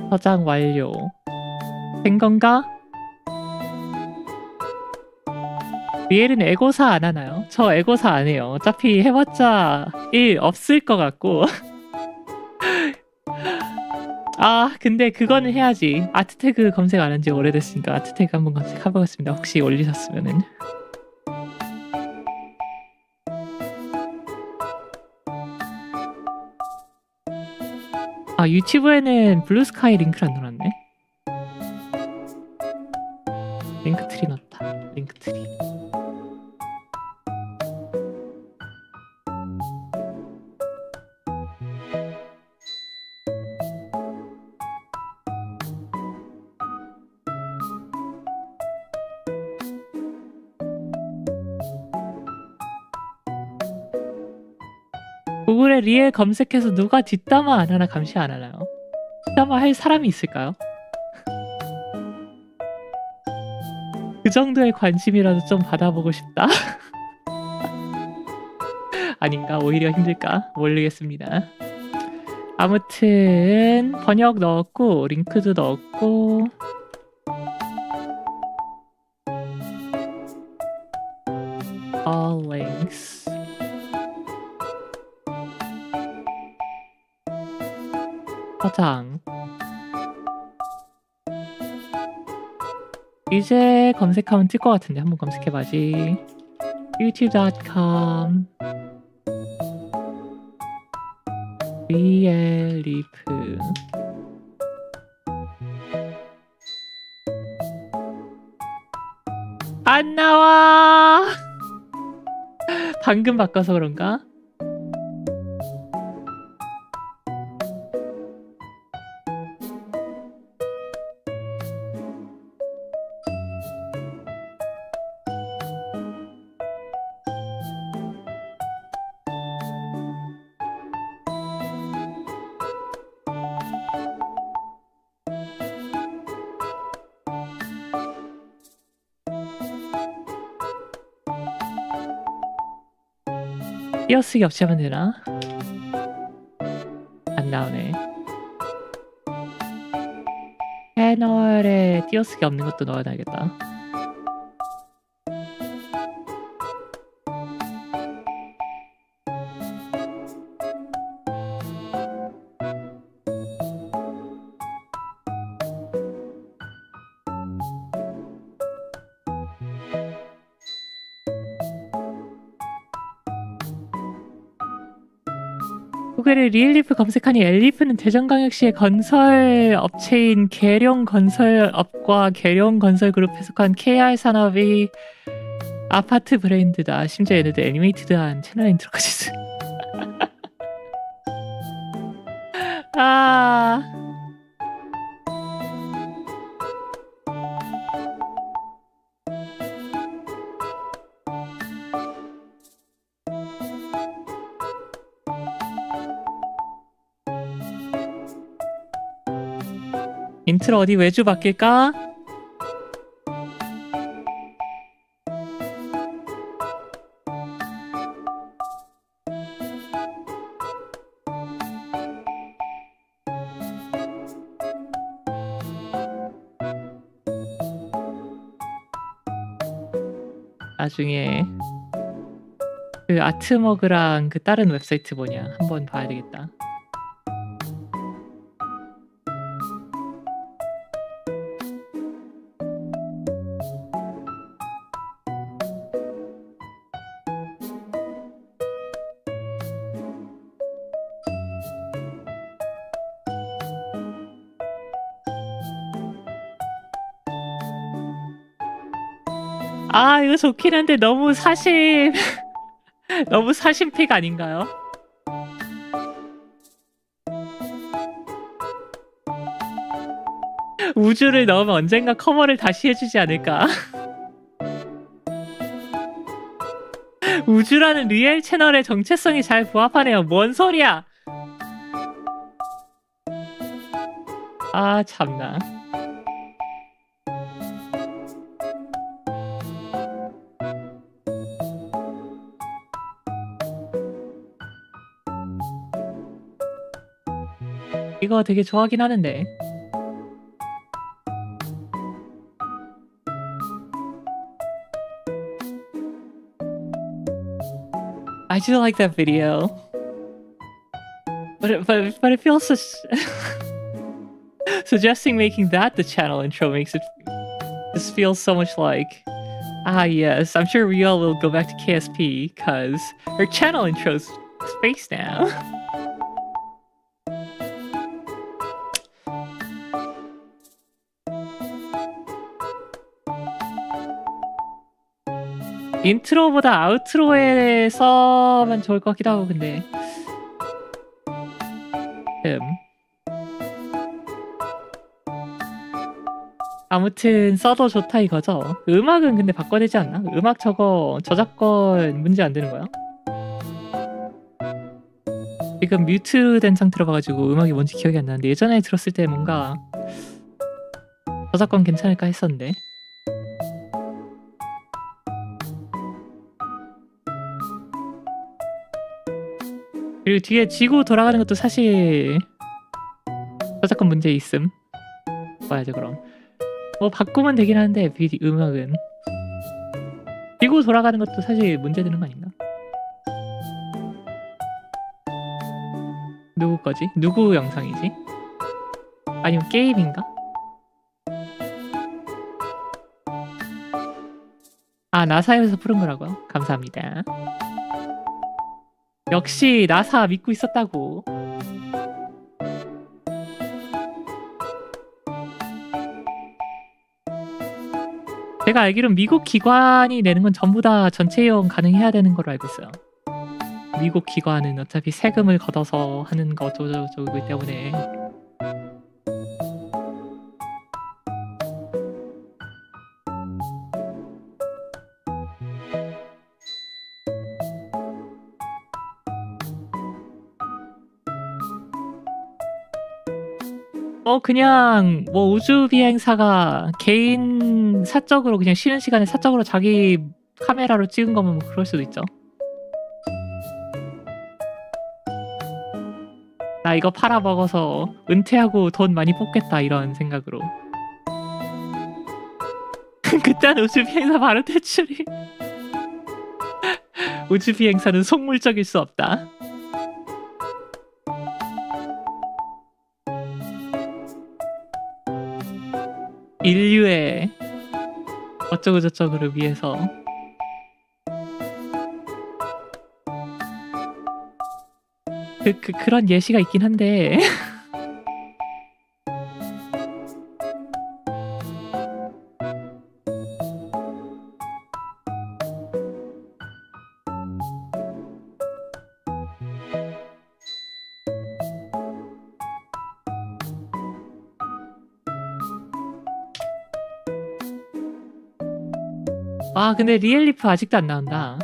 저장 완료. 된 건가? 리엘은 에고사 안 하나요? 저 에고사 안 해요. 어차피 해봤자 1 없을 것 같고. 아, 근데 그거는 해야지. 아트태그 검색 안 한 지 오래됐으니까 아트태그 한번 검색해보겠습니다. 혹시 올리셨으면은. 아, 유튜브에는 블루스카이 링크를 안 넣어놨네. 링크트리 넣었다. 링크트리. 구글에 리엘 검색해서 누가 뒷담화 안 하나 감시 안 하나요? 뒷담화 할 사람이 있을까요? 그 정도의 관심이라도 좀 받아보고 싶다. 아닌가? 오히려 힘들까? 모르겠습니다. 아무튼 번역 넣었고 링크도 넣었고 all links 저장. 이제 검색하면 뜰 것 같은데 한번 검색해봐지. youtube.com 리엘리프 안 나와. 방금 바꿔서 그런가? 띄어쓰기 없이 하면 되나? 안 나오네. 채널에 띄어쓰기 없는 것도 넣어놔야겠다. 구글에 리엘리프 검색하니 엘리프는 대전광역시의 건설 업체인 계룡건설업과 계룡건설그룹에 속한 KR 산업의 아파트 브랜드다. 심지어 얘네들 애니메이티드한 채널에 들어가지 있어. 아, 인트로 어디 외주 바뀔까? 나중에 그 아트머그랑 그 다른 웹사이트 뭐냐 한번 봐야 되겠다. 아, 이거 좋긴 한데 너무 사심 너무 사심픽 아닌가요? 우주를 넣으면 언젠가 커버를 다시 해주지 않을까? 우주라는 리얼 채널의 정체성이 잘 부합하네요. 뭔 소리야? 아, 참나. 이거 되게 좋아하긴 하는데 I do like that video. But it feels such... Suggesting making that the channel intro makes it just feels so much like... Ah yes, I'm sure Ryul will go back to KSP, cause her channel intro's space now. 인트로보다 아우트로에서만 좋을 것 같기도 하고 근데 아무튼 써도 좋다 이거죠. 음악은 근데 바꿔야 되지 않나? 음악 저거 저작권 문제 안 되는 거야? 지금 뮤트 된 상태로 봐가지고 음악이 뭔지 기억이 안 나는데 예전에 들었을 때 뭔가 저작권 괜찮을까 했었는데 그리고 뒤에 지구 돌아가는 것도 사실 저작권 문제 있음. 봐야죠 그럼. 뭐 바꾸면 되긴 하는데 음악은 지구 돌아가는 것도 사실 문제되는 거 아닌가? 누구 거지? 누구 영상이지? 아니면 게임인가? 아 나사에서 푸른 거라고요? 감사합니다. 역시 나사 믿고 있었다고. 제가 알기로는 미국 기관이 내는 건 전부 다 전체 이용 가능해야 되는 걸로 알고 있어요. 미국 기관은 어차피 세금을 걷어서 하는 거 어쩌고저쩌고이기 때문에 그냥 뭐 우주 비행사가 개인 사적으로 그냥 쉬는 시간에 사적으로 자기 카메라로 찍은 거면 뭐 그럴 수도 있죠. 나 이거 팔아먹어서 은퇴하고 돈 많이 뽑겠다 이런 생각으로. 그딴 우주 비행사 바로 퇴출이. 우주 비행사는 속물적일 수 없다. 인류의 어쩌고저쩌고를 위해서 그런 예시가 있긴 한데 아 근데 리엘리프 아직도 안 나온다.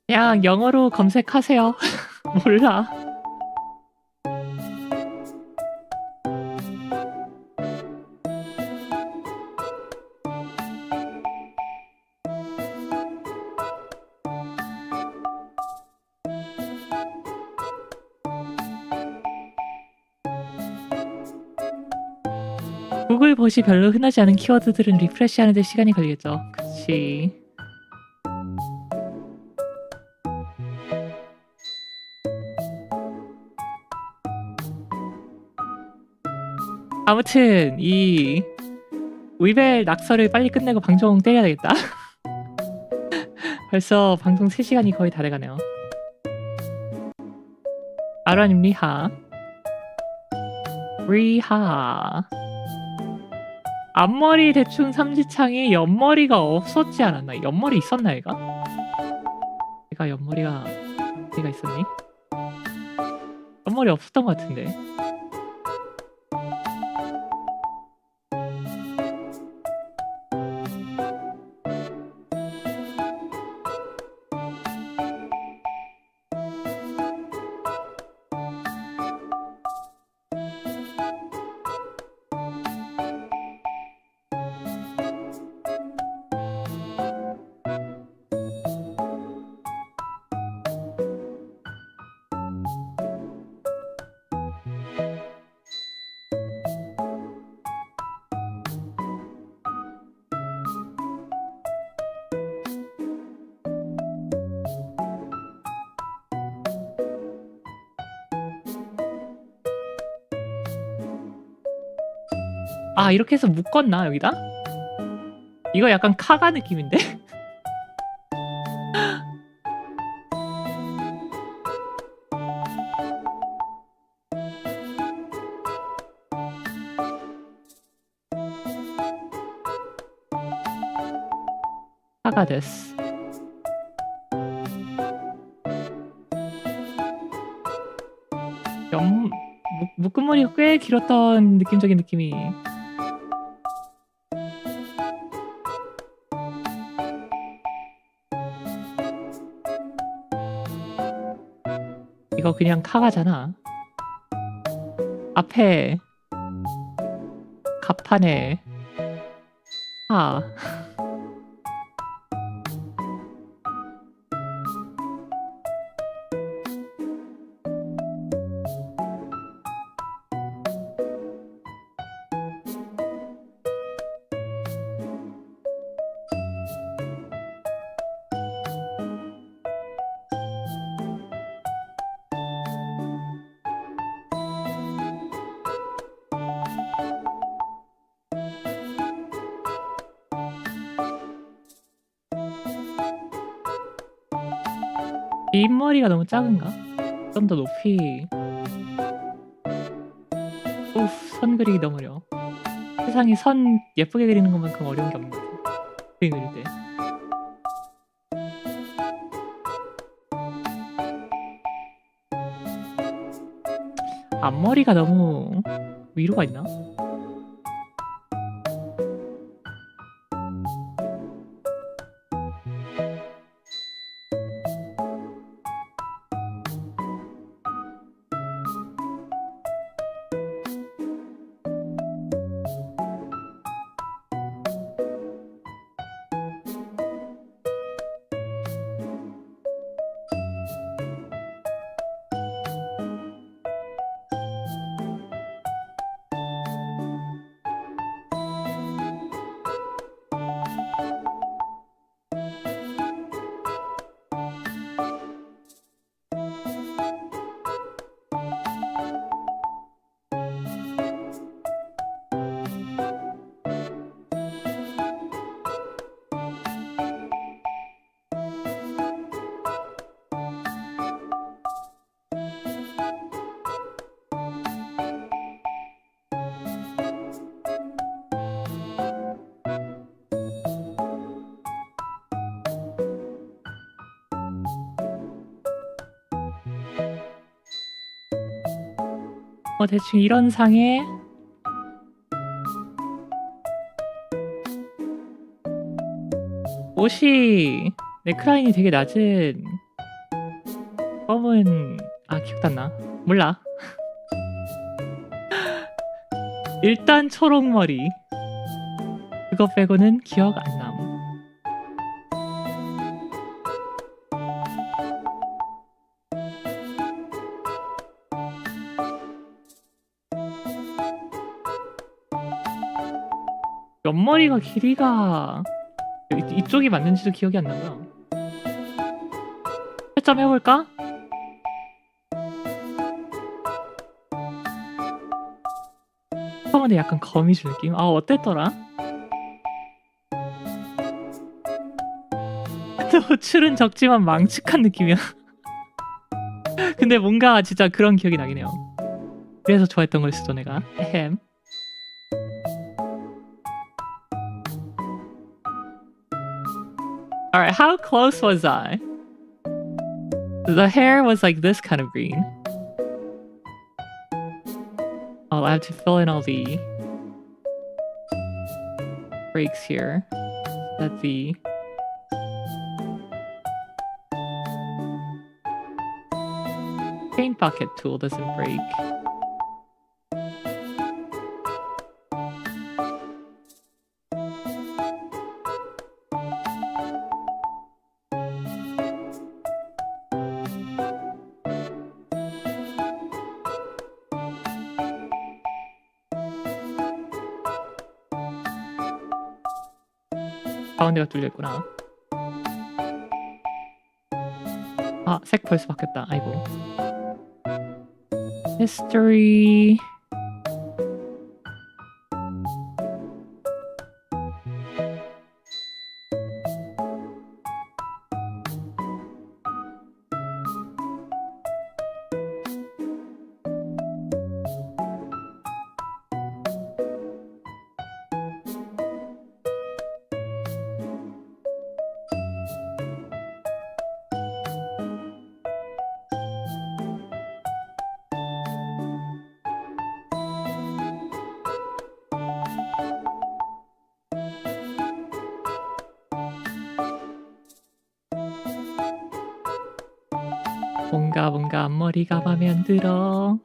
그냥 영어로 검색하세요. 몰라. 구글 봇이 별로 흔하지 않은 키워드들은 리프레시 하는데 시간이 걸리겠죠. 그치. 아무튼 이 위벨 낙서를 빨리 끝내고 방송 때려야 되겠다. 벌써 방송 3시간이 거의 다 돼가네요. 아라님 리하 앞머리 대충 삼지창에 옆머리가 없었지 않았나? 옆머리 있었나 얘가? 얘가 옆머리가 있었니? 옆머리 없었던 것 같은데. 아, 이렇게 해서 묶었나 여기다? 이거 약간 카가 느낌인데? 카가 됐어. 묶은 머리가 꽤 길었던 느낌적인 느낌이. 이거 그냥 카가잖아. 앞에 갑판에 카. 뒷머리가 너무 작은가? 좀 더 높이. 우프, 선 그리기 너무 어려워. 세상에 선 예쁘게 그리는 것만큼 어려운 게 없는 것 같아. 그림 그릴 때. 앞머리가 너무 위로가 있나? 대충 이런 상에 옷이 넥라인이 되게 낮은 검은 기억도 안 나. 몰라. 일단 초록머리. 그거 빼고는 기억 안 남. 옆머리가 길이가 이쪽이 맞는지도 기억이 안 나고요. 채점 해볼까? 처음에 약간 거미줄 느낌? 어땠더라? 노출은 적지만 망측한 느낌이야. 근데 뭔가 진짜 그런 기억이 나긴 해요. 그래서 좋아했던 걸 수도 내가. 에헴. Alright, how close was I? The hair was like this kind of green. I'll have to fill in all the breaks here. That the paint bucket tool doesn't break. 가운데가 뚫려있구나. 색 벌써 바뀌었다. 아이고. History. 뭔가 앞머리가 맘에 안 들어.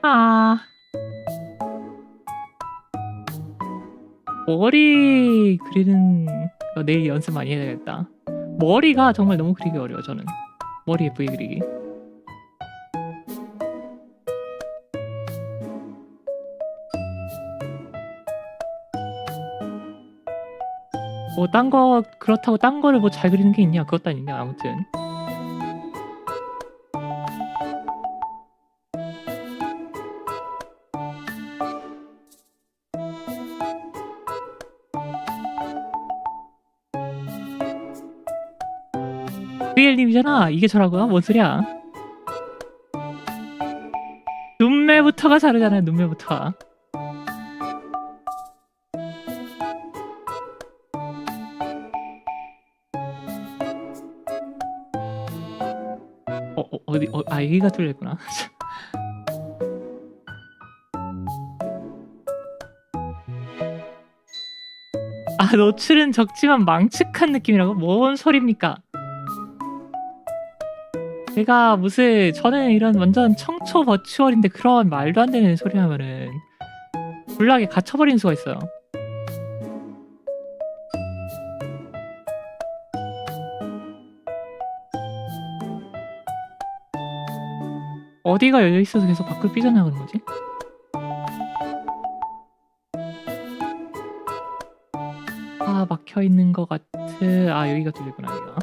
아, 머리 그리는 거 내일 연습 많이 해야겠다. 머리가 정말 너무 그리기 어려워. 저는 머리 예쁘게 그리기. 뭐 딴 거 그렇다고 딴 거를 뭐 잘 그리는 게 있냐? 그것도 아니냐. 아무튼 VL님이잖아. 이게 저라고요? 뭔 소리야? 눈매부터가 다르잖아요. 눈매부터가. 여기가 뚫렸구나. 아, 노출은 적지만 망측한 느낌이라고? 뭔 소리입니까? 제가 무슨 저는 이런 완전 청초 버추얼인데 그런 말도 안 되는 소리 하면은 불락에 갇혀버리는 수가 있어요. 어디가 열려있어서 계속 밖을 삐져나가는 거지? 아, 막혀있는 것 같아. 아, 여기가 뚫리구나, 여기가.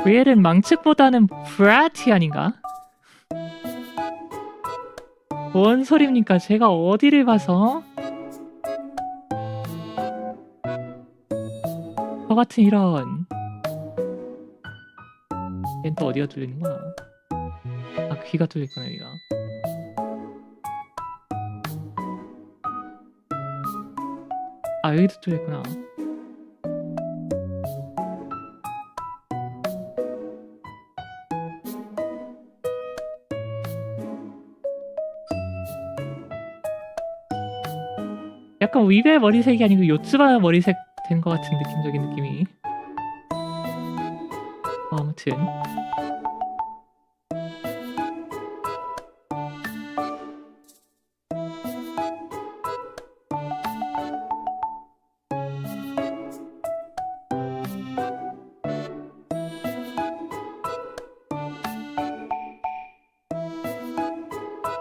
VL은 망측보다는 브라티 아닌가? 뭔 소리입니까? 제가 어디를 봐서 저 같은 이런. 얘는 또 어디가 뚫리는 거야? 아, 귀가 뚫렸구나, 여기가. 아, 여기도 뚫렸구나. 약간 위베 머리색이 아니고 요츠바 머리색 된 것 같은 느낌적인 느낌이. 아무튼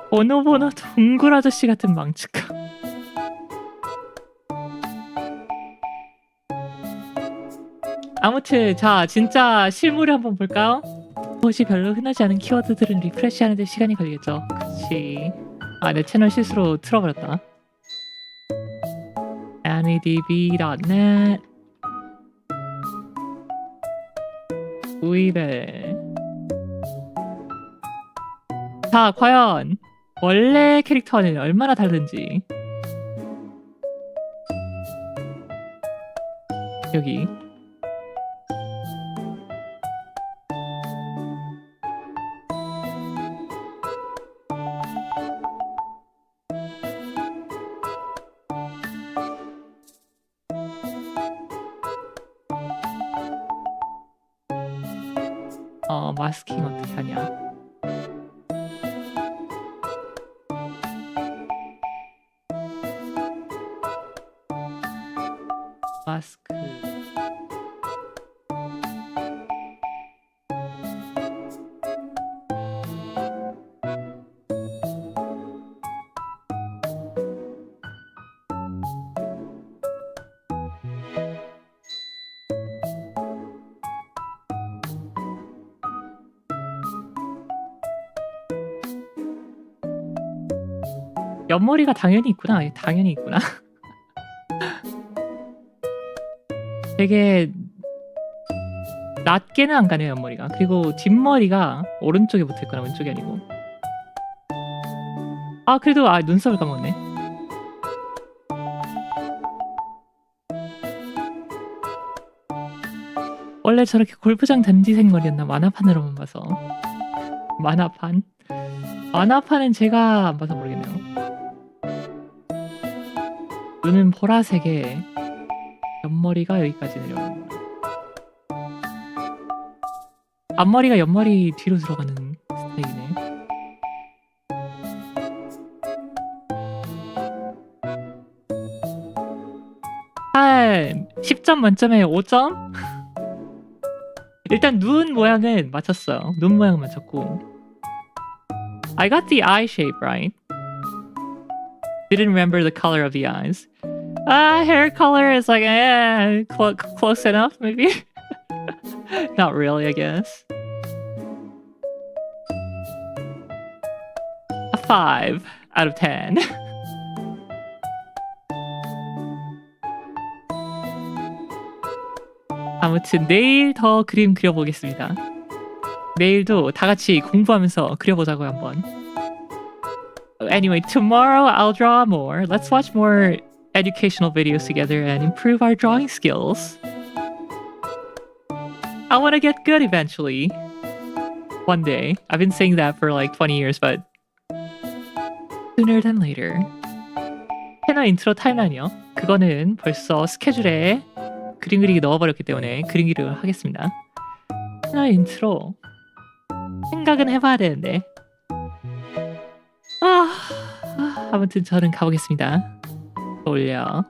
보노보노 동굴 아저씨 같은 망측함. 아무튼 자, 진짜 실물을 한번 볼까요? 옷이 별로 흔하지 않은 키워드들은 리프레시하는데 시간이 걸리겠죠. 그치. 아, 내 채널 실수로 틀어버렸다. anidb.net 우이벨. 자, 과연 원래 캐릭터는 얼마나 다른지. 여기 마스킹 어떻게 하냐. 마스크. 옆머리가 당연히 있구나. 당연히 있구나. 되게 낮게는 안 가네요, 옆머리가. 그리고 뒷머리가 오른쪽에 붙어있거나 왼쪽이 아니고. 아, 그래도 눈썹을 까먹네. 원래 저렇게 골프장 단지색 머리였나? 만화판으로만 봐서. 만화판? 만화판은 제가 안 봐서 모르겠네요. 눈은 보라색에 옆머리가 여기까지 내려오는 거예요. 앞머리가 옆머리 뒤로 들어가는 스타일이네. 한 10점 만점에 5점? 일단 눈 모양은 맞췄어요. 눈 모양은 맞췄고. I got the eye shape right. Didn't remember the color of the eyes. Hair color is like close enough maybe. Not really, I guess. A 5 out of 10. 아무튼 내일 더 그림 그려보겠습니다. 내일도 다 같이 공부하면서 그려보자고요 한번. Anyway, tomorrow I'll draw more. Let's watch more educational videos together and improve our drawing skills. I want to get good eventually. One day. I've been saying that for like 20 years, but sooner than later. 채널 인트로 타임라인이요. 그거는 벌써 스케줄에 그림 그리기 넣어버렸기 때문에 그림 그리기를 하겠습니다. 채널 인트로 생각은 해봐야 되는데. 아무튼 저는 가보겠습니다. 올려.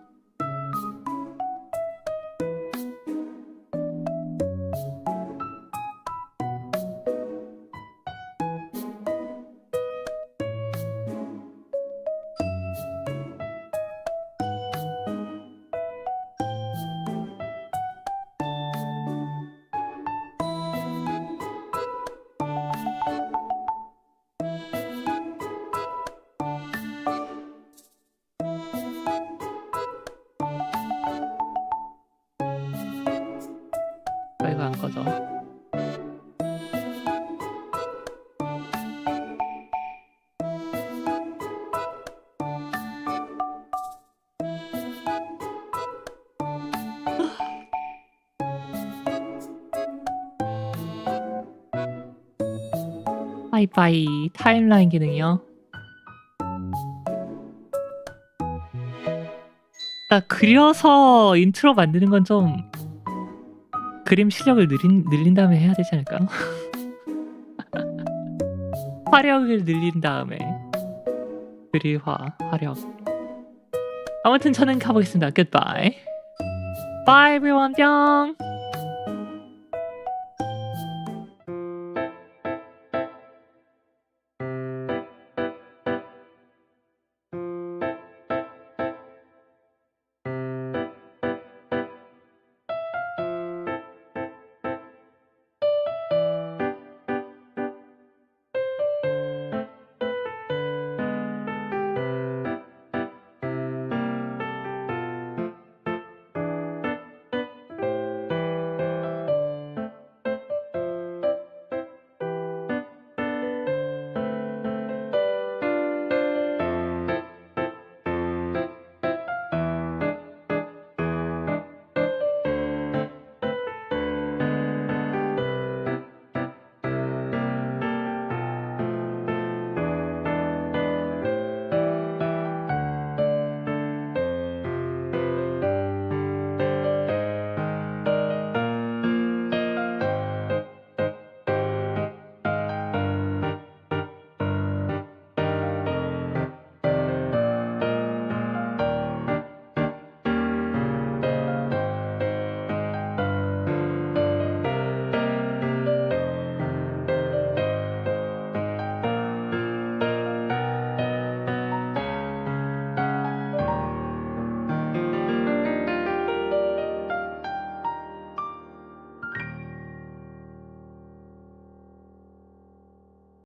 이거 안 꺼져. 빠이빠이 타임라인 기능이요. 그려서 인트로 만드는 건 좀 그림 실력을 늘린 다음에 해야 되지 않을까요? 화력을 늘린 다음에 화력. 아무튼 저는 가보겠습니다. Goodbye. Bye everyone. 뿅.